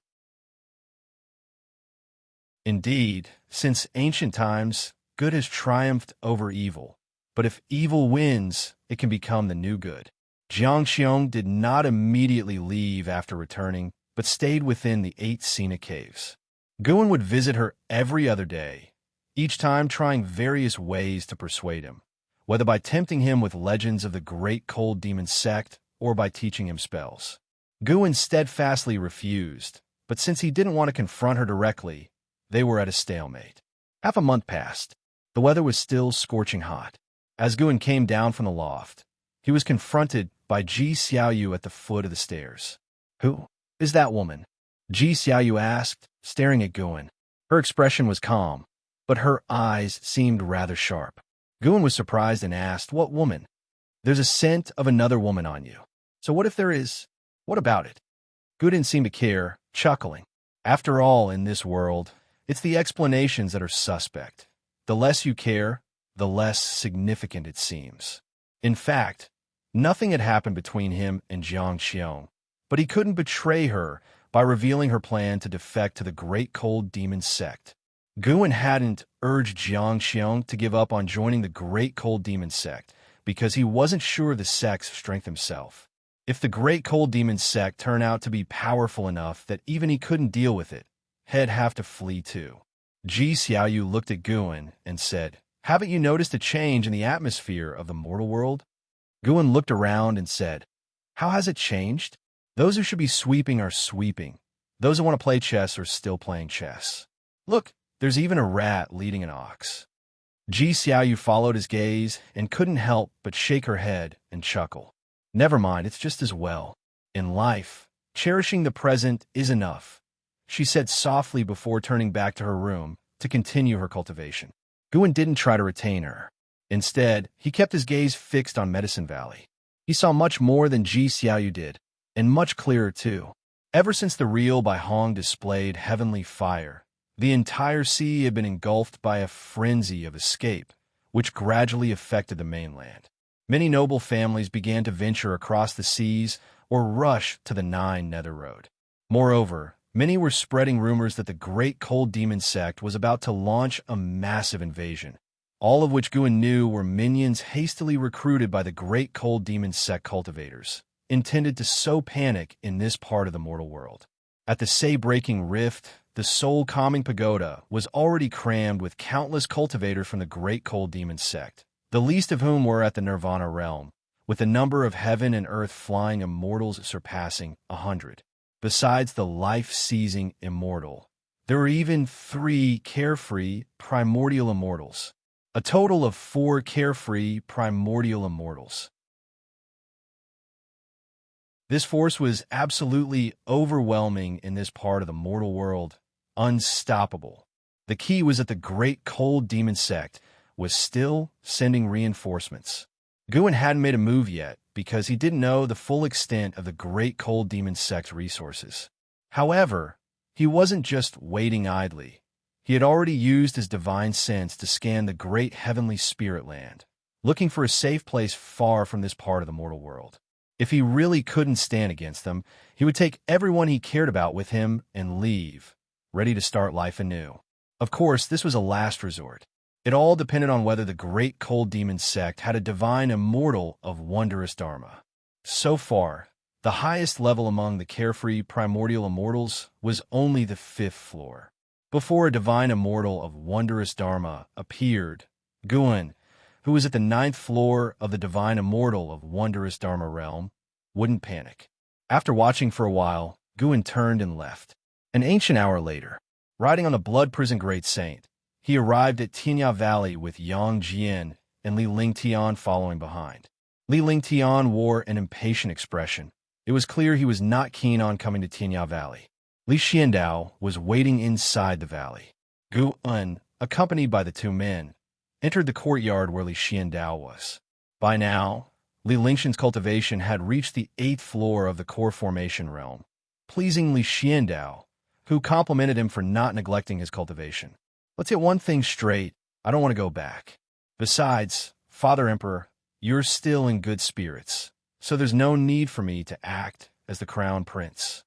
Indeed, since ancient times, good has triumphed over evil. But if evil wins, it can become the new good. Jiang Xiong did not immediately leave after returning, but stayed within the 8 scenic caves. Guin would visit her every other day, each time trying various ways to persuade him, whether by tempting him with legends of the Great Cold Demon Sect or by teaching him spells. Guin steadfastly refused, but since he didn't want to confront her directly, they were at a stalemate. Half a month passed. The weather was still scorching hot. As Guin came down from the loft, he was confronted by Ji Xiaoyu at the foot of the stairs. Who is that woman? Ji Xiaoyu asked, staring at Guin. Her expression was calm, but her eyes seemed rather sharp. Guin was surprised and asked, what woman? There's a scent of another woman on you. So what if there is? What about it? Guin didn't seem to care, chuckling. After all, in this world, it's the explanations that are suspect. The less you care, the less significant it seems. In fact, nothing had happened between him and Jiang Xiong, but he couldn't betray her by revealing her plan to defect to the Great Cold Demon Sect. Guin hadn't urged Jiang Xiong to give up on joining the Great Cold Demon Sect because he wasn't sure of the sect's strength himself. If the Great Cold Demon Sect turned out to be powerful enough that even he couldn't deal with it, he'd have to flee too. Ji Xiaoyu looked at Guin and said, haven't you noticed a change in the atmosphere of the mortal world? Guin looked around and said, how has it changed? Those who should be sweeping are sweeping. Those who want to play chess are still playing chess. Look, there's even a rat leading an ox. Ji Xiaoyu followed his gaze and couldn't help but shake her head and chuckle. Never mind, it's just as well. In life, cherishing the present is enough, she said softly before turning back to her room to continue her cultivation. Guin didn't try to retain her. Instead, he kept his gaze fixed on Medicine Valley. He saw much more than Ji Xiaoyu did, and much clearer too. Ever since the reel by Hong displayed heavenly fire, the entire sea had been engulfed by a frenzy of escape, which gradually affected the mainland. Many noble families began to venture across the seas or rush to the 9 Nether Road. Moreover, many were spreading rumors that the Great Cold Demon Sect was about to launch a massive invasion, all of which Guin knew were minions hastily recruited by the Great Cold Demon Sect cultivators, intended to sow panic in this part of the mortal world. At the Say-breaking rift, the soul-calming pagoda was already crammed with countless cultivators from the Great Cold Demon Sect, the least of whom were at the Nirvana realm, with the number of heaven and earth flying immortals surpassing 100. Besides the life-seizing Immortal, there were even 3 carefree primordial immortals, a total of 4 carefree primordial immortals. This force was absolutely overwhelming in this part of the mortal world, unstoppable. The key was that the Great Cold Demon Sect was still sending reinforcements. Guin hadn't made a move yet because he didn't know the full extent of the great cold demon sect's resources. However, he wasn't just waiting idly. He had already used his divine sense to scan the great heavenly spirit land, looking for a safe place far from this part of the mortal world. If he really couldn't stand against them, he would take everyone he cared about with him and leave, ready to start life anew. Of course, this was a last resort. It all depended on whether the great cold demon sect had a divine immortal of wondrous dharma. So far, the highest level among the carefree primordial immortals was only the 5th floor. Before a divine immortal of wondrous dharma appeared, Guin, who was at the 9th floor of the divine immortal of wondrous dharma realm, wouldn't panic. After watching for a while, Guin turned and left. An ancient hour later, riding on the blood-prisoned great saint, he arrived at Tianya Valley with Yang Jian and Li Lingtian following behind. Li Lingtian wore an impatient expression. It was clear he was not keen on coming to Tianya Valley. Li Xiandao was waiting inside the valley. Guin, accompanied by the 2 men, entered the courtyard where Li Xiandao was. By now, Li Lingtian's cultivation had reached the 8th floor of the core formation realm, pleasing Li Xiandao, who complimented him for not neglecting his cultivation. Let's get one thing straight. I don't want to go back. Besides, Father Emperor, you're still in good spirits, so there's no need for me to act as the crown prince.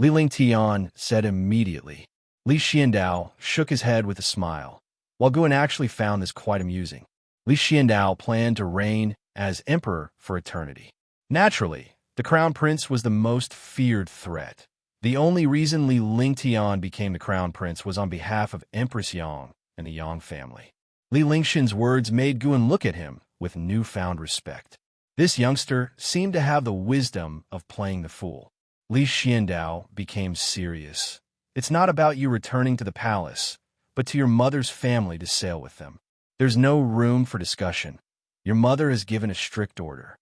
Li Lingtian said immediately. Li Xiandao shook his head with a smile. While Guin actually found this quite amusing, Li Xiandao planned to reign as emperor for eternity. Naturally, the crown prince was the most feared threat. The only reason Li Lingtian became the crown prince was on behalf of Empress Yang and the Yang family. Li Lingtian's words made Guin look at him with newfound respect. This youngster seemed to have the wisdom of playing the fool. Li Xiandao became serious. It's not about you returning to the palace, but to your mother's family to sail with them. There's no room for discussion. Your mother has given a strict order.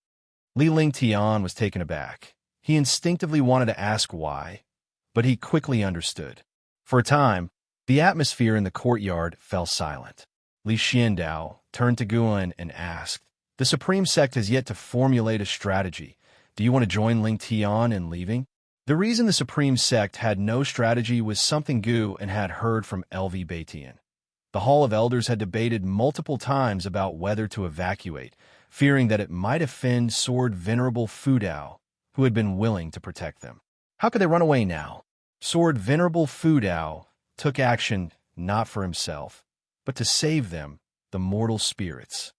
Li Lingtian was taken aback. He instinctively wanted to ask why, but he quickly understood. For a time, the atmosphere in the courtyard fell silent. Li Xiandao turned to Guin and asked, "The Supreme Sect has yet to formulate a strategy. Do you want to join Lingtian in leaving?" The reason the Supreme Sect had no strategy was something Guin had heard from LV Batian. The Hall of Elders had debated multiple times about whether to evacuate, fearing that it might offend Sword Venerable Fudao, who had been willing to protect them. How could they run away now? Sword Venerable Fudao took action not for himself, but to save them, the mortal spirits.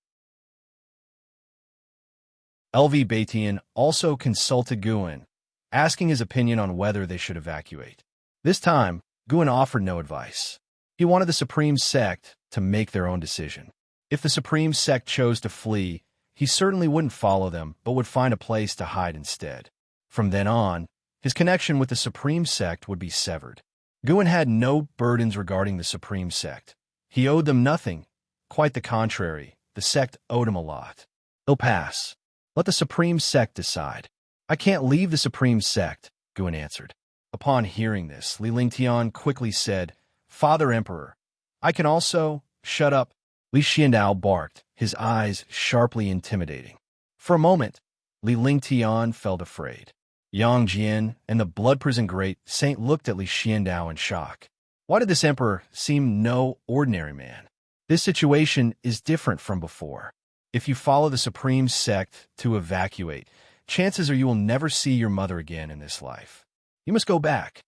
LV Batian also consulted Guin, asking his opinion on whether they should evacuate. This time, Guin offered no advice. He wanted the Supreme Sect to make their own decision. If the Supreme Sect chose to flee, he certainly wouldn't follow them, but would find a place to hide instead. From then on, his connection with the Supreme Sect would be severed. Guin had no burdens regarding the Supreme Sect. He owed them nothing. Quite the contrary, the sect owed him a lot. It'll pass. Let the Supreme Sect decide. I can't leave the Supreme Sect, Guin answered. Upon hearing this, Li Lingtian quickly said, "Father Emperor, I can also—" "Shut up," Li Xiandao barked, his eyes sharply intimidating. For a moment, Li Lingtian felt afraid. Yang Jian and the blood-prisoned great saint looked at Li Xiandao in shock. Why did this emperor seem no ordinary man? This situation is different from before. If you follow the Supreme Sect to evacuate, chances are you will never see your mother again in this life. You must go back.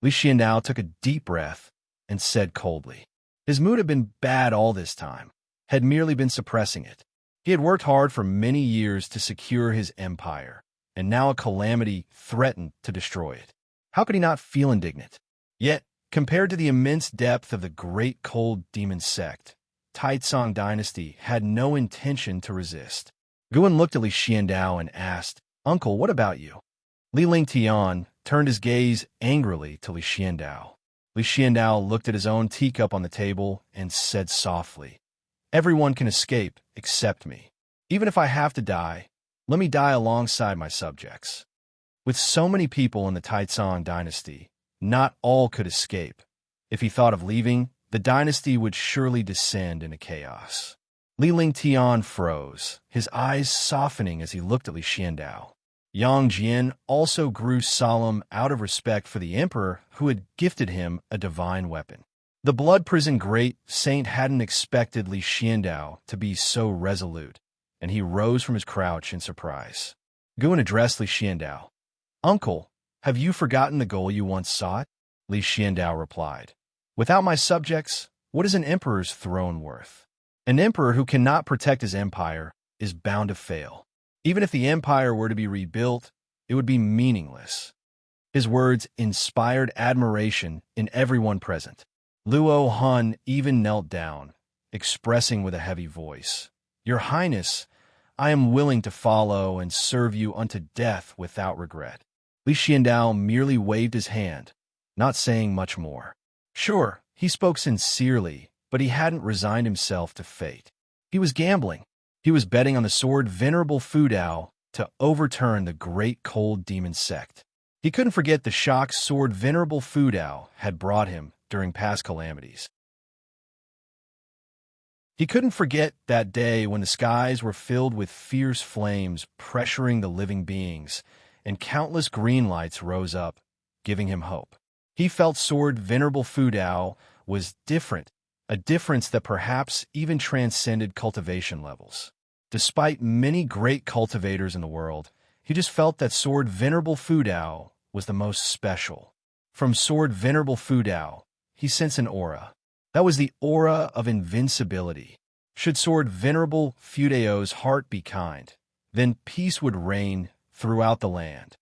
Li Xiandao took a deep breath and said coldly. His mood had been bad all this time, had merely been suppressing it. He had worked hard for many years to secure his empire, and now a calamity threatened to destroy it. How could he not feel indignant? Yet, compared to the immense depth of the great cold demon sect, Taizong dynasty had no intention to resist. Guin looked at Li Xiandao and asked, "Uncle, what about you?" Li Lingtian turned his gaze angrily to Li Xiandao. Li Xiandao looked at his own teacup on the table and said softly, "Everyone can escape except me. Even if I have to die, let me die alongside my subjects." With so many people in the Taizong dynasty, not all could escape. If he thought of leaving, the dynasty would surely descend into chaos. Li Lingtian froze, his eyes softening as he looked at Li Xiandao. Yang Jian also grew solemn out of respect for the emperor who had gifted him a divine weapon. The blood prison great saint hadn't expected Li Xiandao to be so resolute, and he rose from his crouch in surprise. Guan addressed Li Xiandao. "Uncle, have you forgotten the goal you once sought?" Li Xiandao replied. "Without my subjects, what is an emperor's throne worth? An emperor who cannot protect his empire is bound to fail. Even if the empire were to be rebuilt, it would be meaningless." His words inspired admiration in everyone present. Luo Han even knelt down, expressing with a heavy voice, "Your Highness, I am willing to follow and serve you unto death without regret." Li Xiandao merely waved his hand, not saying much more. Sure, he spoke sincerely, but he hadn't resigned himself to fate. He was gambling. He was betting on the sword Venerable Fudao to overturn the great cold demon sect. He couldn't forget the shock sword Venerable Fudao had brought him during past calamities. He couldn't forget that day when the skies were filled with fierce flames pressuring the living beings, and countless green lights rose up, giving him hope. He felt sword Venerable Fudao was different, a difference that perhaps even transcended cultivation levels. Despite many great cultivators in the world, he just felt that sword Venerable Fudao was the most special. From sword Venerable Fudao, he sensed an aura. That was the aura of invincibility. Should sword Venerable Fudao's heart be kind, then peace would reign throughout the land.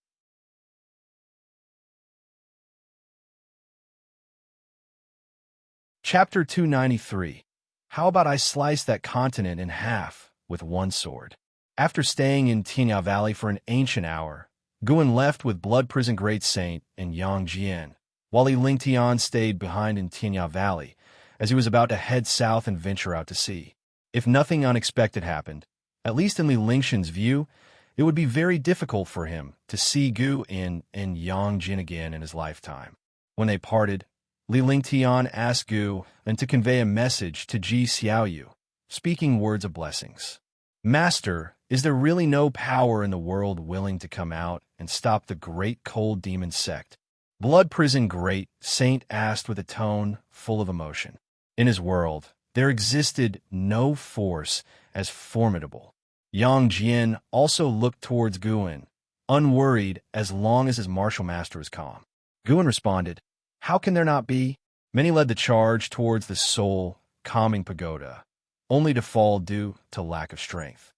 Chapter 293. How about I slice that continent in half with one sword? After staying in Tinya Valley for an ancient hour, Guan left with Blood Prison Great Saint and Yang Jian, while Li Lingtian stayed behind in Tinya Valley, as he was about to head south and venture out to sea. If nothing unexpected happened, at least in Li Lingshan's view, it would be very difficult for him to see Gu and Yang Jin again in his lifetime. When they parted, Li Lingtian asked Gu and to convey a message to Ji Xiaoyu, speaking words of blessings. "Master, is there really no power in the world willing to come out and stop the great cold demon sect?" Blood Prison Great Saint asked with a tone full of emotion. In his world, there existed no force as formidable. Yang Jian also looked towards Guan, unworried as long as his martial master was calm. Guan responded, "How can there not be?" Many led the charge towards the soul calming pagoda, only to fall due to lack of strength.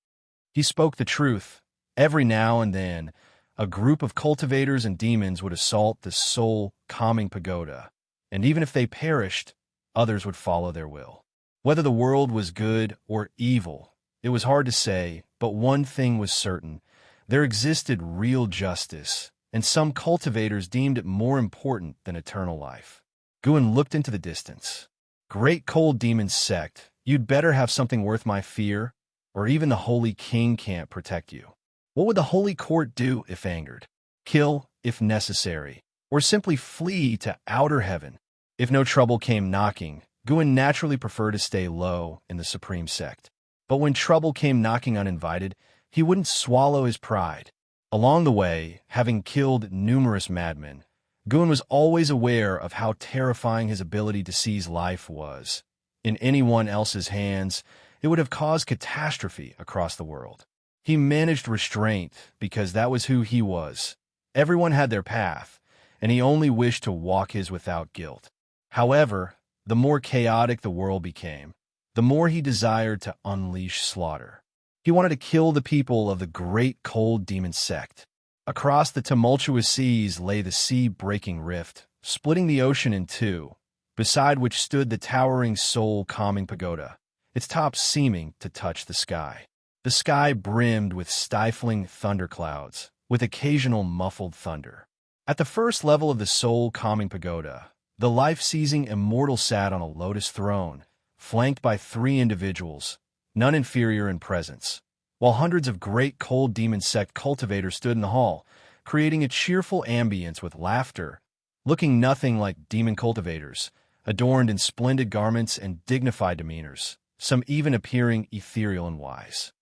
He spoke the truth. Every now and then, a group of cultivators and demons would assault the soul calming pagoda, and even if they perished, others would follow their will. Whether the world was good or evil, it was hard to say, but one thing was certain: there existed real justice, and some cultivators deemed it more important than eternal life. Guan looked into the distance. "Great cold demon sect, you'd better have something worth my fear, or even the Holy King can't protect you. What would the Holy Court do if angered? Kill, if necessary, or simply flee to outer heaven?" If no trouble came knocking, Guan naturally preferred to stay low in the supreme sect. But when trouble came knocking uninvited, he wouldn't swallow his pride. Along the way, having killed numerous madmen, Guan was always aware of how terrifying his ability to seize life was. In anyone else's hands, it would have caused catastrophe across the world. He managed restraint because that was who he was. Everyone had their path, and he only wished to walk his without guilt. However, the more chaotic the world became, the more he desired to unleash slaughter. He wanted to kill the people of the great cold demon sect. Across the tumultuous seas lay the sea-breaking rift, splitting the ocean in two, beside which stood the towering soul-calming pagoda, its top seeming to touch the sky. The sky brimmed with stifling thunderclouds, with occasional muffled thunder. At the first level of the soul-calming pagoda, the life-seizing Immortal sat on a lotus throne, flanked by 3 individuals, none inferior in presence, while hundreds of great cold demon sect cultivators stood in the hall, creating a cheerful ambience with laughter, looking nothing like demon cultivators, adorned in splendid garments and dignified demeanors. some even appearing ethereal and wise.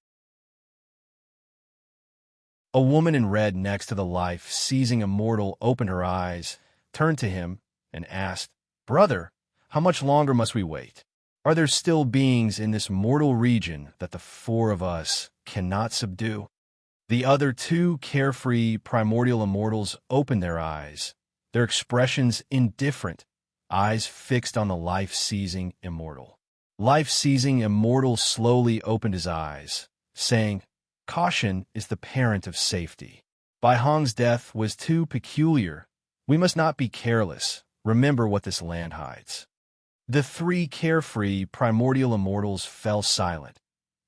A woman in red next to the life seizing Immortal opened her eyes, turned to him, and asked, "Brother, how much longer must we wait? Are there still beings in this mortal region that the four of us cannot subdue?" The other two carefree primordial immortals opened their eyes, their expressions indifferent, eyes fixed on the life-seizing Immortal. Life-seizing Immortal slowly opened his eyes, saying, "Caution is the parent of safety. Bai Hong's death was too peculiar. We must not be careless. Remember what this land hides." The three carefree primordial immortals fell silent.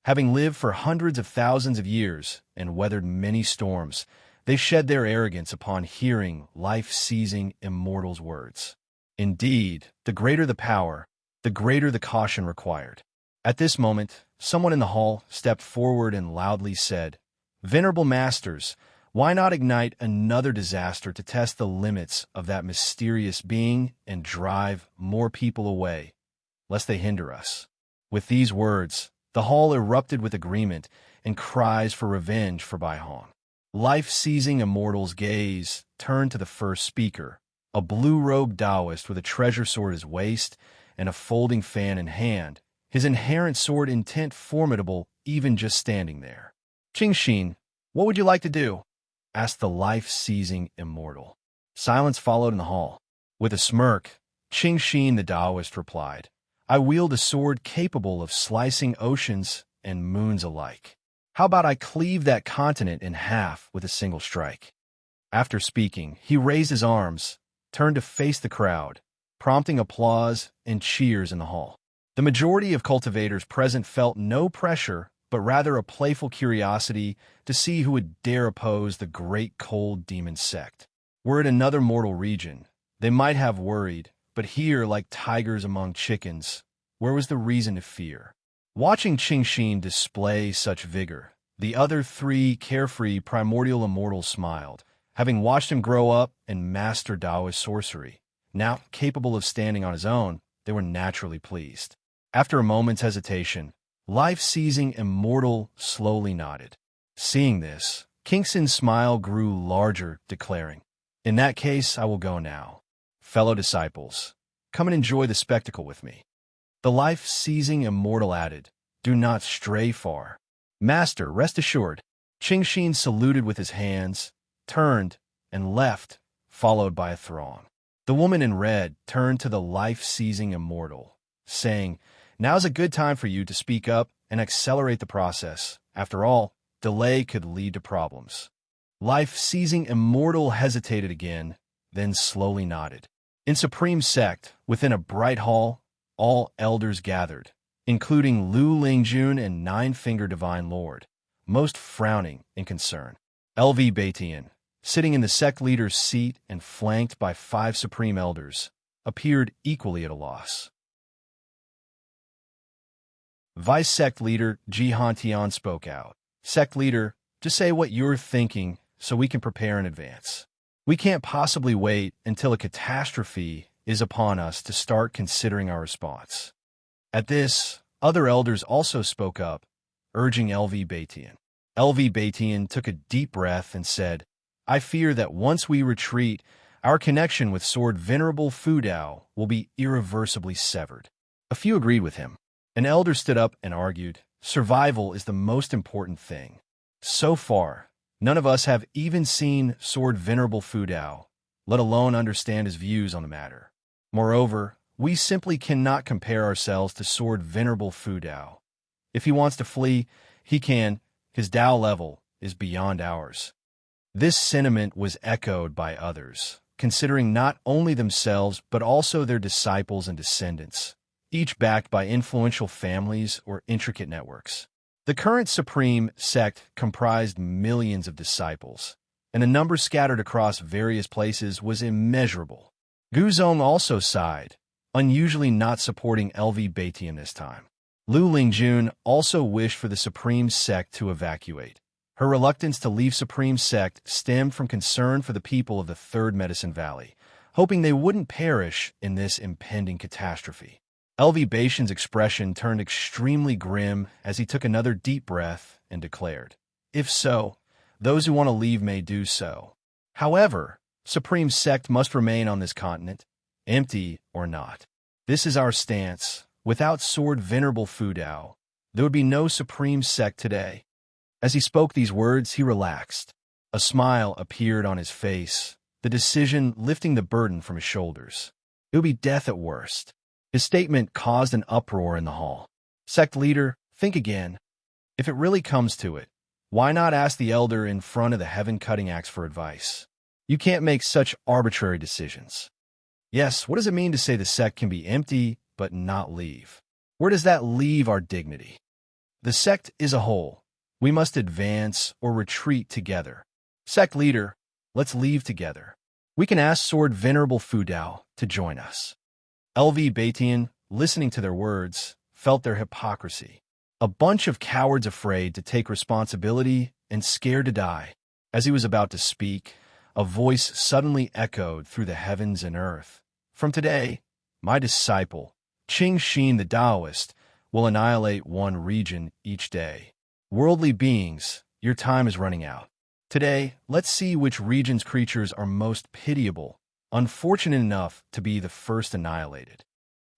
Having lived for hundreds of thousands of years and weathered many storms, they shed their arrogance upon hearing life-seizing Immortal's words. Indeed, the greater the power, the greater the caution required. At this moment, someone in the hall stepped forward and loudly said, "Venerable Masters, why not ignite another disaster to test the limits of that mysterious being and drive more people away, lest they hinder us?" With these words, the hall erupted with agreement and cries for revenge for Bai Hong. Life-seizing Immortal's gaze turned to the first speaker, a blue-robed Taoist with a treasure sword at his waist and a folding fan in hand, his inherent sword intent formidable even just standing there. "Qingxin, what would you like to do?" asked the life-seizing Immortal. Silence followed in the hall. With a smirk, Qingxin the Taoist replied, "I wield a sword capable of slicing oceans and moons alike. How about I cleave that continent in half with a single strike?" After speaking, he raised his arms, turned to face the crowd, prompting applause and cheers in the hall. The majority of cultivators present felt no pressure, but rather a playful curiosity to see who would dare oppose the great cold demon sect. Were it another mortal region, they might have worried, but here, like tigers among chickens, where was the reason to fear? Watching Qingxin display such vigor, the other three carefree primordial immortals smiled, having watched him grow up and master Taoist sorcery. Now capable of standing on his own, they were naturally pleased. After a moment's hesitation, life-seizing Immortal slowly nodded. Seeing this, Qingxin's smile grew larger, declaring, "In that case, I will go now. Fellow disciples, come and enjoy the spectacle with me." The life-seizing Immortal added, "Do not stray far. Master, rest assured." Qingxin saluted with his hands, turned, and left, followed by a throng. The woman in red turned to the life-seizing Immortal, saying, "Now's a good time for you to speak up and accelerate the process. After all, delay could lead to problems." Life-seizing Immortal hesitated again, then slowly nodded. In Supreme Sect, within a bright hall, all elders gathered, including Lu Lingjun and Nine-Finger Divine Lord, most frowning in concern. LV Baitian, sitting in the sect leader's seat and flanked by 5 supreme elders, appeared equally at a loss. Vice Sect Leader Ji Hantian spoke out. "Sect Leader, just say what you're thinking so we can prepare in advance. We can't possibly wait until a catastrophe is upon us to start considering our response." At this, other elders also spoke up, urging LV Baitian. LV Baitian took a deep breath and said, "I fear that once we retreat, our connection with Sword Venerable Fudao will be irreversibly severed." A few agreed with him. An elder stood up and argued, "Survival is the most important thing. So far, none of us have even seen Sword Venerable Fudao, let alone understand his views on the matter. Moreover, we simply cannot compare ourselves to Sword Venerable Fudao. If he wants to flee, he can. His Dao level is beyond ours." This sentiment was echoed by others, considering not only themselves but also their disciples and descendants, each backed by influential families or intricate networks. The current Supreme Sect comprised millions of disciples, and the number scattered across various places was immeasurable. Guzong also sighed, unusually not supporting LV Baitian this time. Lu Lingjun also wished for the Supreme Sect to evacuate. Her reluctance to leave Supreme Sect stemmed from concern for the people of the Third Medicine Valley, hoping they wouldn't perish in this impending catastrophe. LV Bastian's expression turned extremely grim as he took another deep breath and declared, "If so, those who want to leave may do so. However, Supreme Sect must remain on this continent, empty or not. This is our stance. Without Sword Venerable Fudao, there would be no Supreme Sect today." As he spoke these words, he relaxed. A smile appeared on his face, the decision lifting the burden from his shoulders. It would be death at worst. His statement caused an uproar in the hall. "Sect leader, think again. If it really comes to it, why not ask the elder in front of the heaven-cutting axe for advice? You can't make such arbitrary decisions. Yes, what does it mean to say the sect can be empty but not leave? Where does that leave our dignity? The sect is a whole. We must advance or retreat together. Sect leader, let's leave together. We can ask Sword Venerable Fudao to join us." LV Bastian, listening to their words, felt their hypocrisy. A bunch of cowards afraid to take responsibility and scared to die. As he was about to speak, a voice suddenly echoed through the heavens and earth. "From today, my disciple, Qing Xin the Taoist, will annihilate one region each day. Worldly beings, your time is running out. Today, let's see which region's creatures are most pitiable, unfortunate enough to be the first annihilated."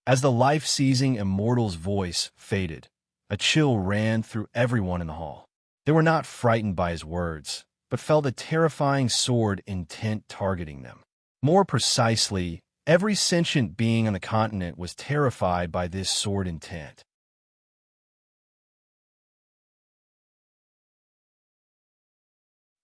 As the life-seizing immortal's voice faded, a chill ran through everyone in the hall. They were not frightened by his words, but felt a terrifying sword intent targeting them. More precisely, every sentient being on the continent was terrified by this sword intent.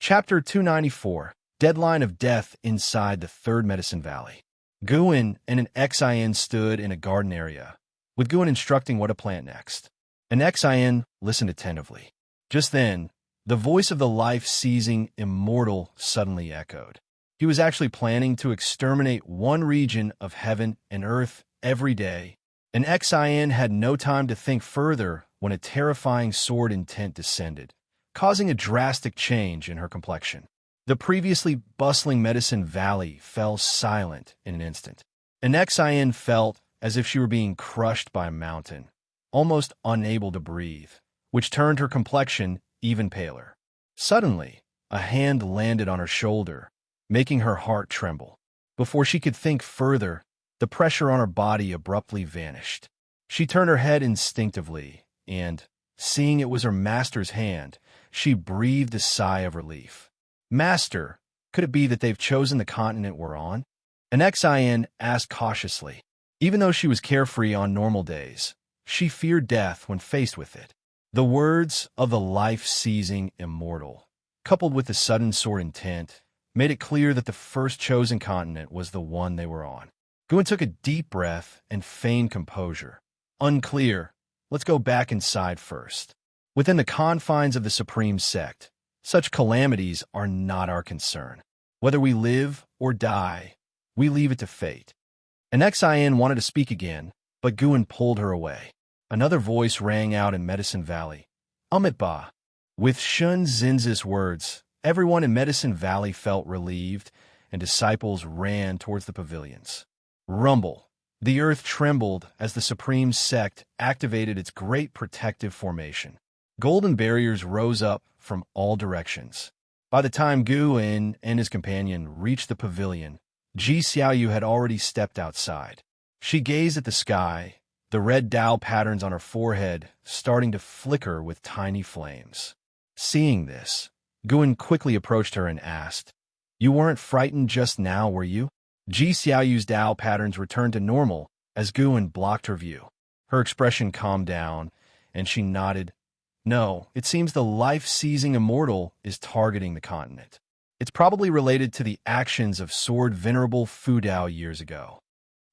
Chapter 294, Deadline of Death Inside the Third Medicine Valley. Guin and an Xin stood in a garden area, with Guin instructing what to plant next. An Xin listened attentively. Just then, the voice of the life-seizing immortal suddenly echoed. He was actually planning to exterminate one region of heaven and earth every day. An Xin had no time to think further when a terrifying sword intent descended, causing a drastic change in her complexion. The previously bustling Medicine Valley fell silent in an instant. An Xin felt as if she were being crushed by a mountain, almost unable to breathe, which turned her complexion even paler. Suddenly, a hand landed on her shoulder, making her heart tremble. Before she could think further, the pressure on her body abruptly vanished. She turned her head instinctively, and, seeing it was her master's hand, she breathed a sigh of relief. "Master, could it be that they've chosen the continent we're on?" An Xin asked cautiously. Even though she was carefree on normal days, she feared death when faced with it. The words of the life-seizing immortal, coupled with the sudden sword intent, made it clear that the first chosen continent was the one they were on. Guin took a deep breath and feigned composure. "Unclear. Let's go back inside first. Within the confines of the Supreme Sect, such calamities are not our concern. Whether we live or die, we leave it to fate." An Xin wanted to speak again, but Guin pulled her away. Another voice rang out in Medicine Valley. "Umitba." With Shun Zinz's words, everyone in Medicine Valley felt relieved, and disciples ran towards the pavilions. Rumble. The earth trembled as the Supreme Sect activated its great protective formation. Golden barriers rose up from all directions. By the time Guin and his companion reached the pavilion, Ji Xiaoyu had already stepped outside. She gazed at the sky, the red Dao patterns on her forehead starting to flicker with tiny flames. Seeing this, Guin quickly approached her and asked, "You weren't frightened just now, were you?" Ji Xiaoyu's Dao patterns returned to normal as Guin blocked her view. Her expression calmed down, and she nodded. "No, it seems the life-seizing immortal is targeting the continent. It's probably related to the actions of Sword Venerable Fudao years ago."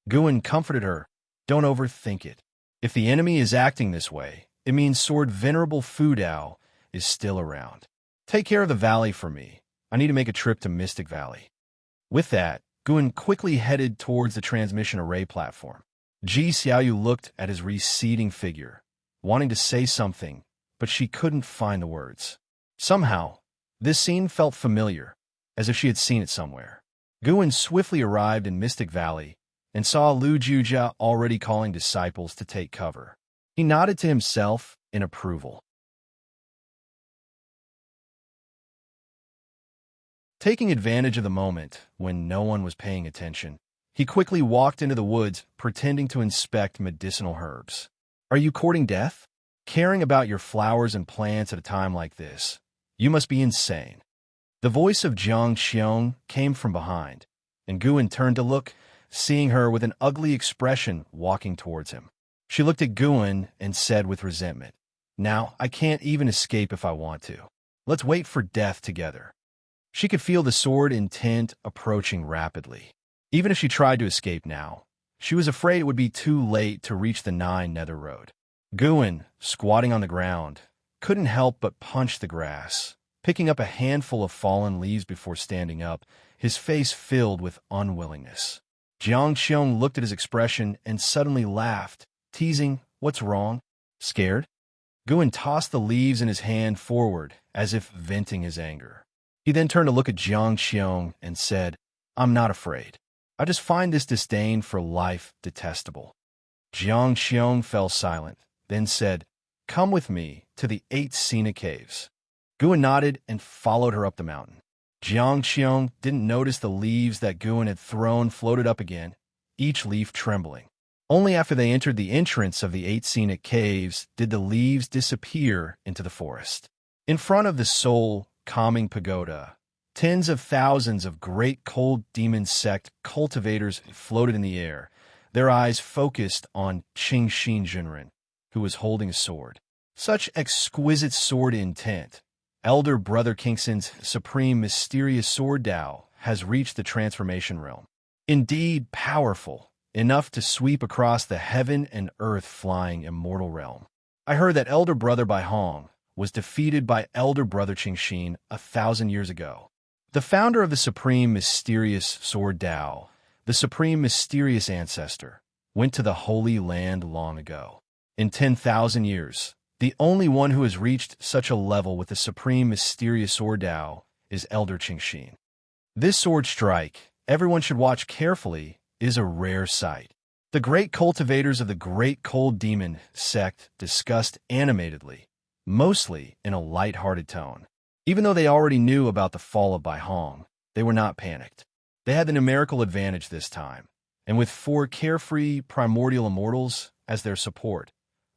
Guin comforted her. "Don't overthink it. If the enemy is acting this way, it means Sword Venerable Fudao is still around. Take care of the valley for me. I need to make a trip to Mystic Valley." With that, Guin quickly headed towards the transmission array platform. Ji Xiaoyu looked at his receding figure, wanting to say something, but she couldn't find the words. Somehow, this scene felt familiar, as if she had seen it somewhere. Guin swiftly arrived in Mystic Valley, and saw Lu Jujia already calling disciples to take cover. He nodded to himself in approval. Taking advantage of the moment when no one was paying attention, he quickly walked into the woods, pretending to inspect medicinal herbs. Are you courting death? Caring about your flowers and plants at a time like this? You must be insane. The voice of Jiang Xiong came from behind, and Guan turned to look, seeing her with an ugly expression walking towards him. She looked at Guan and said with resentment, "Now I can't even escape if I want to. Let's wait for death together." She could feel the sword intent approaching rapidly. Even if she tried to escape now, she was afraid it would be too late to reach the 9 Nether Road. Guan, squatting on the ground, couldn't help but punch the grass, picking up a handful of fallen leaves before standing up, his face filled with unwillingness. Jiang Xiong looked at his expression and suddenly laughed, teasing, "What's wrong? Scared?" Guan tossed the leaves in his hand forward, as if venting his anger. He then turned to look at Jiang Xiong and said, "I'm not afraid. I just find this disdain for life detestable." Jiang Xiong fell silent, then said, "Come with me to the 8 Sina Caves." Guan nodded and followed her up the mountain. Jiang Xiong didn't notice the leaves that Guan had thrown floated up again, each leaf trembling. Only after they entered the entrance of the 8 scenic caves did the leaves disappear into the forest. In front of the soul calming pagoda, tens of thousands of great cold demon sect cultivators floated in the air, their eyes focused on Qingxin Jinren, who was holding a sword. Such exquisite sword intent. Elder Brother Kingson's supreme mysterious sword Tao has reached the transformation realm. Indeed powerful, enough to sweep across the heaven and earth flying immortal realm. I heard that Elder Brother Bai Hong was defeated by Elder Brother Qingxin 1,000 years ago. The founder of the supreme mysterious sword Tao, the supreme mysterious ancestor, went to the Holy Land long ago. In 10,000 years, the only one who has reached such a level with the supreme mysterious sword Tao is Elder Qingxin. This sword strike, everyone should watch carefully, is a rare sight. The great cultivators of the great cold demon sect discussed animatedly, mostly in a light-hearted tone. Even though they already knew about the fall of Bai Hong, they were not panicked. They had the numerical advantage this time, and with 4 carefree primordial immortals as their support,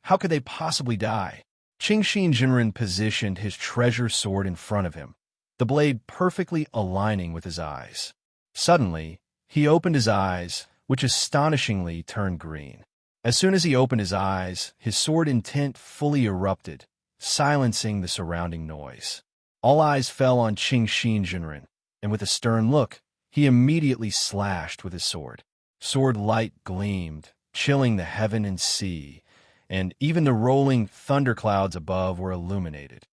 how could they possibly die? Qingxin Jinren positioned his treasure sword in front of him, the blade perfectly aligning with his eyes. Suddenly, he opened his eyes, which astonishingly turned green. As soon as he opened his eyes, his sword intent fully erupted, silencing the surrounding noise. All eyes fell on Qingxin Jinren, and with a stern look, he immediately slashed with his sword. Sword light gleamed, chilling the heaven and sea, and even the rolling thunderclouds above were illuminated.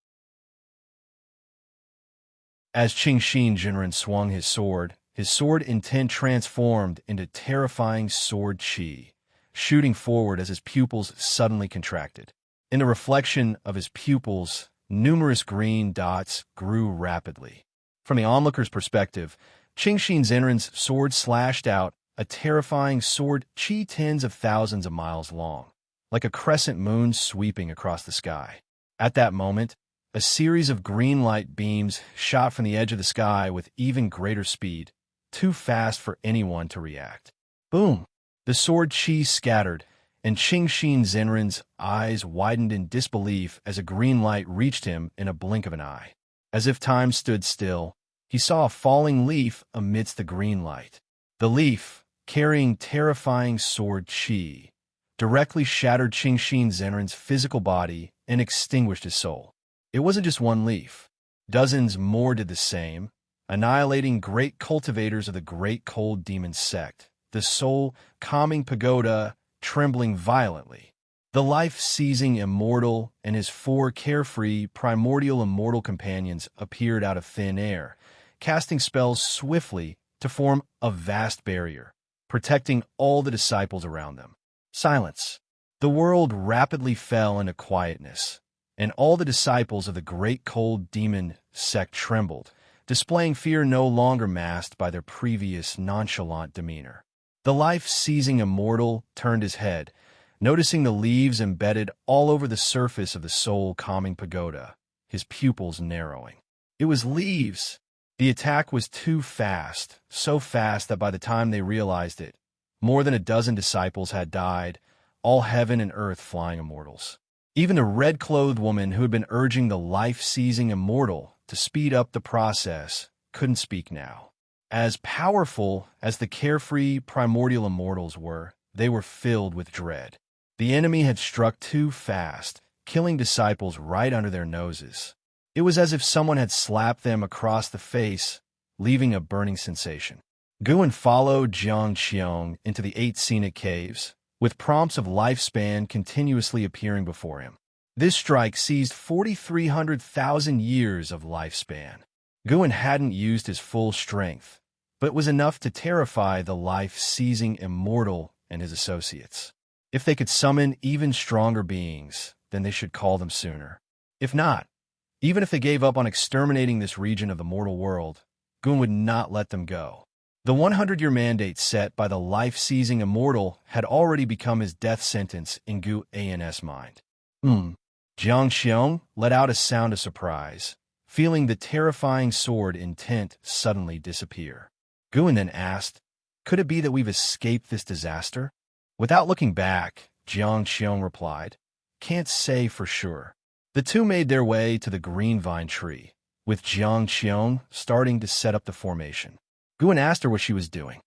As Qingxin Jinren swung his sword intent transformed into terrifying sword chi, shooting forward as his pupils suddenly contracted. In the reflection of his pupils, numerous green dots grew rapidly. From the onlooker's perspective, Qingxin Jinren's sword slashed out a terrifying sword chi tens of thousands of miles long, like a crescent moon sweeping across the sky. At that moment, a series of green light beams shot from the edge of the sky with even greater speed, too fast for anyone to react. Boom! The sword chi scattered, and Qingxin Jinren's eyes widened in disbelief as a green light reached him in a blink of an eye. As if time stood still, he saw a falling leaf amidst the green light. The leaf, carrying terrifying sword chi, directly shattered Qingxin Jinren's physical body and extinguished his soul. It wasn't just one leaf. Dozens more did the same, annihilating great cultivators of the great cold demon sect, the soul calming pagoda trembling violently. The life-seizing Immortal and his 4 carefree primordial immortal companions appeared out of thin air, casting spells swiftly to form a vast barrier, protecting all the disciples around them. Silence. The world rapidly fell into quietness, and all the disciples of the great cold demon sect trembled, displaying fear no longer masked by their previous nonchalant demeanor. The life-seizing immortal turned his head, noticing the leaves embedded all over the surface of the soul-calming pagoda, his pupils narrowing. It was leaves! The attack was too fast, so fast that by the time they realized it, more than a dozen disciples had died, all heaven and earth flying immortals. Even the red-clothed woman who had been urging the life-seizing immortal to speed up the process couldn't speak now. As powerful as the carefree primordial immortals were, they were filled with dread. The enemy had struck too fast, killing disciples right under their noses. It was as if someone had slapped them across the face, leaving a burning sensation. Guan followed Jiang Qiong into the 8 scenic caves, with prompts of lifespan continuously appearing before him. This strike seized 4,300,000 years of lifespan. Guan hadn't used his full strength, but it was enough to terrify the life-seizing immortal and his associates. If they could summon even stronger beings, then they should call them sooner. If not, even if they gave up on exterminating this region of the mortal world, Guan would not let them go. The 100-year mandate set by the life-seizing immortal had already become his death sentence in Gu An's mind. Jiang Qiong let out a sound of surprise, feeling the terrifying sword intent suddenly disappear. Guan then asked, "Could it be that we've escaped this disaster?" Without looking back, Jiang Qiong replied, "Can't say for sure." The two made their way to the green vine tree, with Jiang Qiong starting to set up the formation. Guan asked her what she was doing.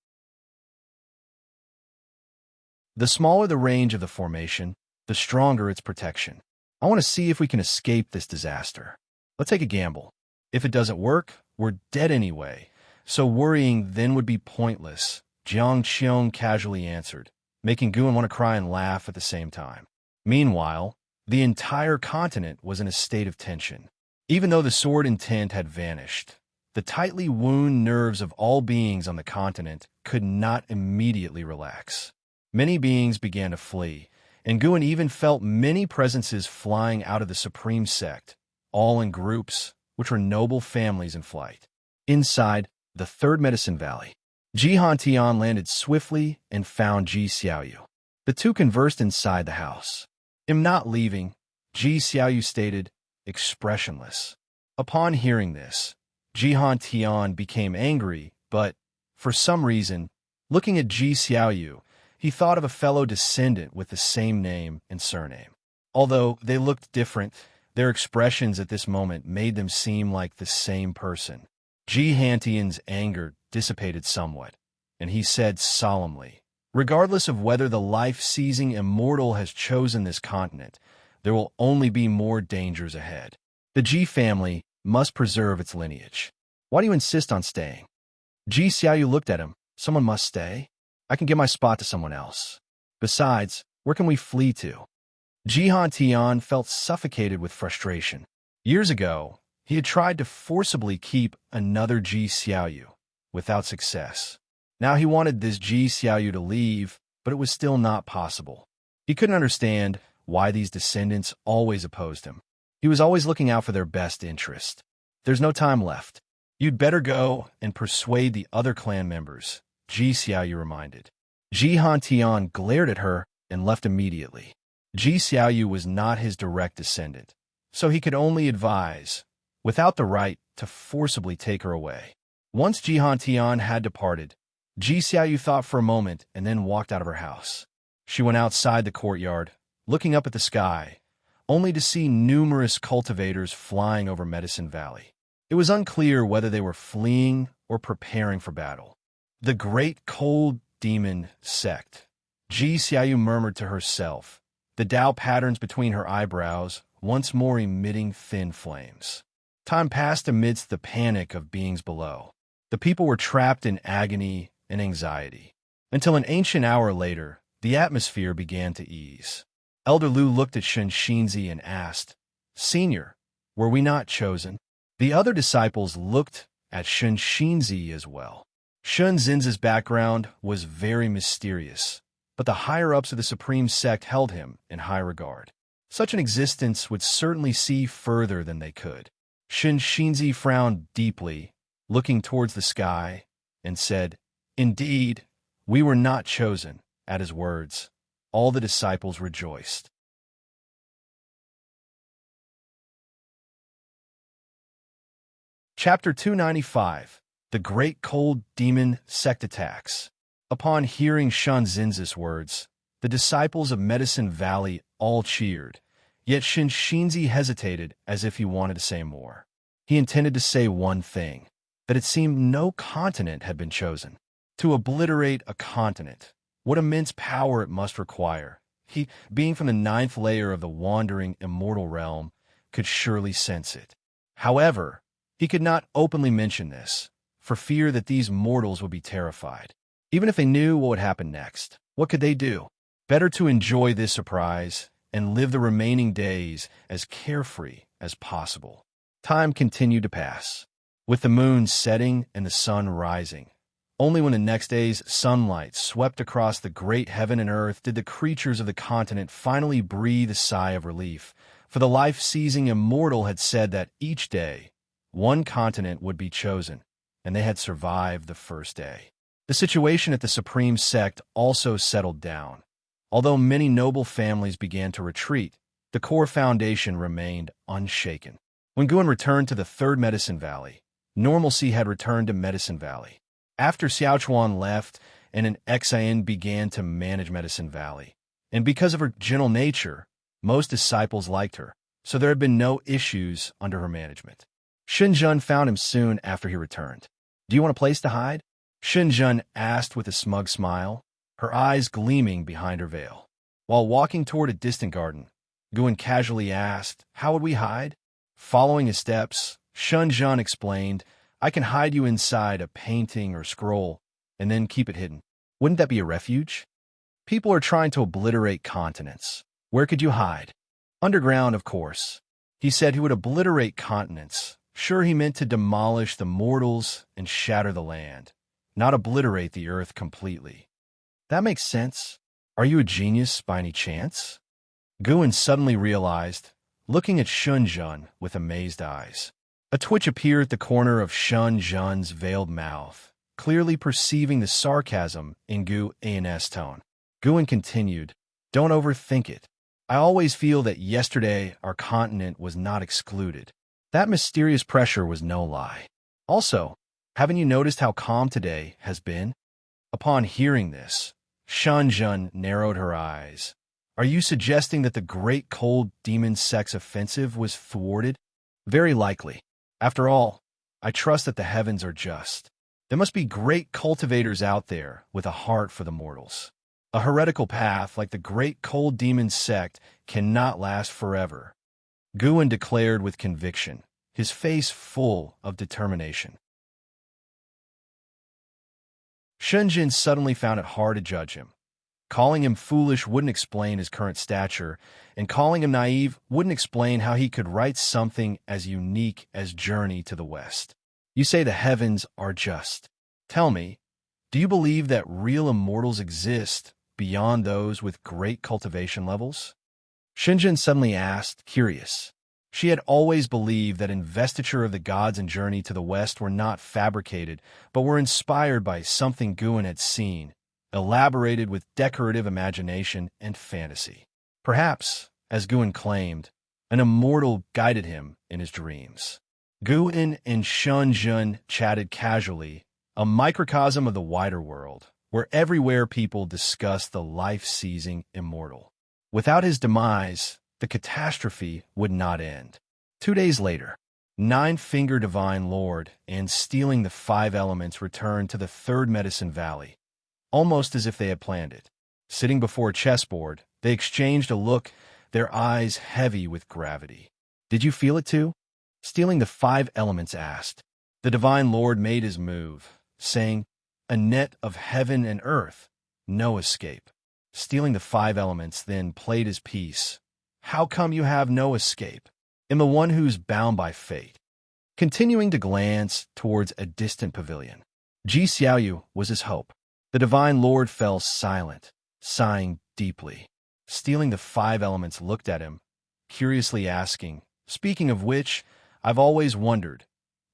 The smaller the range of the formation, the stronger its protection. I want to see if we can escape this disaster. Let's take a gamble. If it doesn't work, we're dead anyway, so worrying then would be pointless, Jiang Qiong casually answered, making Guan want to cry and laugh at the same time. Meanwhile, the entire continent was in a state of tension. Even though the sword intent had vanished, the tightly wound nerves of all beings on the continent could not immediately relax. Many beings began to flee, and Guan even felt many presences flying out of the Supreme Sect, all in groups, which were noble families in flight. Inside the third Medicine Valley, Jihan Tian landed swiftly and found Ji Xiaoyu. The two conversed inside the house. "I'm not leaving," Ji Xiaoyu stated, expressionless. Upon hearing this, Jihan Tian became angry, but, for some reason, looking at Ji Xiaoyu, he thought of a fellow descendant with the same name and surname. Although they looked different, their expressions at this moment made them seem like the same person. Ji Hantian's anger dissipated somewhat, and he said solemnly, "Regardless of whether the life-seizing immortal has chosen this continent, there will only be more dangers ahead. The Ji family must preserve its lineage. Why do you insist on staying?" Ji Xiaoyu looked at him. "Someone must stay. I can give my spot to someone else. Besides, where can we flee to?" Jihan Tian felt suffocated with frustration. Years ago, he had tried to forcibly keep another Ji Xiaoyu, without success. Now he wanted this Ji Xiaoyu to leave, but it was still not possible. He couldn't understand why these descendants always opposed him. He was always looking out for their best interest. "There's no time left. You'd better go and persuade the other clan members," Ji Xiaoyu reminded. Jihan Tian glared at her and left immediately. Ji Xiaoyu was not his direct descendant, so he could only advise, without the right to forcibly take her away. Once Jihan Tian had departed, Ji Xiaoyu thought for a moment and then walked out of her house. She went outside the courtyard, looking up at the sky, only to see numerous cultivators flying over Medicine Valley. It was unclear whether they were fleeing or preparing for battle. "The great cold demon sect," Ji Xiaoyu murmured to herself, the Tao patterns between her eyebrows once more emitting thin flames. Time passed amidst the panic of beings below. The people were trapped in agony and anxiety, until an ancient hour later, the atmosphere began to ease. Elder Lu looked at Shun Xinzi and asked, "Senior, were we not chosen?" The other disciples looked at Shun Xinzi as well. Shun Xinzi's background was very mysterious, but the higher-ups of the Supreme Sect held him in high regard. Such an existence would certainly see further than they could. Shun Xinzi frowned deeply, looking towards the sky, and said, "Indeed, "We were not chosen." At his words, all the disciples rejoiced. Chapter 295. The Great Cold Demon Sect Attacks. Upon hearing Shunzin's words, the disciples of Medicine Valley all cheered, yet Shinzi hesitated as if he wanted to say more. He intended to say one thing, that it seemed no continent had been chosen. To obliterate a continent, what immense power it must require. He, being from the 9th layer of the wandering immortal realm, could surely sense it. However, he could not openly mention this, for fear that these mortals would be terrified. Even if they knew what would happen next, what could they do? Better to enjoy this surprise and live the remaining days as carefree as possible. Time continued to pass, with the moon setting and the sun rising. Only when the next day's sunlight swept across the great heaven and earth did the creatures of the continent finally breathe a sigh of relief, for the life-seizing immortal had said that each day, one continent would be chosen, and they had survived the first day. The situation at the Supreme Sect also settled down. Although many noble families began to retreat, the core foundation remained unshaken. When Guan returned to the 3rd Medicine Valley, normalcy had returned to Medicine Valley. After Xiaochuan left and an Xian began to manage Medicine Valley, and because of her gentle nature, most disciples liked her, so there had been no issues under her management. Shenzhen found him soon after he returned. "Do you want a place to hide?" Shenzhen asked with a smug smile, her eyes gleaming behind her veil. While walking toward a distant garden, Guan casually asked, "How would we hide?" Following his steps, Shenzhen explained, "I can hide you inside a painting or scroll, and then keep it hidden. Wouldn't that be a refuge? People are trying to obliterate continents. Where could you hide?" "Underground, of course." He said he would obliterate continents. Sure, he meant to demolish the mortals and shatter the land, not obliterate the earth completely. "That makes sense. Are you a genius by any chance?" Guan suddenly realized, looking at Shenzhen with amazed eyes. A twitch appeared at the corner of Shenzhen's veiled mouth, clearly perceiving the sarcasm in Guan's tone. Guan continued, "Don't overthink it. I always feel that yesterday our continent was not excluded. That mysterious pressure was no lie. Also, haven't you noticed how calm today has been?" Upon hearing this, Shenzhen narrowed her eyes. "Are you suggesting that the Great Cold Demon Sect's offensive was thwarted?" "Very likely. After all, I trust that the heavens are just. There must be great cultivators out there with a heart for the mortals. A heretical path like the Great Cold Demon Sect cannot last forever," Guan declared with conviction, his face full of determination. Shenzhen suddenly found it hard to judge him. Calling him foolish wouldn't explain his current stature, and calling him naive wouldn't explain how he could write something as unique as Journey to the West. "You say the heavens are just. Tell me, do you believe that real immortals exist beyond those with great cultivation levels?" Shenzhen suddenly asked, curious. She had always believed that investiture of the gods in Journey to the West were not fabricated, but were inspired by something Guan had seen, elaborated with decorative imagination and fantasy. Perhaps, as Guan claimed, an immortal guided him in his dreams. Guan and Shenzhen chatted casually, a microcosm of the wider world, where everywhere people discuss the life-seizing immortal. Without his demise, the catastrophe would not end. 2 days later, Nine-Finger Divine Lord and Stealing the 5 Elements returned to the 3rd Medicine Valley, almost as if they had planned it. Sitting before a chessboard, they exchanged a look, their eyes heavy with gravity. "Did you feel it too?" Stealing the 5 Elements asked. The Divine Lord made his move, saying, "A net of heaven and earth, no escape." Stealing the 5 Elements then played his piece. "How come you have no escape? Am the one who's bound by fate." Continuing to glance towards a distant pavilion, Ji Xiaoyu was his hope. The Divine Lord fell silent, sighing deeply. Stealing the 5 Elements looked at him, curiously asking, "Speaking of which, I've always wondered,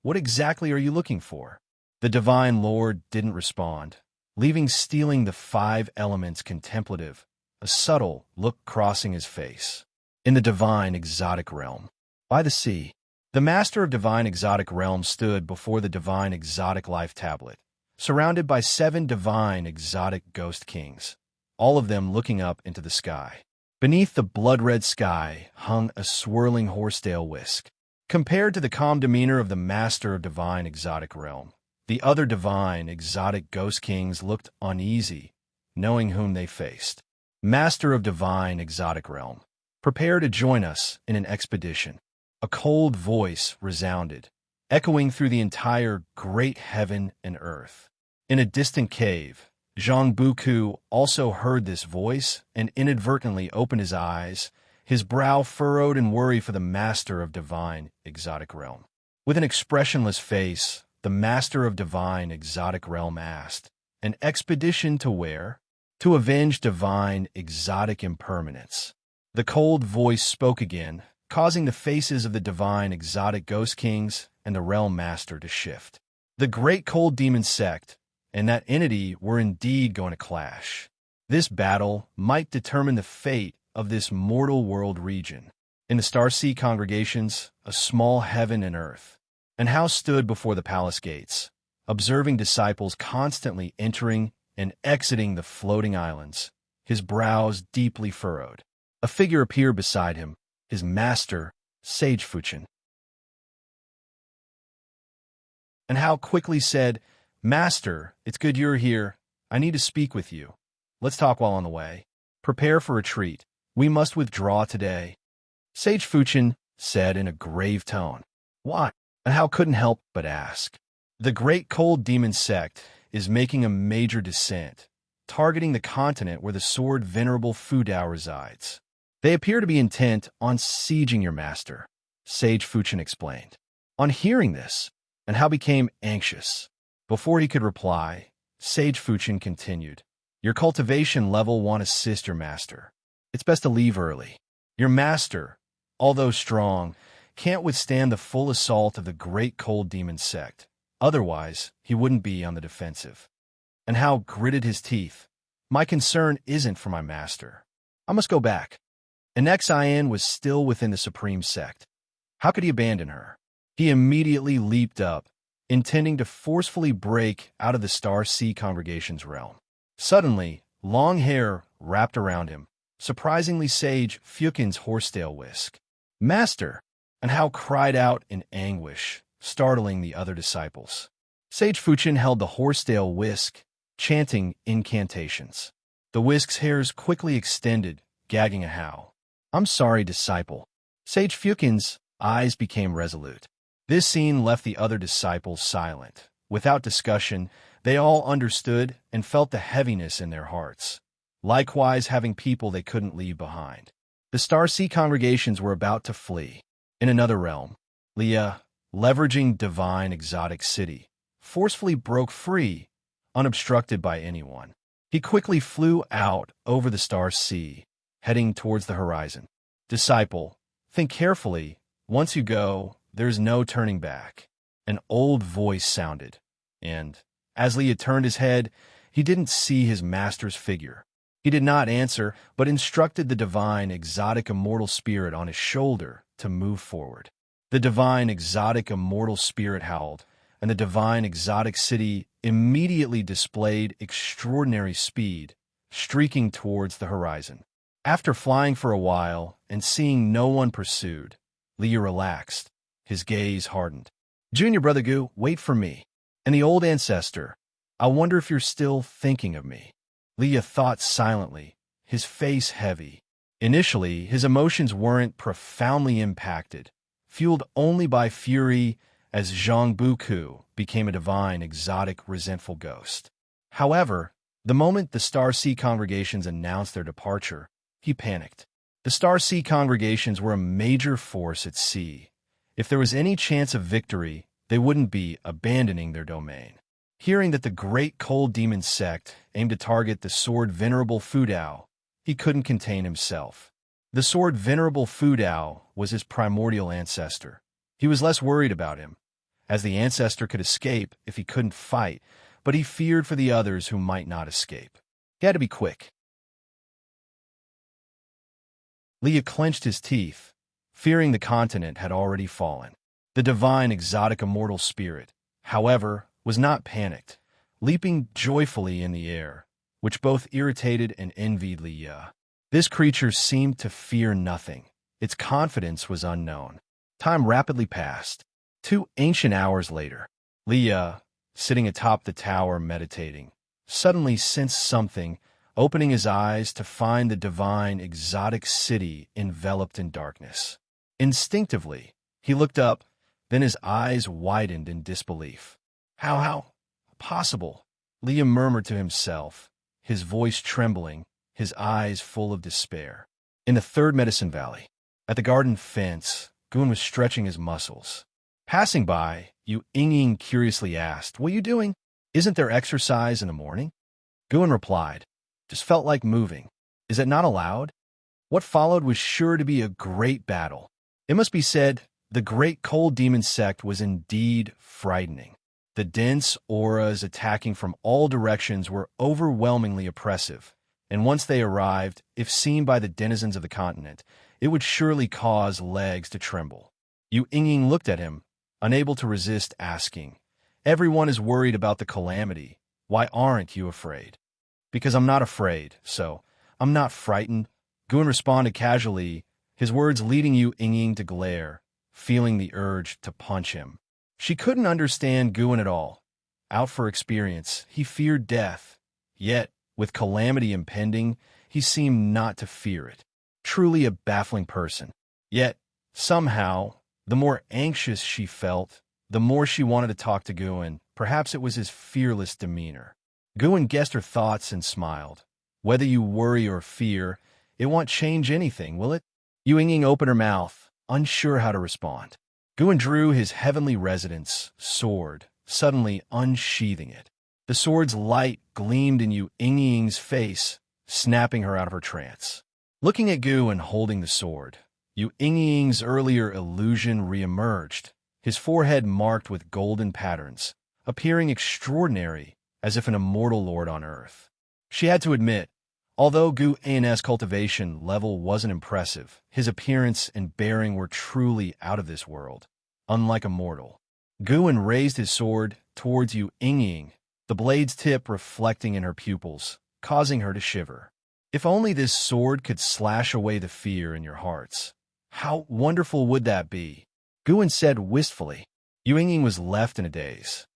what exactly are you looking for?" The Divine Lord didn't respond, leaving stealing the 5 elements contemplative, a subtle look crossing his face. In the divine exotic realm, by the sea, the master of divine exotic realm stood before the divine exotic life tablet, surrounded by 7 divine exotic ghost kings, all of them looking up into the sky. Beneath the blood-red sky hung a swirling horsetail whisk. Compared to the calm demeanor of the master of divine exotic realm, the other divine exotic ghost kings looked uneasy, knowing whom they faced. Master of divine exotic realm, prepare to join us in an expedition. A cold voice resounded, echoing through the entire great heaven and earth. In a distant cave, Zhang Buku also heard this voice and inadvertently opened his eyes, his brow furrowed in worry for the master of divine exotic realm. With an expressionless face, the master of divine exotic realm asked, "An expedition to where?" "To avenge divine exotic impermanence." The cold voice spoke again, causing the faces of the divine exotic ghost kings and the realm master to shift. The great cold demon sect and that entity were indeed going to clash. This battle might determine the fate of this mortal world region. In the Starseed congregations, a small heaven and earth, and House stood before the palace gates, observing disciples constantly entering and exiting the floating islands, his brows deeply furrowed. A figure appeared beside him, his master, Sage Fuchin. And Hao quickly said, "Master, it's good you're here. I need to speak with you. Let's talk while on the way. Prepare for retreat. We must withdraw today." Sage Fuchin said in a grave tone. "Why?" And Hao couldn't help but ask. "The great cold demon sect is making a major descent, targeting the continent where the sword venerable Fu Dao resides. They appear to be intent on sieging your master," Sage Fuchin explained. On hearing this, and Hao became anxious. Before he could reply, Sage Fuchin continued, "Your cultivation level won't assist your master. It's best to leave early. Your master, although strong, can't withstand the full assault of the great cold demon sect. Otherwise, he wouldn't be on the defensive." And Hao gritted his teeth. "My concern isn't for my master. I must go back." And Xin was still within the supreme sect. How could he abandon her? He immediately leaped up, intending to forcefully break out of the Star Sea congregation's realm. Suddenly, long hair wrapped around him, surprisingly Sage Fukin's horsetail whisk. "Master!" And Hao cried out in anguish, startling the other disciples. Sage Fuchin held the horsetail whisk, chanting incantations. The whisk's hairs quickly extended, gagging a Hao. "I'm sorry, disciple." Sage Fukin's eyes became resolute. This scene left the other disciples silent. Without discussion, they all understood and felt the heaviness in their hearts, likewise having people they couldn't leave behind. The Starseed congregations were about to flee. In another realm, Leah, leveraging divine exotic city, forcefully broke free, unobstructed by anyone. He quickly flew out over the Star Sea, heading towards the horizon. "Disciple, think carefully. Once you go, there's no turning back." An old voice sounded, and, as Leah turned his head, he didn't see his master's figure. He did not answer, but instructed the divine exotic immortal spirit on his shoulder to move forward. The divine exotic immortal spirit howled, and the divine exotic city immediately displayed extraordinary speed, streaking towards the horizon. After flying for a while and seeing no one pursued, Leah relaxed. His gaze hardened. "Junior Brother Gu, wait for me." And the old ancestor, "I wonder if you're still thinking of me." Leah thought silently, his face heavy. Initially, his emotions weren't profoundly impacted, fueled only by fury as Zhang Buku became a divine, exotic, resentful ghost. However, the moment the Star Sea congregations announced their departure, he panicked. The Star Sea congregations were a major force at sea. If there was any chance of victory, they wouldn't be abandoning their domain. Hearing that the great cold demon sect aimed to target the sword venerable Fu Dao, he couldn't contain himself. The sword venerable Fu Dao was his primordial ancestor. He was less worried about him, as the ancestor could escape if he couldn't fight, but he feared for the others who might not escape. He had to be quick. Leah clenched his teeth, fearing the continent had already fallen. The divine exotic immortal spirit, however, was not panicked, leaping joyfully in the air, which both irritated and envied Leah. This creature seemed to fear nothing. Its confidence was unknown. Time rapidly passed. 2 ancient hours later, Leah, sitting atop the tower meditating, suddenly sensed something, opening his eyes to find the divine exotic city enveloped in darkness. Instinctively, he looked up, then his eyes widened in disbelief. How possible? Leah murmured to himself, his voice trembling, his eyes full of despair. In the third Medicine Valley, at the garden fence, Goon was stretching his muscles. Passing by, Yu Ying curiously asked, "What are you doing? Isn't there exercise in the morning?" Goon replied, "Just felt like moving. Is it not allowed?" What followed was sure to be a great battle. It must be said, the great cold demon sect was indeed frightening. The dense auras attacking from all directions were overwhelmingly oppressive, and once they arrived, if seen by the denizens of the continent, it would surely cause legs to tremble. Yu Ying looked at him, unable to resist asking, "Everyone is worried about the calamity. Why aren't you afraid?" "Because I'm not afraid, so I'm not frightened," Goon responded casually, his words leading Yu Ying to glare, feeling the urge to punch him. She couldn't understand Goon at all. Out for experience, he feared death. Yet, with calamity impending, he seemed not to fear it. Truly a baffling person. Yet, somehow, the more anxious she felt, the more she wanted to talk to Goon. Perhaps it was his fearless demeanor. Goon guessed her thoughts and smiled. "Whether you worry or fear, it won't change anything, will it?" Yu Ying opened her mouth, unsure how to respond. Goon drew his heavenly residence sword, suddenly unsheathing it. The sword's light gleamed in Yu Ying's face, snapping her out of her trance. Looking at Goon holding the sword, Yu Ying's earlier illusion reemerged, his forehead marked with golden patterns, appearing extraordinary, as if an immortal lord on earth. She had to admit, although Goon's cultivation level wasn't impressive, his appearance and bearing were truly out of this world, unlike a mortal. Goon raised his sword towards Yu Ying, the blade's tip reflecting in her pupils, causing her to shiver. If only this sword could slash away the fear in your hearts. How wonderful would that be? Goon said wistfully. Yu Ying was left in a daze.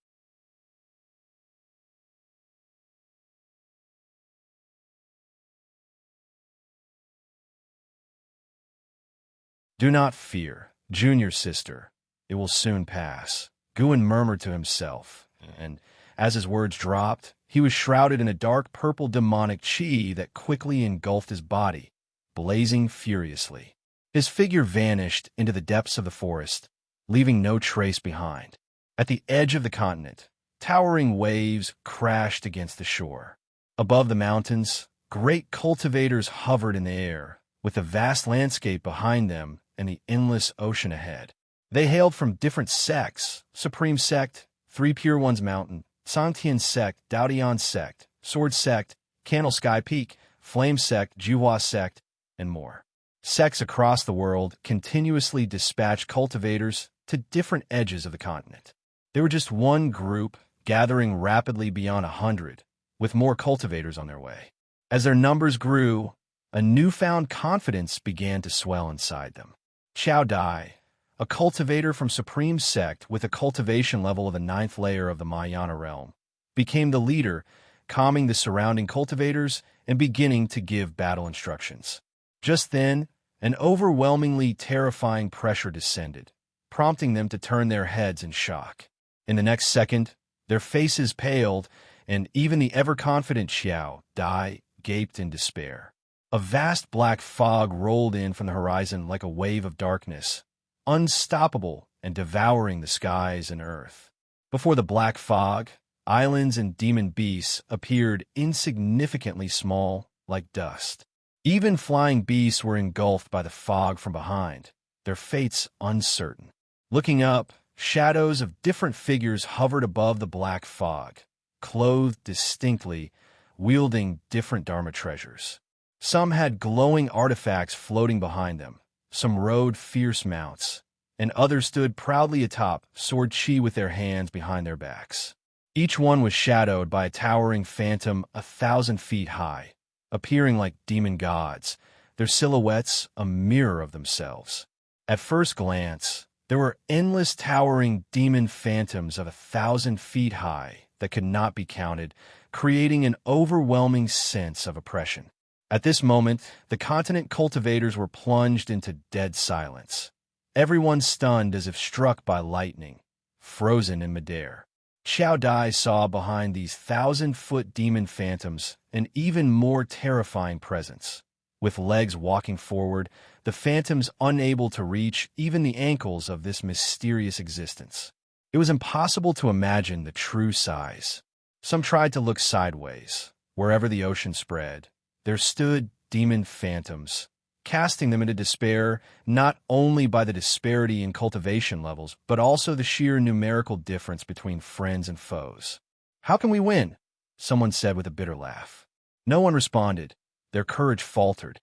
"Do not fear, junior sister. It will soon pass," Goon murmured to himself, and as his words dropped, he was shrouded in a dark purple demonic chi that quickly engulfed his body, blazing furiously. His figure vanished into the depths of the forest, leaving no trace behind. At the edge of the continent, towering waves crashed against the shore. Above the mountains, great cultivators hovered in the air, with the vast landscape behind them and the endless ocean ahead. They hailed from different sects: Supreme Sect, Three Pure Ones Mountain, Sangtian Sect, Daodian Sect, Sword Sect, Candle Sky Peak, Flame Sect, Juhua Sect, and more. Sects across the world continuously dispatched cultivators to different edges of the continent. They were just one group, gathering rapidly beyond 100, with more cultivators on their way. As their numbers grew, a newfound confidence began to swell inside them. Chao Dai, a cultivator from Supreme Sect with a cultivation level of the 9th layer of the Mahayana realm, became the leader, calming the surrounding cultivators and beginning to give battle instructions. Just then, an overwhelmingly terrifying pressure descended, prompting them to turn their heads in shock. In the next second, their faces paled, and even the ever-confident Xiao Dai gaped in despair. A vast black fog rolled in from the horizon like a wave of darkness, unstoppable and devouring the skies and earth. Before the black fog, islands and demon beasts appeared insignificantly small, like dust. Even flying beasts were engulfed by the fog from behind, their fates uncertain. Looking up, shadows of different figures hovered above the black fog, clothed distinctly, wielding different Dharma treasures. Some had glowing artifacts floating behind them, some rode fierce mounts, and others stood proudly atop, sword chi with their hands behind their backs. Each one was shadowed by a towering phantom 1,000 feet high, appearing like demon gods, their silhouettes a mirror of themselves. At first glance, there were endless towering demon phantoms of 1,000 feet high that could not be counted, creating an overwhelming sense of oppression. At this moment, the continent cultivators were plunged into dead silence. Everyone stunned as if struck by lightning, frozen in midair. Xiao Dai saw behind these 1,000-foot demon phantoms an even more terrifying presence. With legs walking forward, the phantoms unable to reach even the ankles of this mysterious existence. It was impossible to imagine the true size. Some tried to look sideways. Wherever the ocean spread, there stood demon phantoms, casting them into despair not only by the disparity in cultivation levels, but also the sheer numerical difference between friends and foes. "How can we win?" someone said with a bitter laugh. No one responded. Their courage faltered.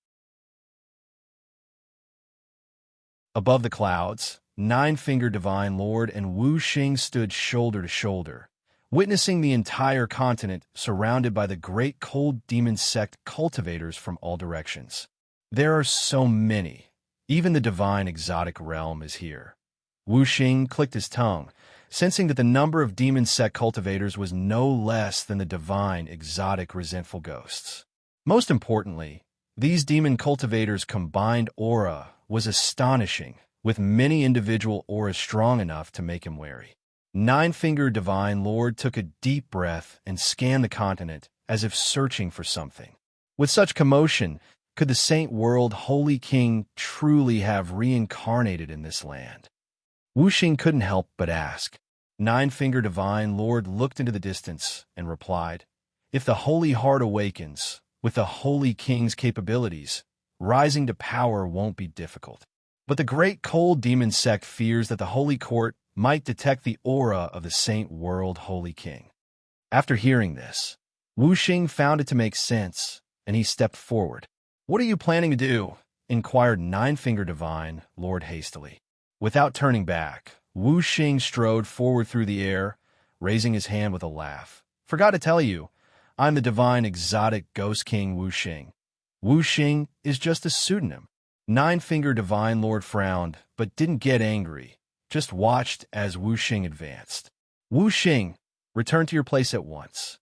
Above the clouds, Nine-Fingered Divine Lord and Wu Xing stood shoulder to shoulder, witnessing the entire continent surrounded by the great cold demon sect cultivators from all directions. There are so many. Even the divine exotic realm is here. Wu Xing clicked his tongue, sensing that the number of demon sect cultivators was no less than the divine exotic resentful ghosts. Most importantly, these demon cultivators' combined aura was astonishing, with many individual auras strong enough to make him wary. Nine-Fingered Divine Lord took a deep breath and scanned the continent as if searching for something. With such commotion, could the Saint World Holy King truly have reincarnated in this land? Wu Xing couldn't help but ask. Nine-Fingered Divine Lord looked into the distance and replied, "If the Holy Heart awakens, with the Holy King's capabilities, rising to power won't be difficult. But the great cold demon sect fears that the Holy Court might detect the aura of the Saint World Holy King." After hearing this, Wu Xing found it to make sense, and he stepped forward. "What are you planning to do?" inquired Nine-Fingered Divine Lord hastily. Without turning back, Wu Xing strode forward through the air, raising his hand with a laugh. "Forgot to tell you, I'm the divine exotic ghost king Wu Xing." Wu Xing is just a pseudonym. Nine-Fingered Divine Lord frowned, but didn't get angry, just watched as Wu Xing advanced. "Wu Xing, return to your place at once."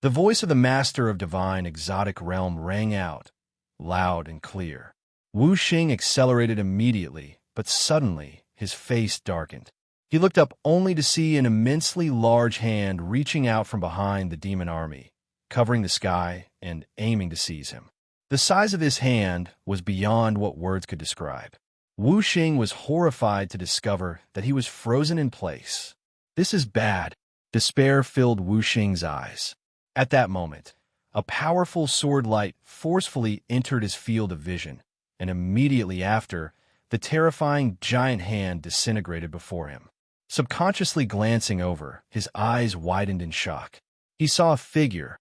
The voice of the master of divine exotic realm rang out, loud and clear. Wu Xing accelerated immediately, but suddenly his face darkened. He looked up only to see an immensely large hand reaching out from behind the demon army, covering the sky and aiming to seize him. The size of this hand was beyond what words could describe. Wu Xing was horrified to discover that he was frozen in place. "This is bad." Despair filled Wu Xing's eyes. At that moment, a powerful sword light forcefully entered his field of vision, and immediately after, the terrifying giant hand disintegrated before him. Subconsciously glancing over, his eyes widened in shock. He saw a figure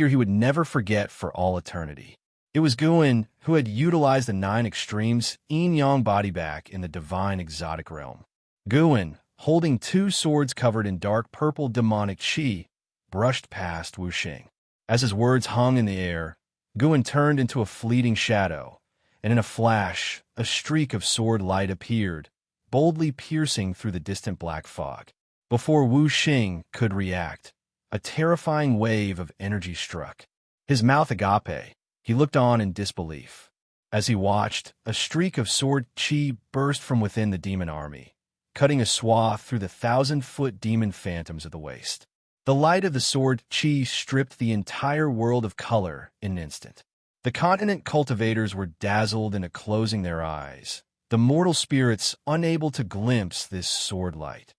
he would never forget for all eternity. It was Guin, who had utilized the 9 extremes yin-yang body back in the divine exotic realm. Guin, holding 2 swords covered in dark purple demonic chi, brushed past Wu Xing. As his words hung in the air, Guin turned into a fleeting shadow, and in a flash, a streak of sword light appeared, boldly piercing through the distant black fog. Before Wu Xing could react, a terrifying wave of energy struck. His mouth agape, he looked on in disbelief. As he watched, a streak of sword chi burst from within the demon army, cutting a swath through the 1,000-foot demon phantoms of the waste. The light of the sword chi stripped the entire world of color in an instant. The continent cultivators were dazzled into closing their eyes, the mortal spirits unable to glimpse this sword light.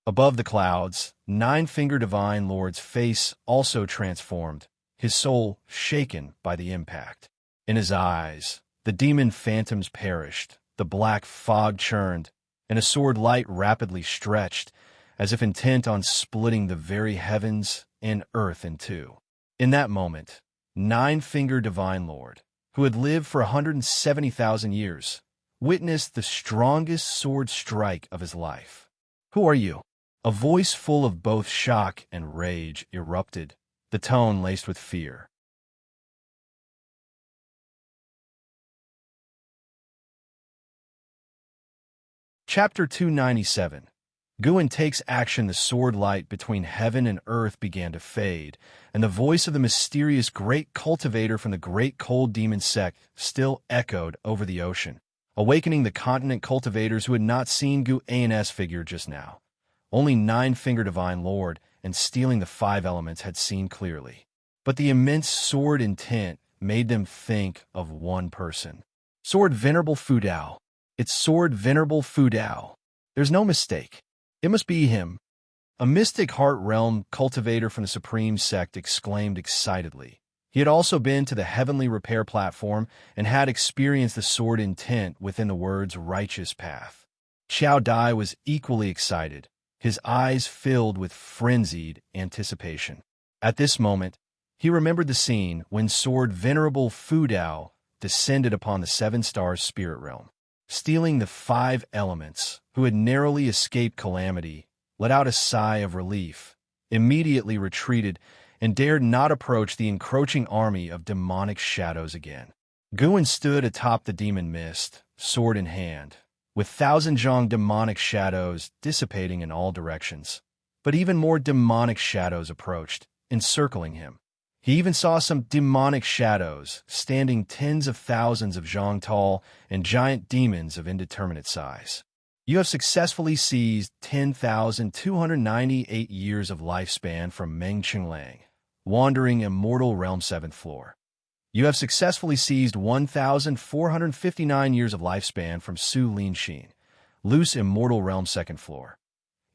Above the clouds, Nine-Fingered Divine Lord's face also transformed, his soul shaken by the impact. In his eyes, the demon phantoms perished, the black fog churned, and a sword light rapidly stretched, as if intent on splitting the very heavens and earth in two. In that moment, Nine-Finger Divine Lord, who had lived for 170,000 years, witnessed the strongest sword strike of his life. "Who are you?" A voice full of both shock and rage erupted, the tone laced with fear. Chapter 297. Guin takes action. The sword light between heaven and earth began to fade, and the voice of the mysterious great cultivator from the great cold demon sect still echoed over the ocean, awakening the continent cultivators who had not seen Guin's figure just now. Only Nine-Finger Divine Lord and stealing the five elements had seen clearly. But the immense sword intent made them think of one person. Sword Venerable Fudao. It's Sword Venerable Fudao. There's no mistake. It must be him. A mystic heart realm cultivator from the Supreme Sect exclaimed excitedly. He had also been to the heavenly repair platform and had experienced the sword intent within the words righteous path. Xiao Dai was equally excited, his eyes filled with frenzied anticipation. At this moment, he remembered the scene when Sword Venerable Fudao descended upon the Seven Stars spirit realm. Stealing the five elements, who had narrowly escaped calamity, let out a sigh of relief, immediately retreated, and dared not approach the encroaching army of demonic shadows again. Guin stood atop the demon mist, sword in hand, with thousand zhang demonic shadows dissipating in all directions. But even more demonic shadows approached, encircling him. He even saw some demonic shadows, standing tens of thousands of zhang tall and giant demons of indeterminate size. You have successfully seized 10,298 years of lifespan from Meng Qinglang, wandering Immortal Realm 7th floor. You have successfully seized 1,459 years of lifespan from Su Linxin, loose Immortal Realm 2nd floor.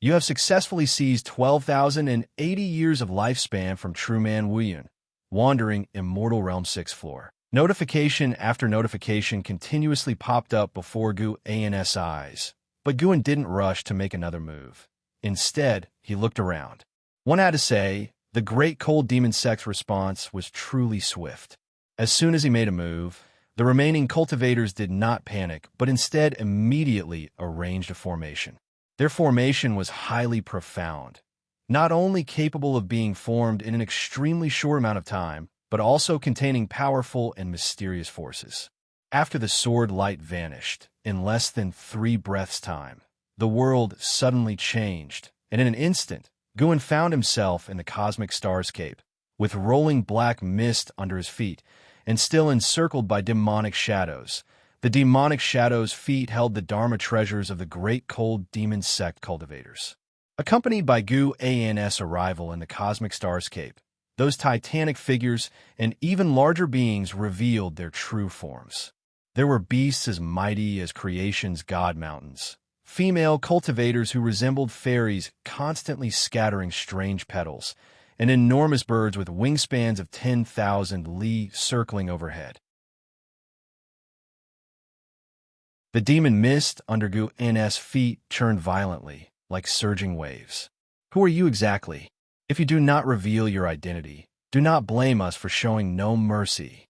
You have successfully seized 12,080 years of lifespan from Truman Wuyun, wandering Immortal Realm 6th floor. Notification after notification continuously popped up before Guin's eyes, but Guin didn't rush to make another move. Instead, he looked around. One had to say, the Great Cold Demon Sect's response was truly swift. As soon as he made a move, the remaining cultivators did not panic, but instead immediately arranged a formation. Their formation was highly profound, not only capable of being formed in an extremely short amount of time, but also containing powerful and mysterious forces. After the sword light vanished, in less than 3 breaths' time, the world suddenly changed, and in an instant, Guin found himself in the cosmic starscape, with rolling black mist under his feet, and still encircled by demonic shadows. The demonic shadows' feet held the Dharma treasures of the Great Cold Demon Sect cultivators. Accompanied by Guin's arrival in the cosmic starscape, those titanic figures and even larger beings revealed their true forms. There were beasts as mighty as creation's god mountains, female cultivators who resembled fairies constantly scattering strange petals, and enormous birds with wingspans of 10,000 li circling overhead. The demon mist under Guin's feet churned violently, like surging waves. Who are you exactly? If you do not reveal your identity, do not blame us for showing no mercy.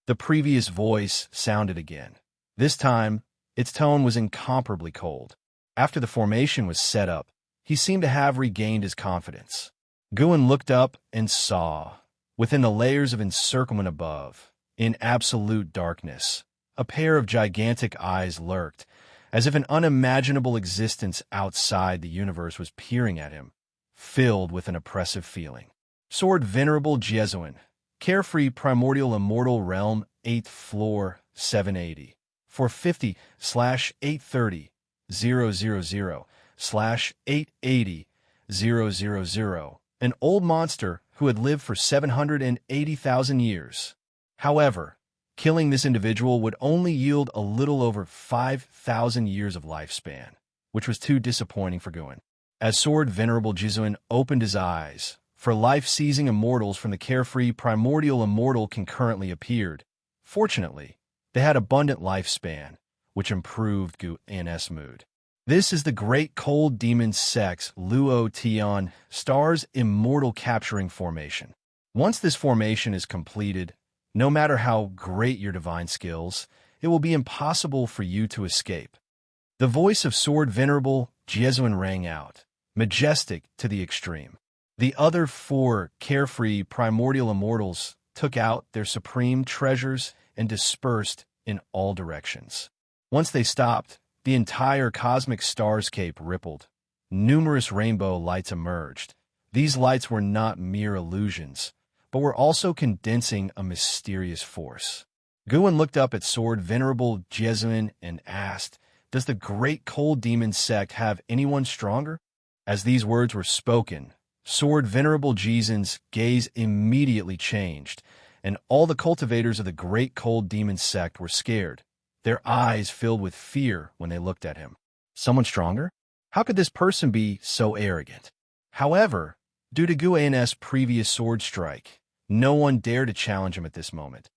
The previous voice sounded again. This time, its tone was incomparably cold. After the formation was set up, he seemed to have regained his confidence. Guin looked up and saw, within the layers of encirclement above, in absolute darkness, a pair of gigantic eyes lurked, as if an unimaginable existence outside the universe was peering at him, filled with an oppressive feeling. Sword Venerable Jesuin, Carefree Primordial Immortal Realm 8th floor 780, 450/830/000/880/000, an old monster who had lived for 780,000 years. However, killing this individual would only yield a little over 5,000 years of lifespan, which was too disappointing for Guin. As Sword Venerable Jesuin opened his eyes, for life-seizing immortals from the Carefree Primordial Immortal concurrently appeared. Fortunately, they had abundant lifespan, which improved Guin's mood. This is the great cold demon Sex Luo star's Immortal capturing formation. Once this formation is completed, no matter how great your divine skills, it will be impossible for you to escape. The voice of Sword Venerable Jesuin rang out, majestic to the extreme. The other four carefree primordial immortals took out their supreme treasures and dispersed in all directions. Once they stopped, the entire cosmic starscape rippled. Numerous rainbow lights emerged. These lights were not mere illusions, but were also condensing a mysterious force. Guin looked up at Sword Venerable Jesuin and asked, "Does the great cold demon sect have anyone stronger?" As these words were spoken, Sword Venerable Jesuin's gaze immediately changed, and all the cultivators of the great cold demon sect were scared. Their eyes filled with fear when they looked at him. Someone stronger? How could this person be so arrogant? However, due to Guin's previous sword strike, no one dared to challenge him at this moment.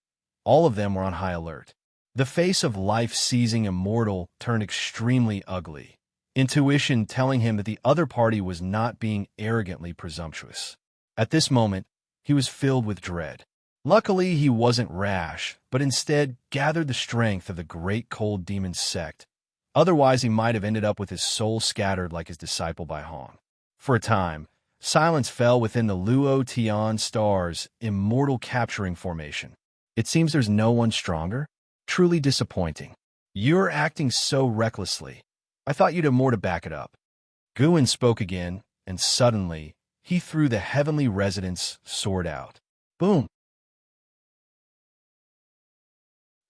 All of them were on high alert. The face of life-seizing Immortal turned extremely ugly, intuition telling him that the other party was not being arrogantly presumptuous. At this moment, he was filled with dread. Luckily, he wasn't rash, but instead gathered the strength of the great cold demon sect. Otherwise, he might have ended up with his soul scattered like his disciple by Hong. For a time, silence fell within the Luo star's Immortal capturing formation. It seems there's no one stronger? Truly disappointing. You're acting so recklessly. I thought you'd have more to back it up. Guin spoke again, and suddenly, he threw the heavenly resident's sword out. Boom!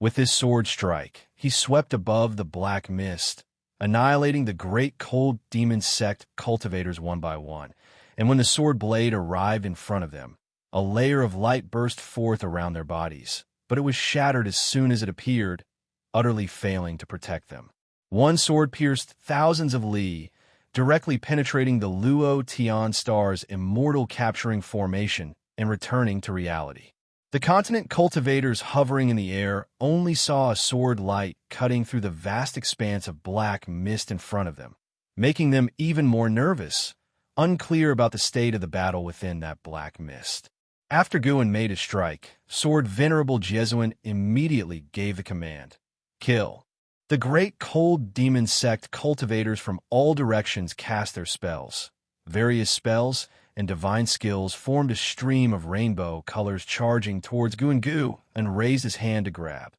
With his sword strike, he swept above the black mist, annihilating the great cold demon sect cultivators one by one. And when the sword blade arrived in front of them, a layer of light burst forth around their bodies, but it was shattered as soon as it appeared, utterly failing to protect them. One sword pierced thousands of li, directly penetrating the Luo star's Immortal capturing formation and returning to reality. The continent cultivators hovering in the air only saw a sword light cutting through the vast expanse of black mist in front of them, making them even more nervous, unclear about the state of the battle within that black mist. After Guin made his strike, Sword Venerable Jesuin immediately gave the command, "Kill." The great cold demon sect cultivators from all directions cast their spells. Various spells and divine skills formed a stream of rainbow colors charging towards Guin and raised his hand to grab,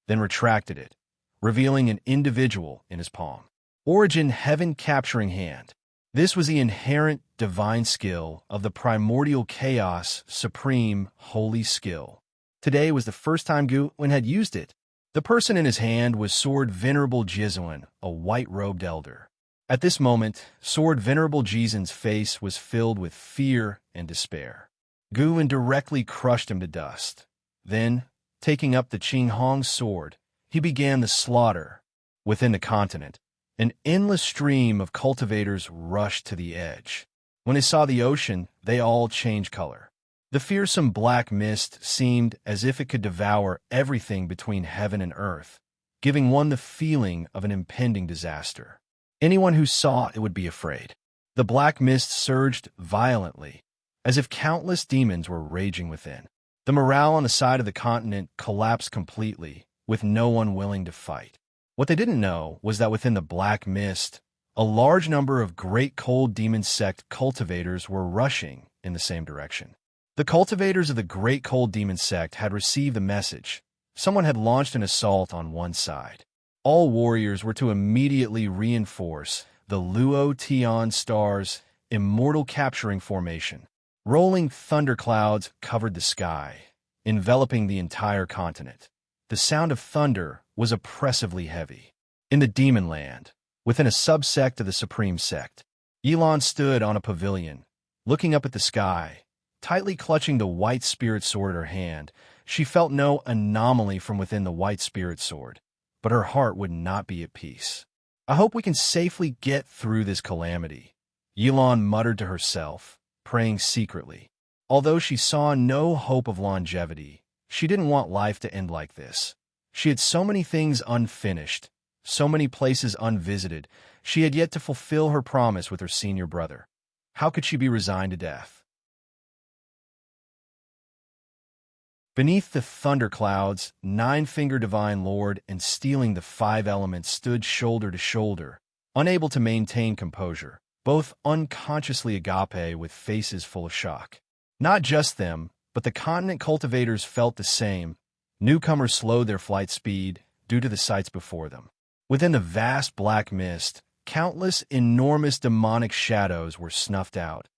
then retracted it, revealing an individual in his palm. Origin Heaven Capturing Hand. This was the inherent divine skill of the primordial chaos supreme holy skill. Today was the first time Guin had used it. The person in his hand was Sword Venerable Jesuin, a white-robed elder. At this moment, Sword Venerable Jesuin's face was filled with fear and despair. Guin directly crushed him to dust. Then, taking up the Qing Hong's sword, he began the slaughter. Within the continent, an endless stream of cultivators rushed to the edge. When they saw the ocean, they all changed color. The fearsome black mist seemed as if it could devour everything between heaven and earth, giving one the feeling of an impending disaster. Anyone who saw it would be afraid. The black mist surged violently, as if countless demons were raging within. The morale on the side of the continent collapsed completely, with no one willing to fight. What they didn't know was that within the black mist, a large number of great cold demon sect cultivators were rushing in the same direction. The cultivators of the great cold demon sect had received the message. Someone had launched an assault on one side. All warriors were to immediately reinforce the Luo star's Immortal capturing formation. Rolling thunderclouds covered the sky, enveloping the entire continent. The sound of thunder was oppressively heavy. In the demon land, within a subsect of the supreme sect, Elon stood on a pavilion, looking up at the sky. Tightly clutching the white spirit sword in her hand, she felt no anomaly from within the white spirit sword, but her heart would not be at peace. "I hope we can safely get through this calamity," Elon muttered to herself, praying secretly. Although she saw no hope of longevity, she didn't want life to end like this. She had so many things unfinished, so many places unvisited. She had yet to fulfill her promise with her senior brother. How could she be resigned to death? Beneath the thunderclouds, nine-fingered divine lord and stealing the five elements stood shoulder to shoulder, unable to maintain composure, both unconsciously agape with faces full of shock. Not just them, but the continent cultivators felt the same. Newcomers slowed their flight speed due to the sights before them. Within the vast black mist, countless enormous demonic shadows were snuffed out,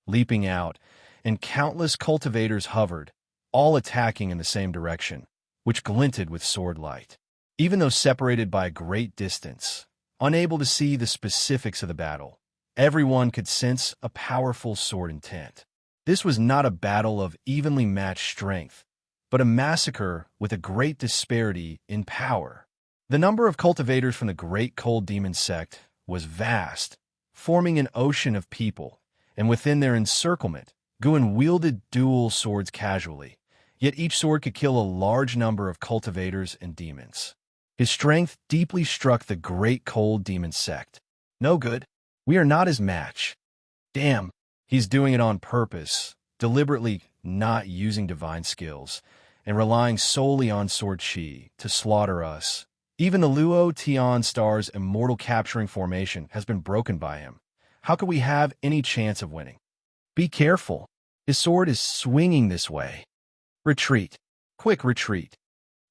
leaping out, and countless cultivators hovered, all attacking in the same direction, which glinted with sword light. Even though separated by a great distance, unable to see the specifics of the battle, everyone could sense a powerful sword intent. This was not a battle of evenly matched strength, but a massacre with a great disparity in power. The number of cultivators from the Great Cold Demon sect was vast, forming an ocean of people, and within their encirclement, Guin wielded dual swords casually, yet each sword could kill a large number of cultivators and demons. His strength deeply struck the Great Cold Demon sect. No good. We are not his match. Damn, he's doing it on purpose, deliberately not using divine skills, and relying solely on sword chi to slaughter us. Even the Luo Tian Star's immortal capturing formation has been broken by him. How could we have any chance of winning? Be careful. His sword is swinging this way. Retreat. Quick retreat.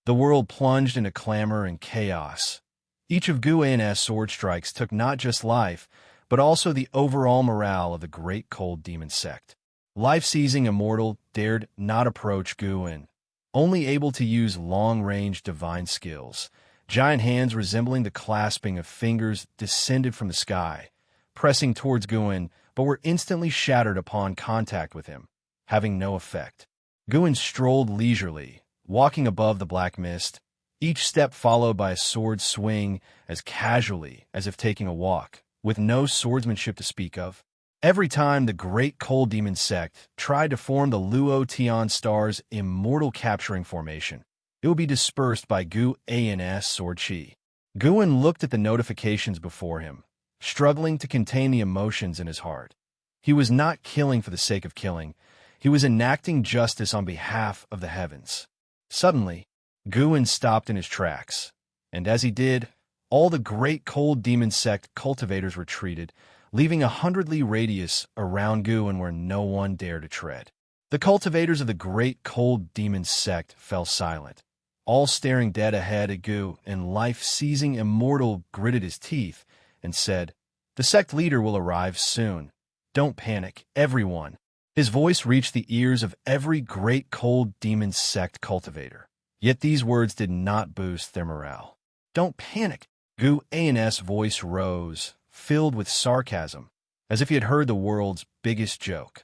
The world plunged into clamor and chaos. Each of Guin's sword strikes took not just life, but also the overall morale of the Great Cold Demon sect. Life-seizing Immortal dared not approach Guin, only able to use long-range divine skills. Giant hands resembling the clasping of fingers descended from the sky, pressing towards Guin, but were instantly shattered upon contact with him, having no effect. Guin strolled leisurely, walking above the black mist, each step followed by a sword swing as casually as if taking a walk, with no swordsmanship to speak of. Every time the Great Cold Demon sect tried to form the Luo Tian Star's immortal capturing formation, it would be dispersed by Guin's sword chi. Guin looked at the notifications before him, struggling to contain the emotions in his heart. He was not killing for the sake of killing. He was enacting justice on behalf of the heavens. Suddenly, Guin stopped in his tracks, and as he did, all the Great Cold Demon sect cultivators retreated, leaving a 100-li radius around Guin where no one dared to tread. The cultivators of the Great Cold Demon sect fell silent, all staring dead ahead at Guin, and life-seizing Immortal gritted his teeth and said, "The sect leader will arrive soon. Don't panic, everyone." His voice reached the ears of every Great Cold Demon sect cultivator. Yet these words did not boost their morale. "Don't panic." Guin's voice rose, filled with sarcasm, as if he had heard the world's biggest joke.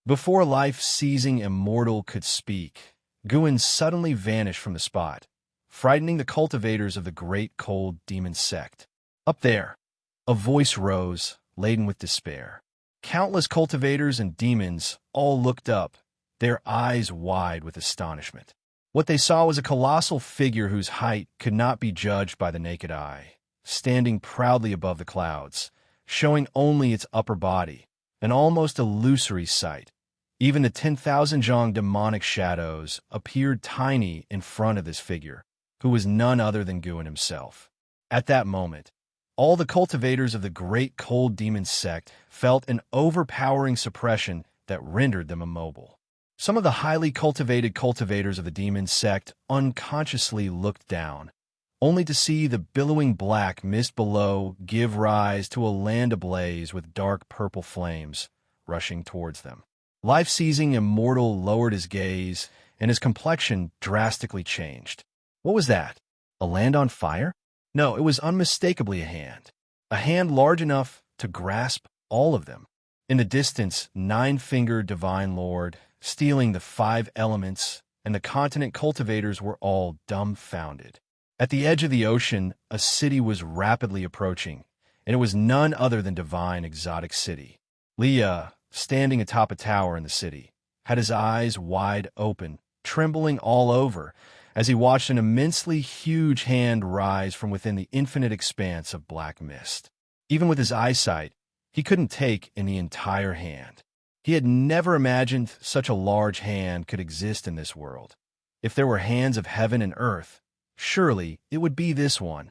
Before life-seizing Immortal could speak, Guin suddenly vanished from the spot, frightening the cultivators of the Great Cold Demon sect. Up there, a voice rose, laden with despair. Countless cultivators and demons all looked up, their eyes wide with astonishment. What they saw was a colossal figure whose height could not be judged by the naked eye, standing proudly above the clouds, showing only its upper body, an almost illusory sight. Even the 10,000 Zhang demonic shadows appeared tiny in front of this figure, who was none other than Guin himself. At that moment, all the cultivators of the Great Cold Demon sect felt an overpowering suppression that rendered them immobile. Some of the highly cultivated cultivators of the demon sect unconsciously looked down, only to see the billowing black mist below give rise to a land ablaze with dark purple flames rushing towards them. Life-seizing Immortal lowered his gaze, and his complexion drastically changed. What was that? A land on fire? No, it was unmistakably a hand large enough to grasp all of them. In the distance, nine-fingered divine lord, stealing the five elements, and the continent cultivators were all dumbfounded. At the edge of the ocean, a city was rapidly approaching, and it was none other than Divine Exotic City. Leah, standing atop a tower in the city, had his eyes wide open, trembling all over, as he watched an immensely huge hand rise from within the infinite expanse of black mist. Even with his eyesight, he couldn't take in the entire hand. He had never imagined such a large hand could exist in this world. If there were hands of heaven and earth, surely it would be this one.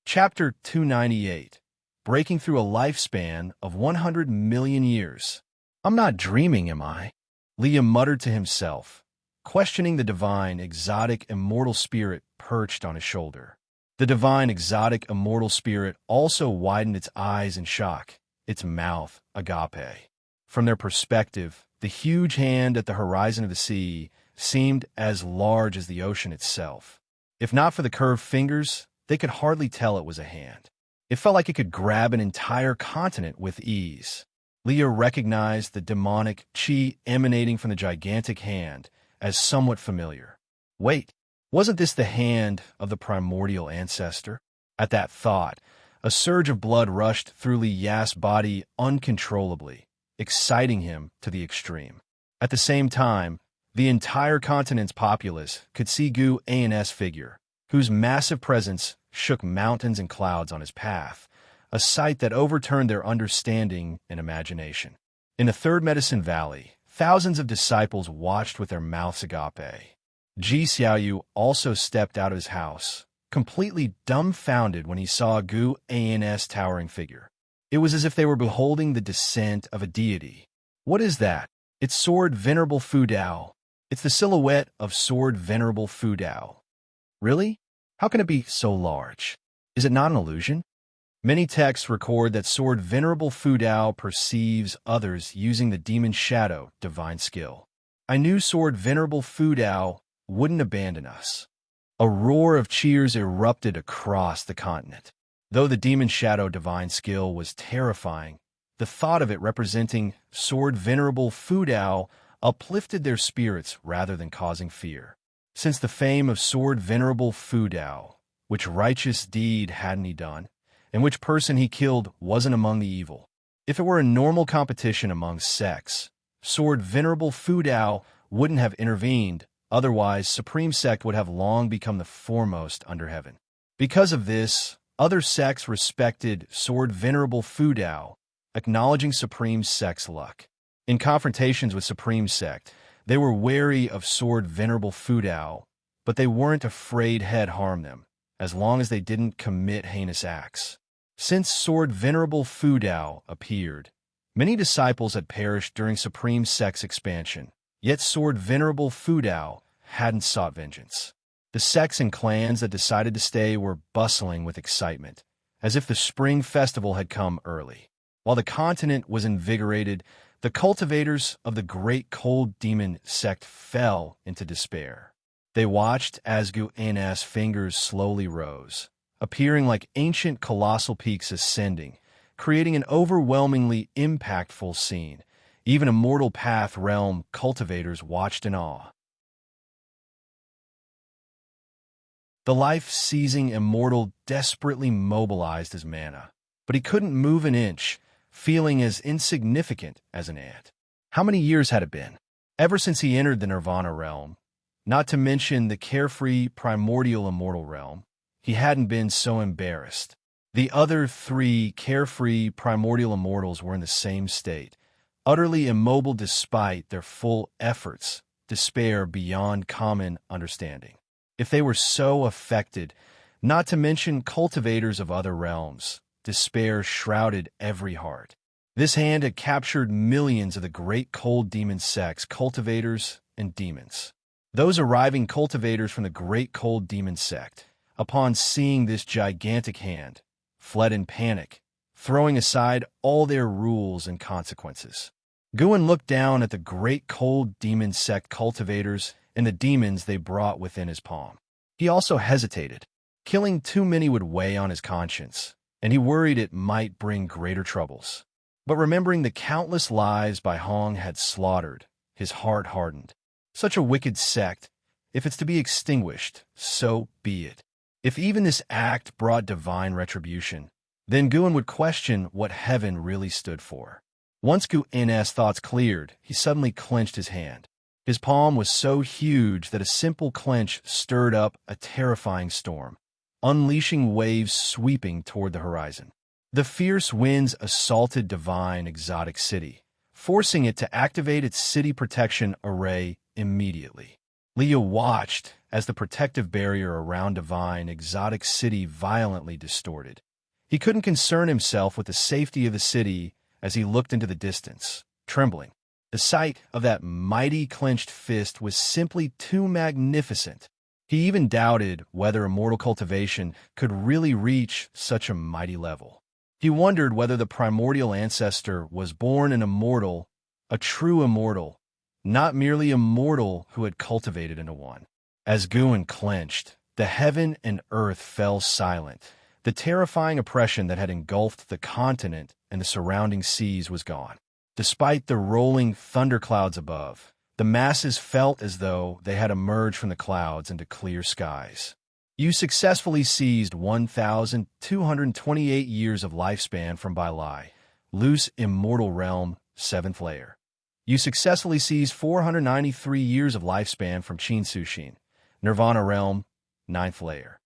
Chapter 298. Breaking through a lifespan of 100 million years. I'm not dreaming, am I? Liam muttered to himself, questioning the divine, exotic, immortal spirit perched on his shoulder. The divine, exotic, immortal spirit also widened its eyes in shock, its mouth agape. From their perspective, the huge hand at the horizon of the sea seemed as large as the ocean itself. If not for the curved fingers, they could hardly tell it was a hand. It felt like it could grab an entire continent with ease. Leah recognized the demonic chi emanating from the gigantic hand as somewhat familiar. Wait, wasn't this the hand of the primordial ancestor? At that thought, a surge of blood rushed through Li Ya's body uncontrollably, exciting him to the extreme. At the same time, the entire continent's populace could see Gu An's figure, whose massive presence shook mountains and clouds on his path, a sight that overturned their understanding and imagination. In the Third Medicine Valley, thousands of disciples watched with their mouths agape. Ji Xiaoyu also stepped out of his house, completely dumbfounded when he saw Gu An's towering figure. It was as if they were beholding the descent of a deity. What is that? It's Sword Venerable Fu Dao. It's the silhouette of Sword Venerable Fu Dao. Really? How can it be so large? Is it not an illusion? Many texts record that Sword Venerable Fu Dao perceives others using the demon shadow divine skill. I knew Sword Venerable Fu Dao wouldn't abandon us. A roar of cheers erupted across the continent. Though the demon shadow divine skill was terrifying, the thought of it representing Sword Venerable Fu Dao uplifted their spirits rather than causing fear. Since the fame of Sword Venerable Fu Dao, which righteous deed hadn't he done, and which person he killed wasn't among the evil. If it were a normal competition among sects, Sword Venerable Fu Dao wouldn't have intervened, otherwise Supreme Sect would have long become the foremost under heaven. Because of this, other sects respected Sword Venerable Fu Dao, acknowledging Supreme Sect's luck. In confrontations with Supreme Sect, they were wary of Sword Venerable Fu Dao, but they weren't afraid he'd harm them, as long as they didn't commit heinous acts. Since Sword Venerable Fu Dao appeared, many disciples had perished during Supreme Sect's expansion, yet Sword Venerable Fu Dao hadn't sought vengeance. The sects and clans that decided to stay were bustling with excitement, as if the spring festival had come early. While the continent was invigorated, the cultivators of the great cold demon sect fell into despair. They watched as Gu An's fingers slowly rose, appearing like ancient colossal peaks ascending, creating an overwhelmingly impactful scene. Even Immortal Path realm cultivators watched in awe. The life-seizing Immortal desperately mobilized his mana, but he couldn't move an inch, feeling as insignificant as an ant. How many years had it been? Ever since he entered the Nirvana realm, not to mention the carefree primordial immortal realm, he hadn't been so embarrassed. The other three carefree primordial immortals were in the same state, utterly immobile despite their full efforts, despair beyond common understanding. If they were so affected, not to mention cultivators of other realms, despair shrouded every heart. This hand had captured millions of the great cold demon sects, cultivators, and demons. Those arriving cultivators from the great cold demon sect, upon seeing this gigantic hand, fled in panic, throwing aside all their rules and consequences. Guin looked down at the great cold demon sect cultivators and the demons they brought within his palm. He also hesitated. Killing too many would weigh on his conscience, and he worried it might bring greater troubles. But remembering the countless lives Bai Hong had slaughtered, his heart hardened. Such a wicked sect, if it's to be extinguished, so be it. If even this act brought divine retribution, then Guin would question what heaven really stood for. Once Gu-N's thoughts cleared, he suddenly clenched his hand. His palm was so huge that a simple clench stirred up a terrifying storm, unleashing waves sweeping toward the horizon. The fierce winds assaulted Divine Exotic City, forcing it to activate its city protection array immediately. Leo watched as the protective barrier around Divine Exotic City violently distorted. He couldn't concern himself with the safety of the city as he looked into the distance, trembling. The sight of that mighty clenched fist was simply too magnificent. He even doubted whether immortal cultivation could really reach such a mighty level. He wondered whether the primordial ancestor was born an immortal, a true immortal, not merely a mortal who had cultivated into one. As Guin clenched, the heaven and earth fell silent. The terrifying oppression that had engulfed the continent and the surrounding seas was gone. Despite the rolling thunderclouds above, the masses felt as though they had emerged from the clouds into clear skies. You successfully seized 1,228 years of lifespan from Bailai, loose immortal realm, 7th layer. You successfully seized 493 years of lifespan from Qin Sushin, Nirvana realm, 9th layer.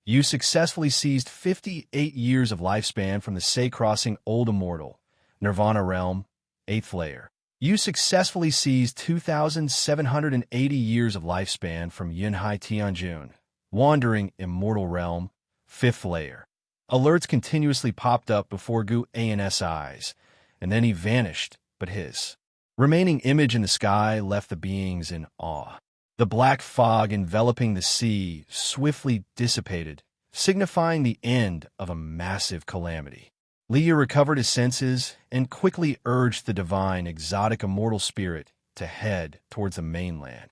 You successfully seized 58 years of lifespan from the Sei Crossing Old Immortal, Nirvana realm, 8th layer. You successfully seized 2,780 years of lifespan from Yunhai Tianjun, Wandering Immortal Realm, 5th layer. Alerts continuously popped up before Gu-An's eyes, and then he vanished, but his remaining image in the sky left the beings in awe. The black fog enveloping the sea swiftly dissipated, signifying the end of a massive calamity. Leah recovered his senses and quickly urged the divine exotic immortal spirit to head towards the mainland.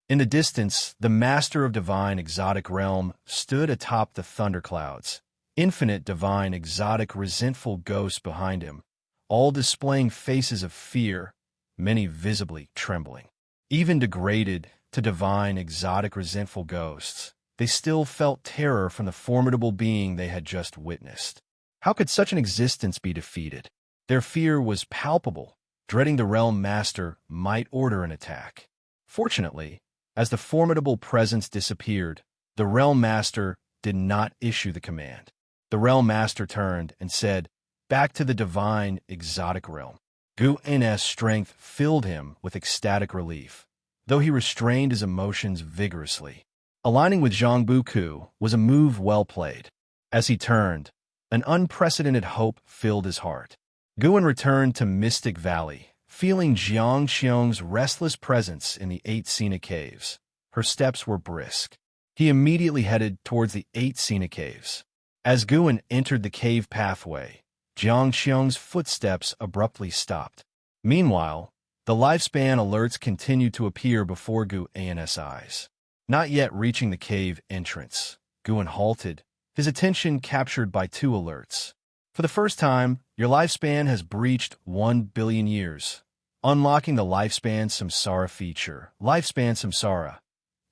In the distance, the master of divine exotic realm stood atop the thunderclouds, infinite divine exotic resentful ghosts behind him, all displaying faces of fear, many visibly trembling. Even degraded to divine exotic resentful ghosts, they still felt terror from the formidable being they had just witnessed. How could such an existence be defeated? Their fear was palpable, dreading the realm master might order an attack. Fortunately, as the formidable presence disappeared, the realm master did not issue the command. The realm master turned and said, "Back to the divine exotic realm." Gu-N's strength filled him with ecstatic relief, though he restrained his emotions vigorously. Aligning with Zhang Buku was a move well played. As he turned, an unprecedented hope filled his heart. Guin returned to Mystic Valley, feeling Jiang Xiong's restless presence in the 8 Sina Caves. Her steps were brisk. He immediately headed towards the 8 Sina Caves. As Guin entered the cave pathway, Jiang Xiong's footsteps abruptly stopped. Meanwhile, the lifespan alerts continued to appear before Gu-An's eyes. Not yet reaching the cave entrance, Guin halted, his attention captured by 2 alerts. For the first time, your lifespan has breached 1 billion years. Unlocking the Lifespan Samsara feature. Lifespan Samsara.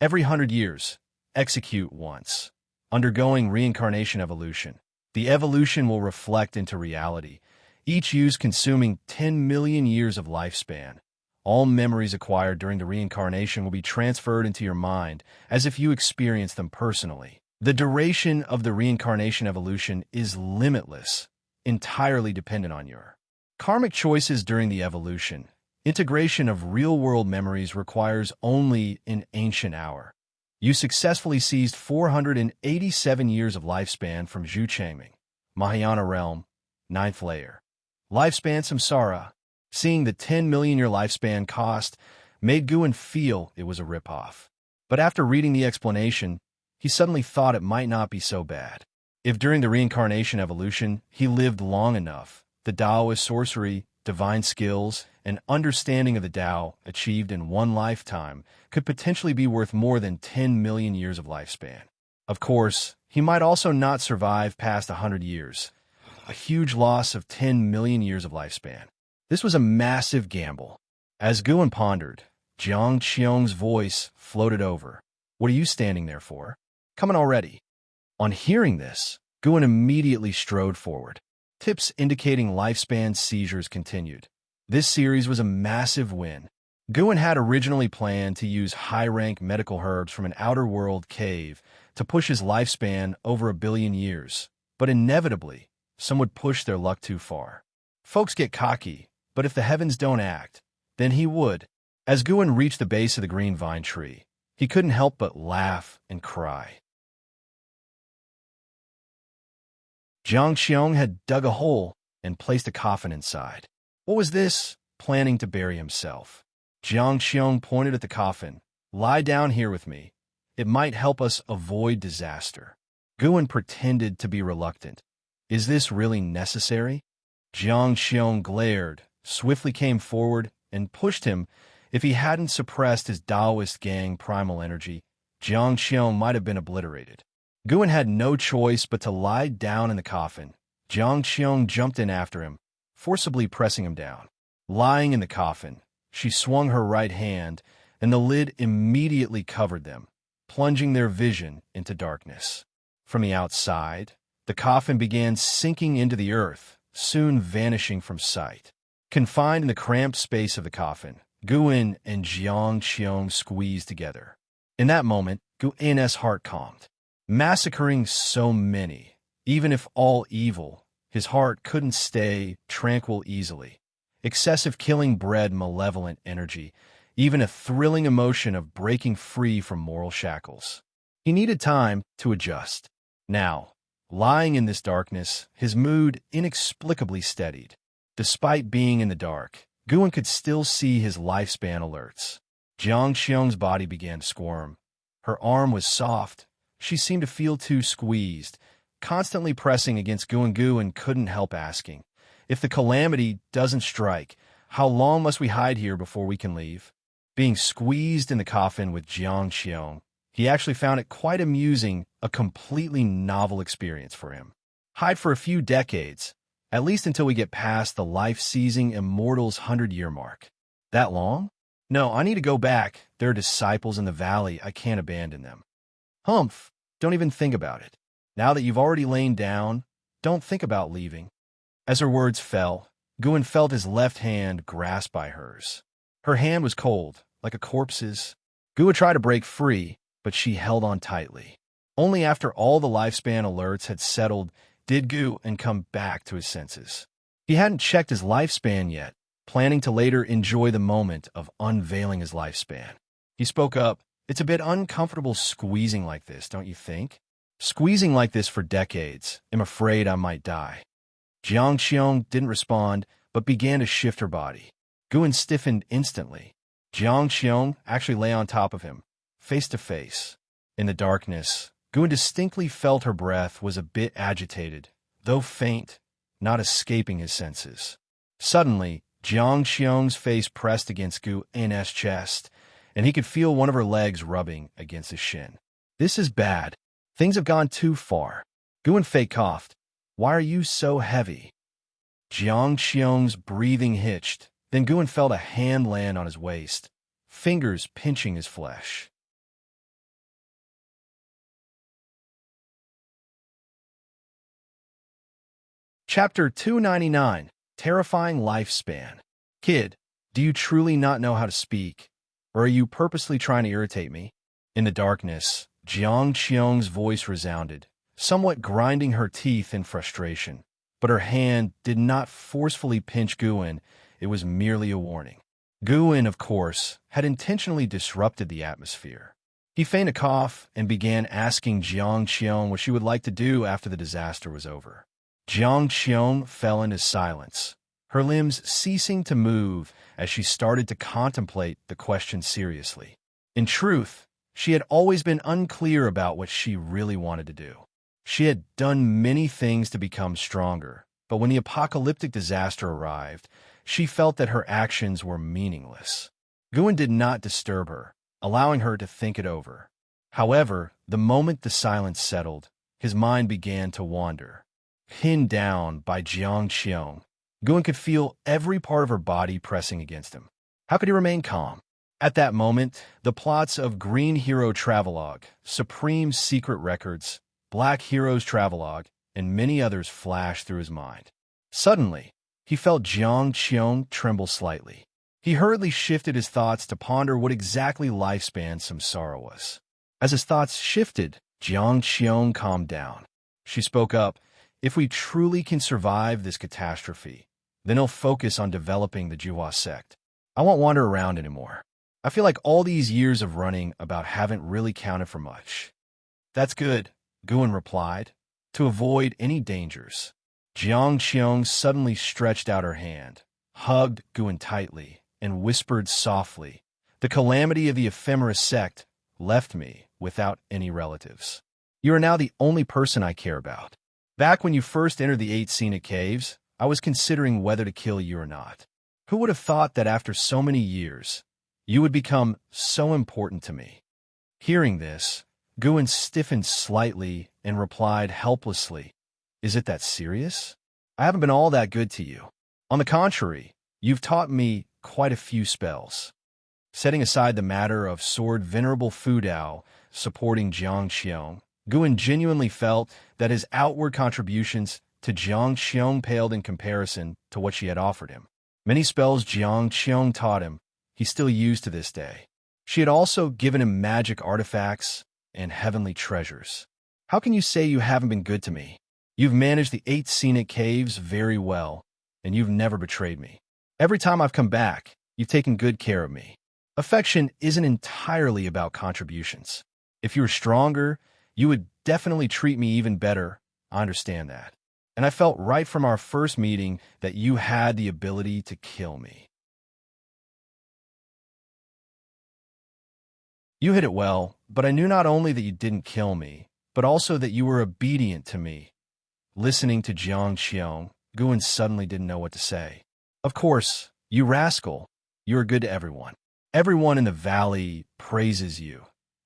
Every 100 years, execute once. Undergoing reincarnation evolution. The evolution will reflect into reality, each use consuming 10 million years of lifespan. All memories acquired during the reincarnation will be transferred into your mind as if you experienced them personally. The duration of the reincarnation evolution is limitless, entirely dependent on your karmic choices during the evolution. Integration of real-world memories requires only an ancient hour. You successfully seized 487 years of lifespan from Zhu Changming, Mahayana Realm, 9th layer. Lifespan Samsara. Seeing the 10 million year lifespan cost made Guin feel it was a ripoff. But after reading the explanation, he suddenly thought it might not be so bad. If during the reincarnation evolution he lived long enough, the Taoist sorcery, divine skills, and understanding of the Tao achieved in one lifetime could potentially be worth more than 10 million years of lifespan. Of course, he might also not survive past 100 years, a huge loss of 10 million years of lifespan. This was a massive gamble. As Guin pondered, Jiang Qiong's voice floated over. "What are you standing there for? Come on already." On hearing this, Guin immediately strode forward. Tips indicating lifespan seizures continued. This series was a massive win. Guin had originally planned to use high-rank medical herbs from an outer world cave to push his lifespan over 1 billion years, but inevitably, some would push their luck too far. Folks get cocky, but if the heavens don't act, then he would. As Guin reached the base of the green vine tree, he couldn't help but laugh and cry. Jiang Xiong had dug a hole and placed a coffin inside. What was this? Planning to bury himself. Jiang Xiong pointed at the coffin. Lie down here with me. It might help us avoid disaster. Guin pretended to be reluctant. Is this really necessary? Jiang Xiong glared, swiftly came forward, and pushed him. If he hadn't suppressed his Taoist gang primal energy, Jiang Xiong might have been obliterated. Guin had no choice but to lie down in the coffin. Jiang Xiong jumped in after him, forcibly pressing him down. Lying in the coffin, she swung her right hand, and the lid immediately covered them, plunging their vision into darkness. From the outside, the coffin began sinking into the earth, soon vanishing from sight. Confined in the cramped space of the coffin, Guin and Jiang Xiong squeezed together. In that moment, Guin's heart calmed. Massacring so many, even if all evil, his heart couldn't stay tranquil easily. Excessive killing bred malevolent energy, even a thrilling emotion of breaking free from moral shackles. He needed time to adjust. Now, lying in this darkness, his mood inexplicably steadied. Despite being in the dark, Guin could still see his lifespan alerts. Jiang Xiong's body began to squirm. Her arm was soft. She seemed to feel too squeezed, constantly pressing against Guin. Guin couldn't help asking, if the calamity doesn't strike, how long must we hide here before we can leave? Being squeezed in the coffin with Jiang Xiong, he actually found it quite amusing, a completely novel experience for him. Hide for a few decades, at least until we get past the life-seizing Immortal's 100-year mark. That long? No, I need to go back. There are disciples in the valley. I can't abandon them. Humph, don't even think about it. Now that you've already lain down, don't think about leaving. As her words fell, Guin felt his left hand grasped by hers. Her hand was cold, like a corpse's. Guin tried to break free, but she held on tightly. Only after all the lifespan alerts had settled did Guin come back to his senses. He hadn't checked his lifespan yet, planning to later enjoy the moment of unveiling his lifespan. He spoke up. It's a bit uncomfortable squeezing like this, don't you think? Squeezing like this for decades. I'm afraid I might die. Jiang Xiong didn't respond, but began to shift her body. Guin stiffened instantly. Jiang Xiong actually lay on top of him, face to face. In the darkness, Guin distinctly felt her breath was a bit agitated, though faint, not escaping his senses. Suddenly, Jiang Xiong's face pressed against Guin's chest, and he could feel one of her legs rubbing against his shin. This is bad. Things have gone too far. Guin fake coughed. Why are you so heavy? Jiang Xiong's breathing hitched. Then Guin felt a hand land on his waist, fingers pinching his flesh. Chapter 299, Terrifying Lifespan. Kid, do you truly not know how to speak? Or are you purposely trying to irritate me? In the darkness, Jiang Xiong's voice resounded, somewhat grinding her teeth in frustration. But her hand did not forcefully pinch Guin, it was merely a warning. Guin, of course, had intentionally disrupted the atmosphere. He feigned a cough and began asking Jiang Xiong what she would like to do after the disaster was over. Jiang Xiong fell into silence, her limbs ceasing to move as she started to contemplate the question seriously. In truth, she had always been unclear about what she really wanted to do. She had done many things to become stronger, but when the apocalyptic disaster arrived, she felt that her actions were meaningless. Guin did not disturb her, allowing her to think it over. However, the moment the silence settled, his mind began to wander. Pinned down by Jiang Xiong, Guin could feel every part of her body pressing against him. How could he remain calm? At that moment, the plots of Green Hero Travelogue, Supreme Secret Records, Black Heroes Travelogue, and many others flashed through his mind. Suddenly, he felt Jiang Qiong tremble slightly. He hurriedly shifted his thoughts to ponder what exactly lifespan samsara was. As his thoughts shifted, Jiang Qiong calmed down. She spoke up, "If we truly can survive this catastrophe, then he'll focus on developing the Jiwa sect. I won't wander around anymore. I feel like all these years of running about haven't really counted for much." "That's good," Guan replied, "to avoid any dangers." Jiang Qiong suddenly stretched out her hand, hugged Guan tightly, and whispered softly, "The calamity of the ephemera sect left me without any relatives. You are now the only person I care about. Back when you first entered the 8 scenic caves, I was considering whether to kill you or not. Who would have thought that after so many years, you would become so important to me?" Hearing this, Guan stiffened slightly and replied helplessly, "Is it that serious? I haven't been all that good to you. On the contrary, you've taught me quite a few spells." Setting aside the matter of Sword Venerable Fudao supporting Jiang Qiong, Guan genuinely felt that his outward contributions to Jiang Qiong paled in comparison to what she had offered him. Many spells Jiang Qiong taught him, he still used to this day. She had also given him magic artifacts and heavenly treasures. "How can you say you haven't been good to me? You've managed the 8 scenic caves very well, and you've never betrayed me. Every time I've come back, you've taken good care of me. Affection isn't entirely about contributions. If you were stronger, you would definitely treat me even better. I understand that. And I felt right from our first meeting that you had the ability to kill me." "You hit it well, but I knew not only that you didn't kill me, but also that you were obedient to me." Listening to Jiang Qiong, Guan suddenly didn't know what to say. "Of course, you rascal. You are good to everyone. Everyone in the valley praises you."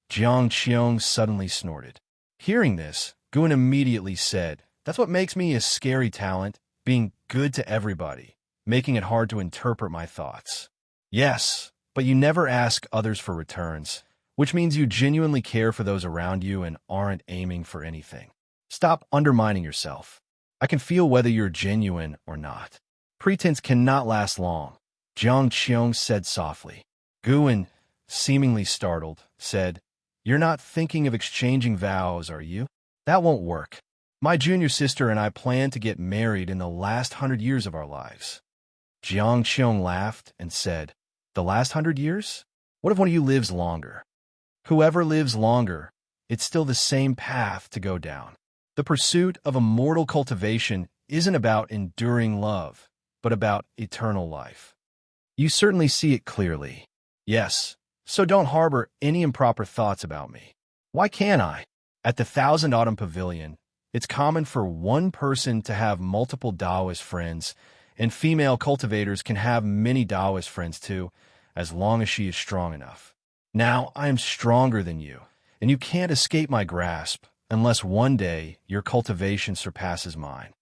Jiang Qiong suddenly snorted. Hearing this, Guan immediately said, "That's what makes me a scary talent, being good to everybody, making it hard to interpret my thoughts." "Yes, but you never ask others for returns, which means you genuinely care for those around you and aren't aiming for anything. Stop undermining yourself. I can feel whether you're genuine or not. Pretense cannot last long," Jiang Qiong said softly. Guan, seemingly startled, said, "You're not thinking of exchanging vows, are you? That won't work. My junior sister and I plan to get married in the last 100 years of our lives." Jiang Qiong laughed and said, "The last 100 years? What if one of you lives longer?" "Whoever lives longer, it's still the same path to go down. The pursuit of immortal cultivation isn't about enduring love, but about eternal life. You certainly see it clearly. Yes, so don't harbor any improper thoughts about me. Why can't I? At the Thousand Autumn Pavilion, it's common for one person to have multiple Taoist friends, and female cultivators can have many Taoist friends too, as long as she is strong enough. Now I am stronger than you, and you can't escape my grasp unless one day your cultivation surpasses mine."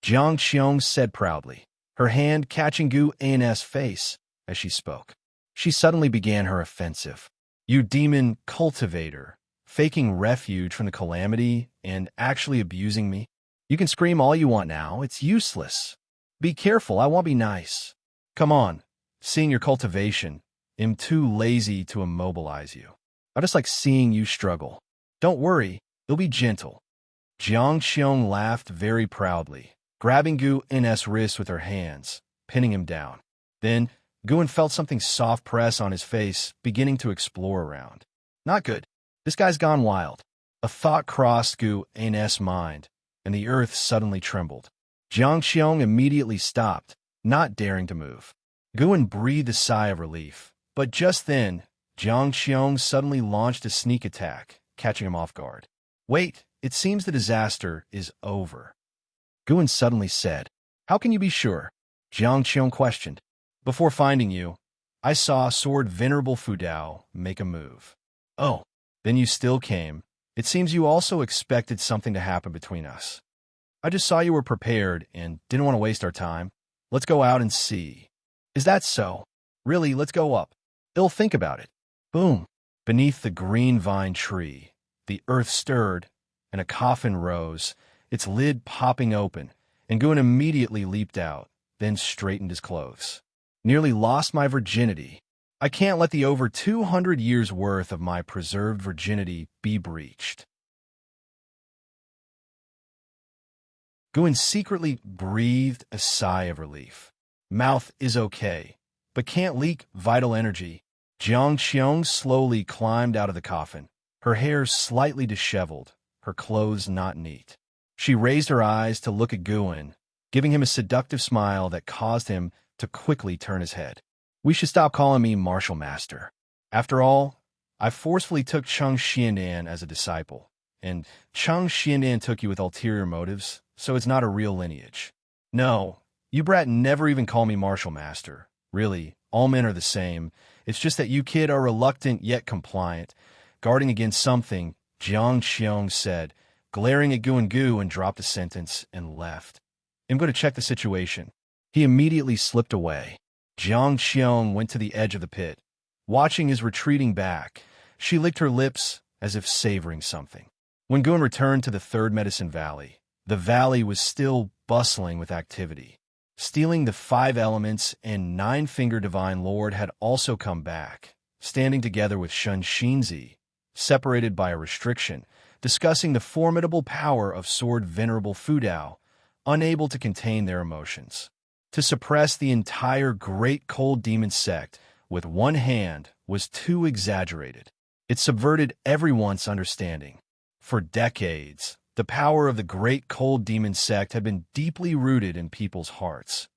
Jiang Qiong said proudly, her hand catching Gu An's face as she spoke. She suddenly began her offensive. "You demon cultivator, faking refuge from the calamity and actually abusing me. You can scream all you want now, it's useless. Be careful, I won't be nice. Come on, seeing your cultivation, I'm too lazy to immobilize you. I just like seeing you struggle. Don't worry, it'll be gentle." Jiang Qiong laughed very proudly, grabbing Gu N's wrist with her hands, pinning him down. Then, Guan felt something soft press on his face, beginning to explore around. Not good. This guy's gone wild. A thought crossed Gu N's mind, and the earth suddenly trembled. Jiang Qiong immediately stopped, not daring to move. Guan breathed a sigh of relief, but just then, Jiang Qiong suddenly launched a sneak attack, catching him off guard. "Wait, it seems the disaster is over." Guan suddenly said, "How can you be sure?" Jiang Qiong questioned. "Before finding you, I saw Sword Venerable Fudao make a move." "Oh, then you still came. It seems you also expected something to happen between us. I just saw you were prepared and didn't want to waste our time. Let's go out and see." "Is that so? Really, let's go up. I'll think about it." Boom! Beneath the green vine tree, the earth stirred, and a coffin rose, its lid popping open, and Guin immediately leaped out, then straightened his clothes. Nearly lost my virginity. I can't let the over 200 years' worth of my preserved virginity be breached. Guin secretly breathed a sigh of relief. Mouth is okay, but can't leak vital energy. Jiang Qiong slowly climbed out of the coffin, her hair slightly disheveled, her clothes not neat. She raised her eyes to look at Guin, giving him a seductive smile that caused him to quickly turn his head. We should stop calling me Martial Master. After all, I forcefully took Cheng Xiandan as a disciple, and Cheng Xiandan took you with ulterior motives, so it's not a real lineage. No, you brat never even call me Martial Master. Really, all men are the same. It's just that you kid are reluctant yet compliant, guarding against something, Jiang Qiong said, glaring at Guin Gu, and dropped a sentence and left. I'm going to check the situation. He immediately slipped away. Jiang Qiong went to the edge of the pit. Watching his retreating back, she licked her lips as if savoring something. When Guin returned to the third Medicine Valley, the valley was still bustling with activity. Stealing the 5 elements and 9-finger Divine Lord had also come back, standing together with Shun Xinzi, separated by a restriction, discussing the formidable power of Sword Venerable Fudao, unable to contain their emotions. To suppress the entire Great Cold Demon sect with one hand was too exaggerated. It subverted everyone's understanding. For decades, the power of the Great Cold Demon sect had been deeply rooted in people's hearts.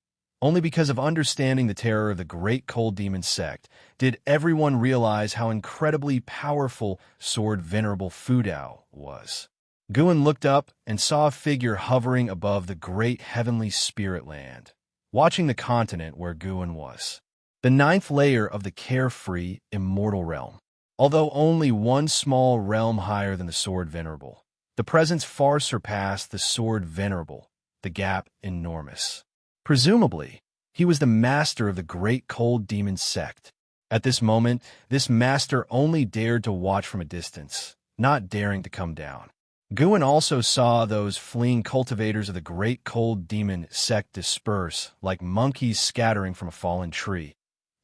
Only because of understanding the terror of the Great Cold Demon sect did everyone realize how incredibly powerful Sword Venerable Fudao was. Guin looked up and saw a figure hovering above the great heavenly spirit land, watching the continent where Guin was. The 9th layer of the carefree, immortal realm. Although only one small realm higher than the Sword Venerable, the presence far surpassed the Sword Venerable, the gap enormous. Presumably, he was the master of the Great Cold Demon sect. At this moment, this master only dared to watch from a distance, not daring to come down. Guin also saw those fleeing cultivators of the Great Cold Demon sect disperse like monkeys scattering from a fallen tree,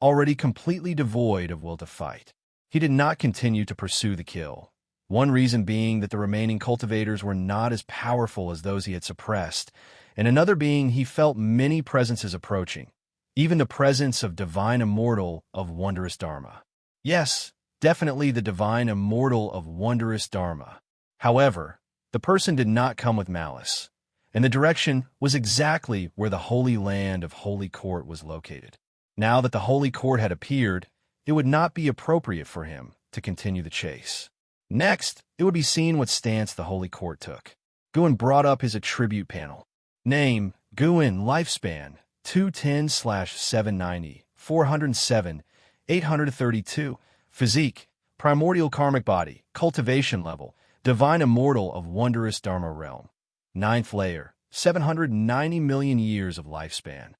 already completely devoid of will to fight. He did not continue to pursue the kill. One reason being that the remaining cultivators were not as powerful as those he had suppressed, and another being he felt many presences approaching, even the presence of Divine Immortal of Wondrous Dharma. Yes, definitely the Divine Immortal of Wondrous Dharma. However, the person did not come with malice, and the direction was exactly where the Holy Land of Holy Court was located. Now that the Holy Court had appeared, it would not be appropriate for him to continue the chase. Next, it would be seen what stance the Holy Court took. Guin brought up his attribute panel. Name, Guin, lifespan, 210/790, 407, 832. Physique, primordial karmic body, cultivation level, Divine Immortal of Wondrous Dharma realm. 9th layer, 790 million years of lifespan.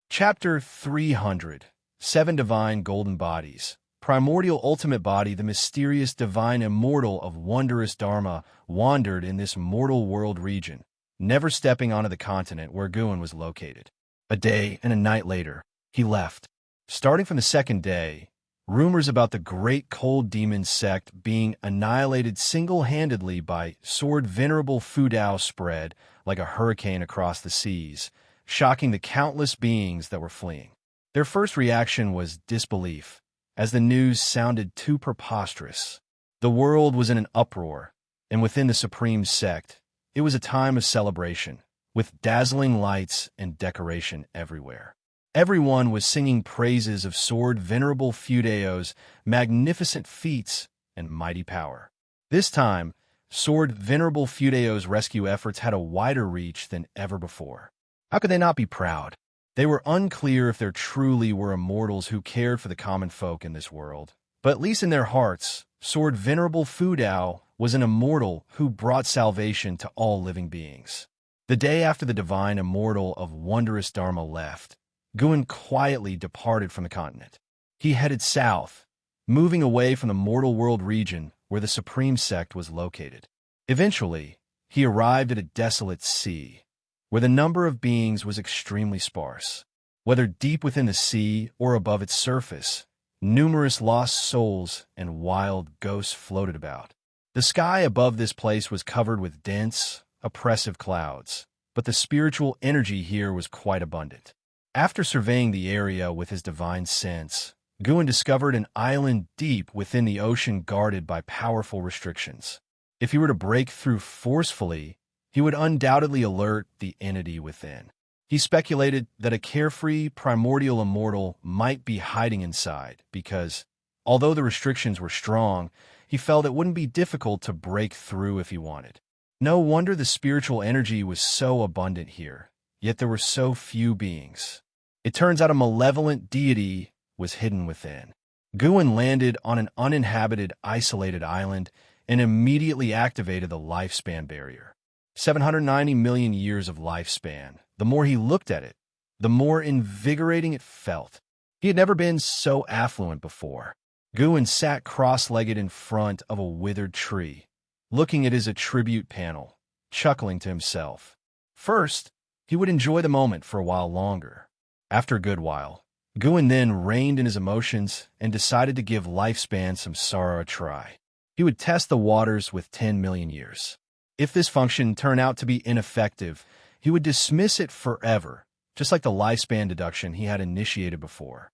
Chapter 300. 7 Divine Golden Bodies. Primordial Ultimate Body, the mysterious Divine Immortal of Wondrous Dharma, wandered in this mortal world region, never stepping onto the continent where Guin was located. A day and a night later, he left. Starting from the 2nd day, rumors about the Great Cold Demon sect being annihilated single-handedly by Sword Venerable Fudao spread like a hurricane across the seas, shocking the countless beings that were fleeing. Their first reaction was disbelief, as the news sounded too preposterous. The world was in an uproar, and within the supreme sect, it was a time of celebration, with dazzling lights and decoration everywhere. Everyone was singing praises of Sword Venerable Fudao's magnificent feats and mighty power. This time, Sword Venerable Fudao's rescue efforts had a wider reach than ever before. How could they not be proud? They were unclear if there truly were immortals who cared for the common folk in this world. But at least in their hearts, Sword Venerable Fudao was an immortal who brought salvation to all living beings. The day after the Divine Immortal of Wondrous Dharma left, Guin quietly departed from the continent. He headed south, moving away from the mortal world region where the supreme sect was located. Eventually, he arrived at a desolate sea, where the number of beings was extremely sparse. Whether deep within the sea or above its surface, numerous lost souls and wild ghosts floated about. The sky above this place was covered with dense, oppressive clouds, but the spiritual energy here was quite abundant. After surveying the area with his divine sense, Guin discovered an island deep within the ocean guarded by powerful restrictions. If he were to break through forcefully, he would undoubtedly alert the entity within. He speculated that a carefree, primordial immortal might be hiding inside because, although the restrictions were strong, he felt it wouldn't be difficult to break through if he wanted. No wonder the spiritual energy was so abundant here, yet there were so few beings. It turns out a malevolent deity was hidden within. Guin landed on an uninhabited, isolated island and immediately activated the lifespan barrier. 790 million years of lifespan. The more he looked at it, the more invigorating it felt. He had never been so affluent before. Guin sat cross-legged in front of a withered tree, looking at his attribute panel, chuckling to himself. First, he would enjoy the moment for a while longer. After a good while, Guin then reined in his emotions and decided to give lifespan some sorrow a try. He would test the waters with 10 million years. If this function turned out to be ineffective, he would dismiss it forever, just like the lifespan deduction he had initiated before.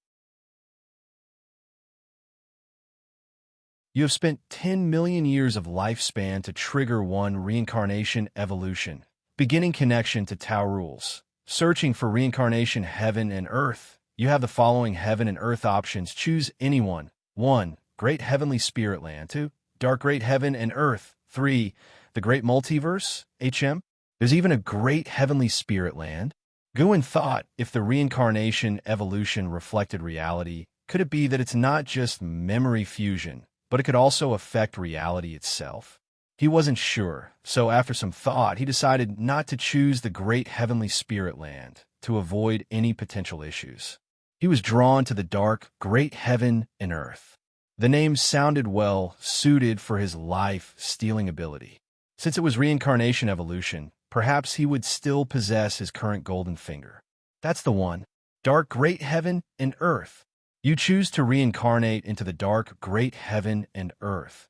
You have spent 10 million years of lifespan to trigger one reincarnation evolution, beginning connection to Tao rules. Searching for reincarnation heaven and earth. You have the following heaven and earth options. Choose any one. 1. Great Heavenly Spirit Land. 2. Dark Great Heaven and Earth. 3. The Great Multiverse, HM. There's even a Great Heavenly Spirit Land. Guin thought if the reincarnation evolution reflected reality, could it be that it's not just memory fusion, but it could also affect reality itself? He wasn't sure, so after some thought, he decided not to choose the Great Heavenly Spirit Land to avoid any potential issues. He was drawn to the dark, Great Heaven and Earth. The name sounded well suited for his life-stealing ability. Since it was reincarnation evolution, perhaps he would still possess his current golden finger. That's the one. Dark Great Heaven and Earth. You choose to reincarnate into the dark Great Heaven and Earth.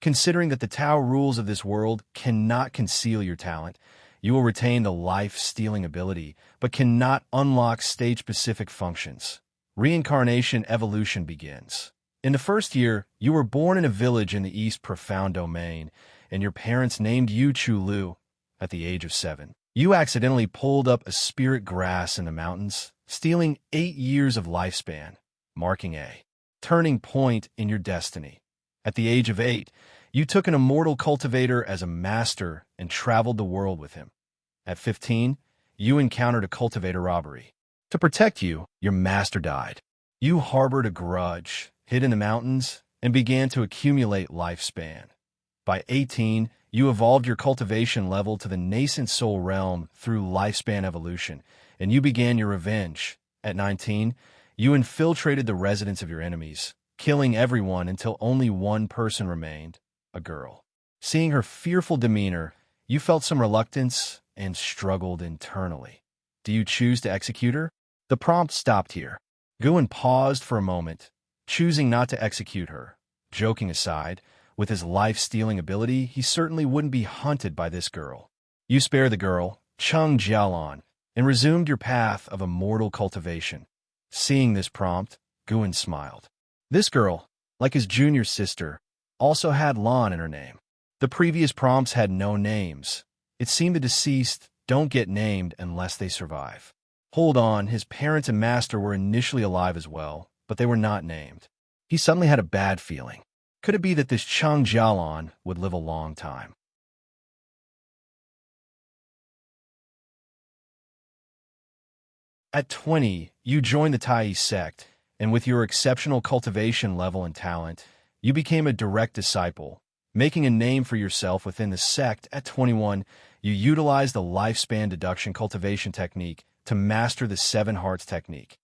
Considering that the Tao rules of this world cannot conceal your talent, you will retain the life-stealing ability, but cannot unlock stage-specific functions. Reincarnation evolution begins. In the first year, you were born in a village in the East Profound Domain, and your parents named you Chulu at the age of 7. You accidentally pulled up a spirit grass in the mountains, stealing 8 years of lifespan, marking a turning point in your destiny. At the age of 8, you took an immortal cultivator as a master and traveled the world with him. At 15, you encountered a cultivator robbery. To protect you, your master died. You harbored a grudge, hid in the mountains, and began to accumulate lifespan. By 18, you evolved your cultivation level to the nascent soul realm through lifespan evolution, and you began your revenge. At 19, you infiltrated the residence of your enemies, killing everyone until only one person remained, a girl. Seeing her fearful demeanor, you felt some reluctance and struggled internally. Do you choose to execute her? The prompt stopped here. Guin paused for a moment, choosing not to execute her. Joking aside, with his life-stealing ability, he certainly wouldn't be hunted by this girl. You spare the girl, Chung Jialan, and resumed your path of immortal cultivation. Seeing this prompt, Guin smiled. This girl, like his junior sister, also had Lan in her name. The previous prompts had no names. It seemed the deceased don't get named unless they survive. Hold on, his parents and master were initially alive as well, but they were not named. He suddenly had a bad feeling. Could it be that this Chung Jialan would live a long time? At 20, you joined the Tai sect, and with your exceptional cultivation level and talent, you became a direct disciple. Making a name for yourself within the sect, at 21, you utilized the lifespan deduction cultivation technique, to master the Seven Hearts technique.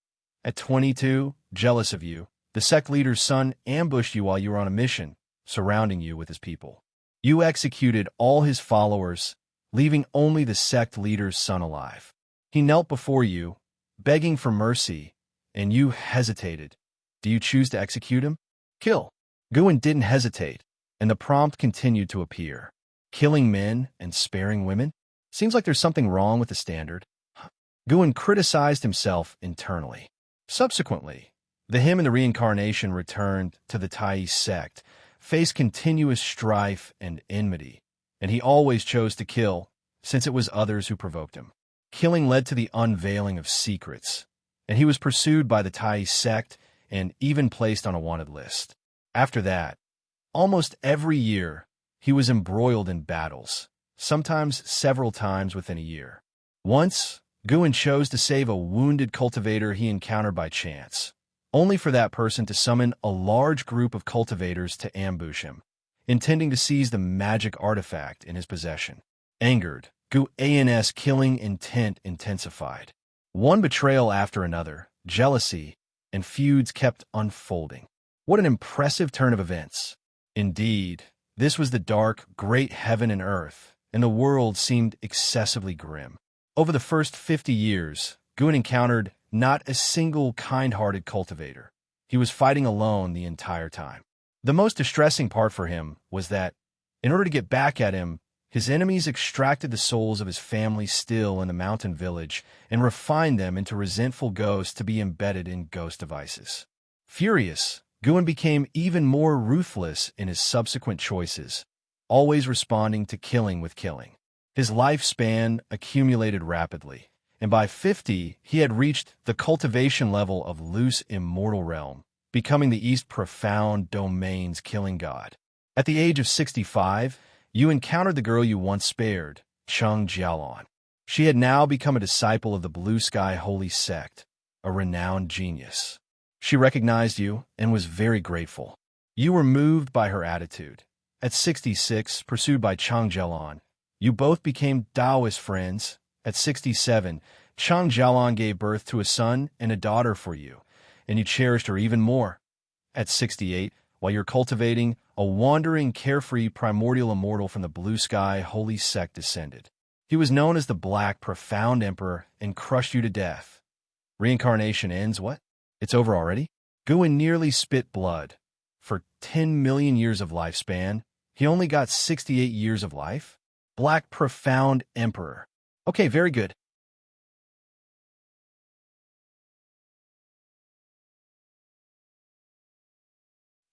At 22, jealous of you, the sect leader's son ambushed you while you were on a mission, surrounding you with his people. You executed all his followers, leaving only the sect leader's son alive. He knelt before you, begging for mercy, and you hesitated. Do you choose to execute him? Kill. Guin didn't hesitate, and the prompt continued to appear. Killing men and sparing women? Seems like there's something wrong with the standard. Guin criticized himself internally. Subsequently, the him and the reincarnation returned to the Tai sect, faced continuous strife and enmity, and he always chose to kill, since it was others who provoked him. Killing led to the unveiling of secrets, and he was pursued by the Tai sect and even placed on a wanted list. After that, almost every year, he was embroiled in battles, sometimes several times within a year. Once, Guin chose to save a wounded cultivator he encountered by chance, only for that person to summon a large group of cultivators to ambush him, intending to seize the magic artifact in his possession. Angered, Guin's killing intent intensified. One betrayal after another, jealousy, and feuds kept unfolding. What an impressive turn of events. Indeed, this was the dark, great heaven and earth, and the world seemed excessively grim. Over the first 50 years, Guin encountered not a single kind-hearted cultivator. He was fighting alone the entire time. The most distressing part for him was that, in order to get back at him, his enemies extracted the souls of his family still in the mountain village and refined them into resentful ghosts to be embedded in ghost devices. Furious, Guin became even more ruthless in his subsequent choices, always responding to killing with killing. His lifespan accumulated rapidly, and by 50, he had reached the cultivation level of loose immortal realm, becoming the East Profound Domain's killing god. At the age of 65, you encountered the girl you once spared, Chung Jialan. She had now become a disciple of the Blue Sky Holy Sect, a renowned genius. She recognized you and was very grateful. You were moved by her attitude. At 66, pursued by Chung Jialan, you both became Taoist friends. At 67, Chung Jialan gave birth to a son and a daughter for you, and you cherished her even more. At 68, while you're cultivating, a wandering, carefree, primordial immortal from the Blue Sky Holy Sect descended. He was known as the Black Profound Emperor and crushed you to death. Reincarnation ends what? It's over already? Guin nearly spit blood. For 10 million years of lifespan, he only got 68 years of life? Black Profound Emperor. Okay, very good.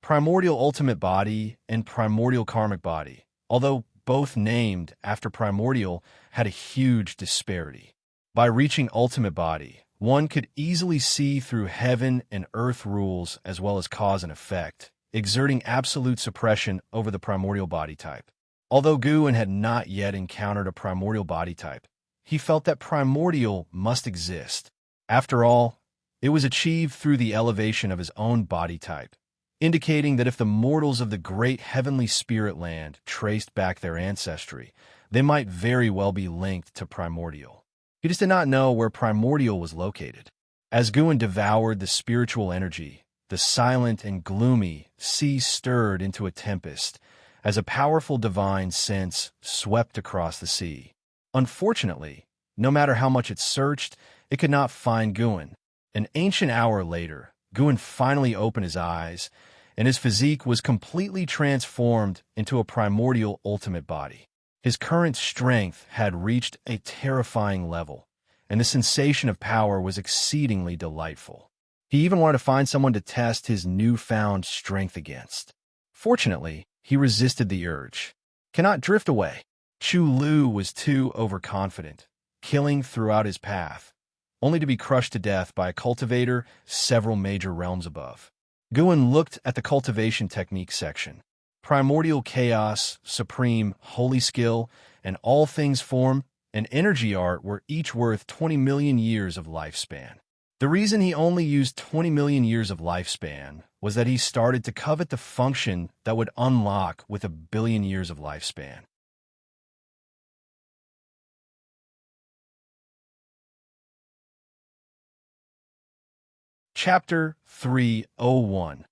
Primordial Ultimate Body and Primordial Karmic Body, although both named after Primordial, had a huge disparity. By reaching Ultimate Body, one could easily see through heaven and earth rules as well as cause and effect, exerting absolute suppression over the Primordial Body type. Although Guin had not yet encountered a Primordial Body type, he felt that Primordial must exist. After all, it was achieved through the elevation of his own body type, indicating that if the mortals of the great heavenly spirit land traced back their ancestry, they might very well be linked to Primordial. He just did not know where Primordial was located. As Guin devoured the spiritual energy, the silent and gloomy sea stirred into a tempest, as a powerful divine sense swept across the sea. Unfortunately, no matter how much it searched, it could not find Guin. An ancient hour later, Guin finally opened his eyes, and his physique was completely transformed into a primordial ultimate body. His current strength had reached a terrifying level, and the sensation of power was exceedingly delightful. He even wanted to find someone to test his newfound strength against. Fortunately, he resisted the urge. Cannot drift away. Chu Lu was too overconfident, killing throughout his path, only to be crushed to death by a cultivator several major realms above. Guin looked at the cultivation technique section. Primordial chaos, supreme, holy skill, and all things form and energy art were each worth 20 million years of lifespan. The reason he only used 20 million years of lifespan was that he started to covet the function that would unlock with 1 billion years of lifespan. Chapter 301.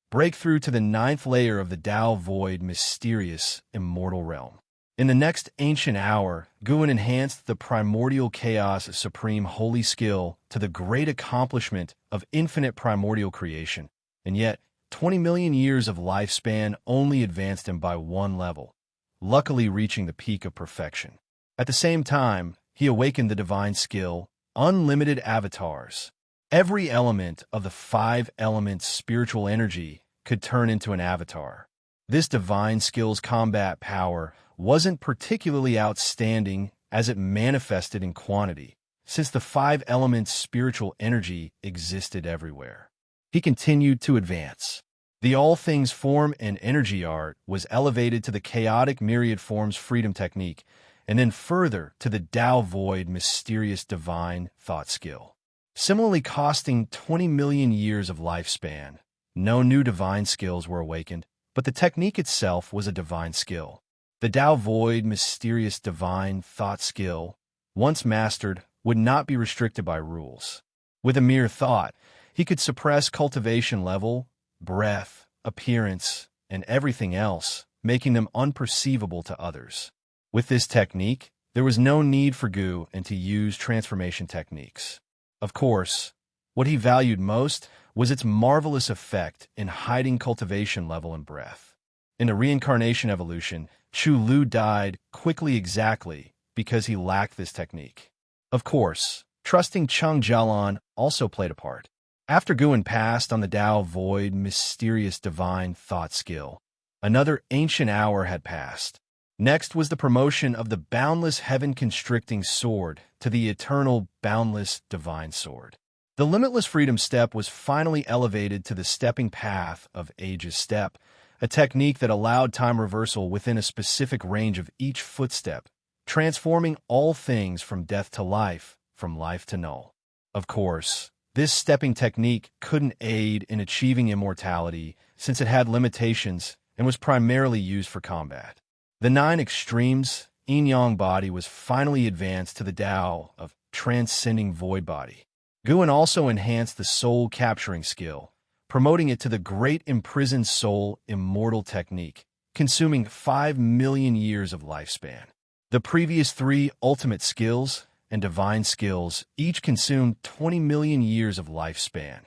Breakthrough to the ninth layer of the Tao Void mysterious immortal realm. In the next ancient hour, Guin enhanced the primordial chaos of supreme holy skill to the great accomplishment of infinite primordial creation, and yet 20 million years of lifespan only advanced him by one level, luckily reaching the peak of perfection. At the same time, he awakened the divine skill, unlimited avatars. Every element of the 5 elements spiritual energy could turn into an avatar. This divine skill's combat power wasn't particularly outstanding as it manifested in quantity, since the 5 elements spiritual energy existed everywhere. He continued to advance. The all things form and energy art was elevated to the chaotic myriad forms freedom technique, and then further to the Tao Void mysterious divine thought skill. Similarly costing 20 million years of lifespan, no new divine skills were awakened, but the technique itself was a divine skill. The Tao Void mysterious divine thought skill, once mastered, would not be restricted by rules. With a mere thought, he could suppress cultivation level, breath, appearance, and everything else, making them unperceivable to others. With this technique, there was no need for Guin to use transformation techniques. Of course, what he valued most was its marvelous effect in hiding cultivation level and breath. In the reincarnation evolution, Chu Lu died quickly exactly because he lacked this technique. Of course, trusting Cheng Jialan also played a part. After Guin passed on the Tao Void mysterious divine thought skill, another ancient hour had passed. Next was the promotion of the boundless heaven-constricting sword to the eternal boundless divine sword. The limitless freedom step was finally elevated to the stepping path of Age's step, a technique that allowed time reversal within a specific range of each footstep, transforming all things from death to life, from life to null. Of course, this stepping technique couldn't aid in achieving immortality since it had limitations and was primarily used for combat. The 9 extremes, yin-yang body was finally advanced to the Tao of transcending void body. Guin also enhanced the soul-capturing skill, promoting it to the great imprisoned soul immortal technique, consuming 5 million years of lifespan. The previous 3 ultimate skills and divine skills each consumed 20 million years of lifespan,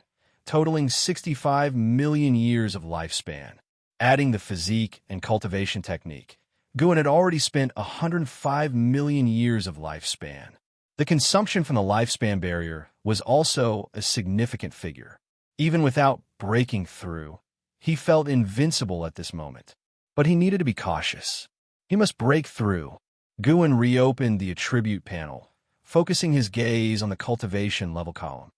totaling 65 million years of lifespan. Adding the physique and cultivation technique, Guin had already spent 105 million years of lifespan. The consumption from the lifespan barrier was also a significant figure. Even without breaking through, he felt invincible at this moment. But he needed to be cautious. He must break through. Guin reopened the attribute panel, focusing his gaze on the cultivation level column.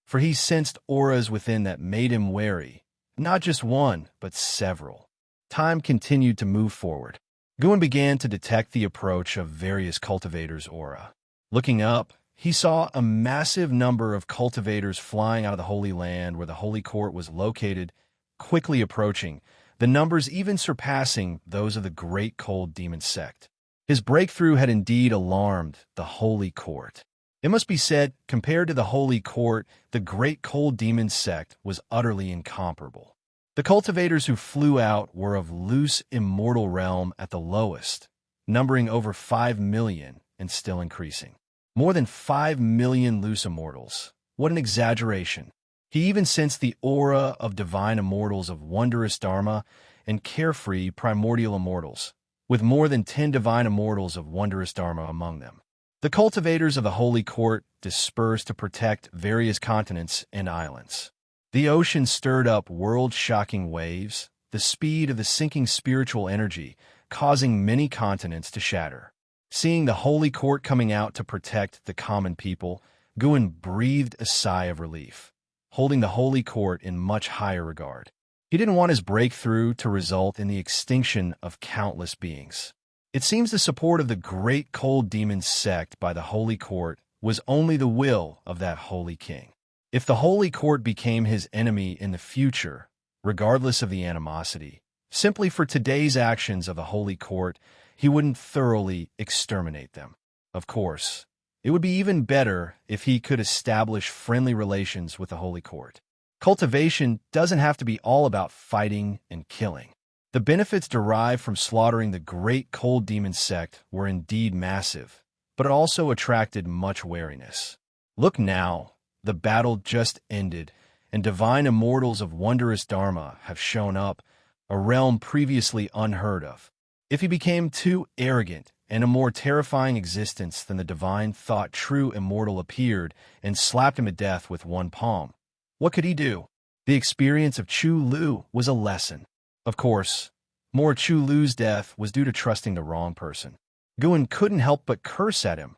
For he sensed auras within that made him wary, not just one, but several. Time continued to move forward. Guin began to detect the approach of various cultivators' aura. Looking up, he saw a massive number of cultivators flying out of the Holy Land where the Holy Court was located, quickly approaching, the numbers even surpassing those of the Great Cold Demon sect. His breakthrough had indeed alarmed the Holy Court. It must be said, compared to the Holy Court, the Great Cold Demon sect was utterly incomparable. The cultivators who flew out were of loose immortal realm at the lowest, numbering over 5 million and still increasing. More than 5 million loose immortals. What an exaggeration. He even sensed the aura of divine immortals of wondrous dharma and carefree primordial immortals, with more than 10 divine immortals of wondrous dharma among them. The cultivators of the Holy Court dispersed to protect various continents and islands. The ocean stirred up world-shocking waves, the speed of the sinking spiritual energy, causing many continents to shatter. Seeing the Holy Court coming out to protect the common people, Guin breathed a sigh of relief, holding the Holy Court in much higher regard. He didn't want his breakthrough to result in the extinction of countless beings. It seems the support of the Great Cold Demon sect by the Holy Court was only the will of that Holy King. If the Holy Court became his enemy in the future, regardless of the animosity, Simply for today's actions of the Holy Court, he wouldn't thoroughly exterminate them. Of course, it would be even better if he could establish friendly relations with the Holy Court. Cultivation doesn't have to be all about fighting and killing. The benefits derived from slaughtering the great cold demon sect were indeed massive, but it also attracted much wariness. Look now, the battle just ended, and divine immortals of wondrous Dharma have shown up, a realm previously unheard of. If he became too arrogant and a more terrifying existence than the divine thought true immortal appeared and slapped him to death with one palm, what could he do? The experience of Chu Lu was a lesson. Of course, more Chu Lu's death was due to trusting the wrong person. Guan couldn't help but curse at him.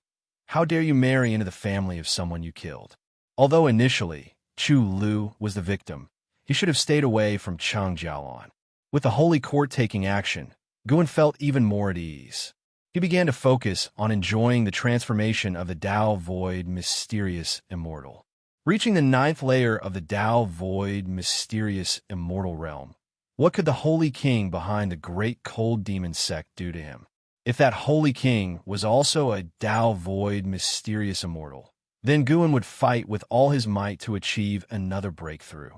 How dare you marry into the family of someone you killed? Although initially, Chu Lu was the victim, he should have stayed away from Chang Jiaolan. With the Holy Court taking action, Guan felt even more at ease. He began to focus on enjoying the transformation of the Tao Void Mysterious Immortal. Reaching the 9th layer of the Tao Void Mysterious Immortal realm, what could the Holy King behind the great cold demon sect do to him? If that Holy King was also a Tao Void Mysterious Immortal, then Guan would fight with all his might to achieve another breakthrough.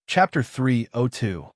Chapter 302.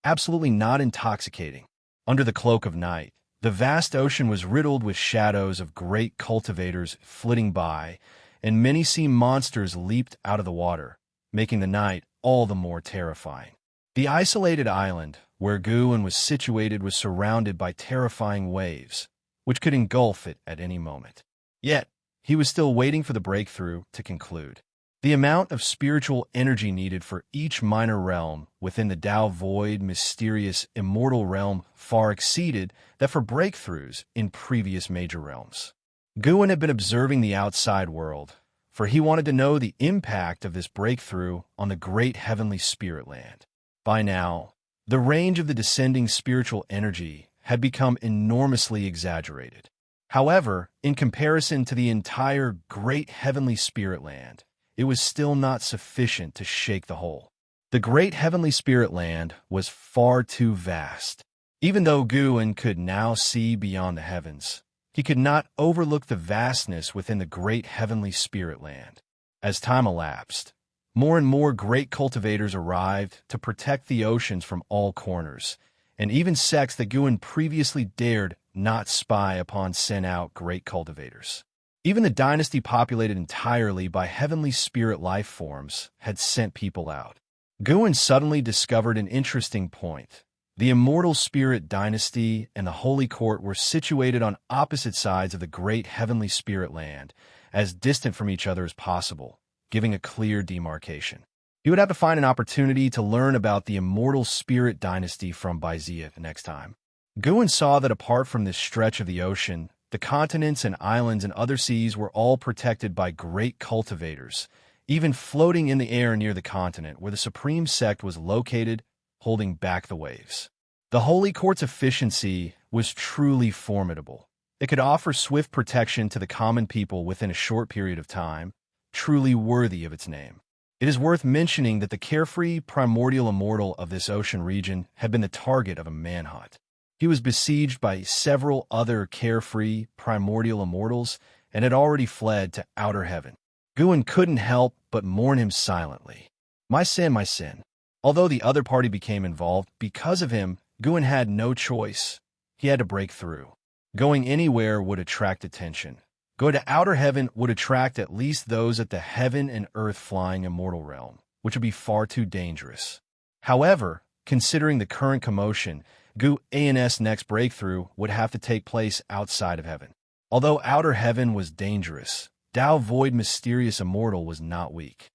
Absolutely not intoxicating. Under the cloak of night, the vast ocean was riddled with shadows of great cultivators flitting by, and many sea monsters leaped out of the water, making the night all the more terrifying. The isolated island where Guan was situated was surrounded by terrifying waves, which could engulf it at any moment. Yet, he was still waiting for the breakthrough to conclude. The amount of spiritual energy needed for each minor realm within the Tao Void Mysterious Immortal realm far exceeded that for breakthroughs in previous major realms. Guan had been observing the outside world, for he wanted to know the impact of this breakthrough on the great heavenly spirit land. By now, the range of the descending spiritual energy had become enormously exaggerated. However, in comparison to the entire great heavenly spirit land, it was still not sufficient to shake the whole. The great heavenly spirit land was far too vast. Even though Guan could now see beyond the heavens, he could not overlook the vastness within the great heavenly spirit land. As time elapsed, more and more great cultivators arrived to protect the oceans from all corners, and even sects that Guan previously dared not spy upon sent out great cultivators. Even the dynasty populated entirely by heavenly spirit life forms had sent people out. Guan suddenly discovered an interesting point. The immortal spirit dynasty and the Holy Court were situated on opposite sides of the great heavenly spirit land, as distant from each other as possible, giving a clear demarcation. He would have to find an opportunity to learn about the immortal spirit dynasty from Baizia next time. Guan saw that apart from this stretch of the ocean, the continents and islands and other seas were all protected by great cultivators, even floating in the air near the continent where the supreme sect was located, holding back the waves. The Holy Court's efficiency was truly formidable. It could offer swift protection to the common people within a short period of time, truly worthy of its name. It is worth mentioning that the carefree primordial immortal of this ocean region had been the target of a manhunt. He was besieged by several other carefree primordial immortals and had already fled to outer heaven. Guan couldn't help but mourn him silently. My sin, my sin. Although the other party became involved because of him, Guan had no choice. He had to break through. Going anywhere would attract attention. Going to outer heaven would attract at least those at the heaven and earth flying immortal realm, which would be far too dangerous. However, considering the current commotion, Guan's next breakthrough would have to take place outside of heaven. Although outer heaven was dangerous, Tao Void Mysterious Immortal was not weak.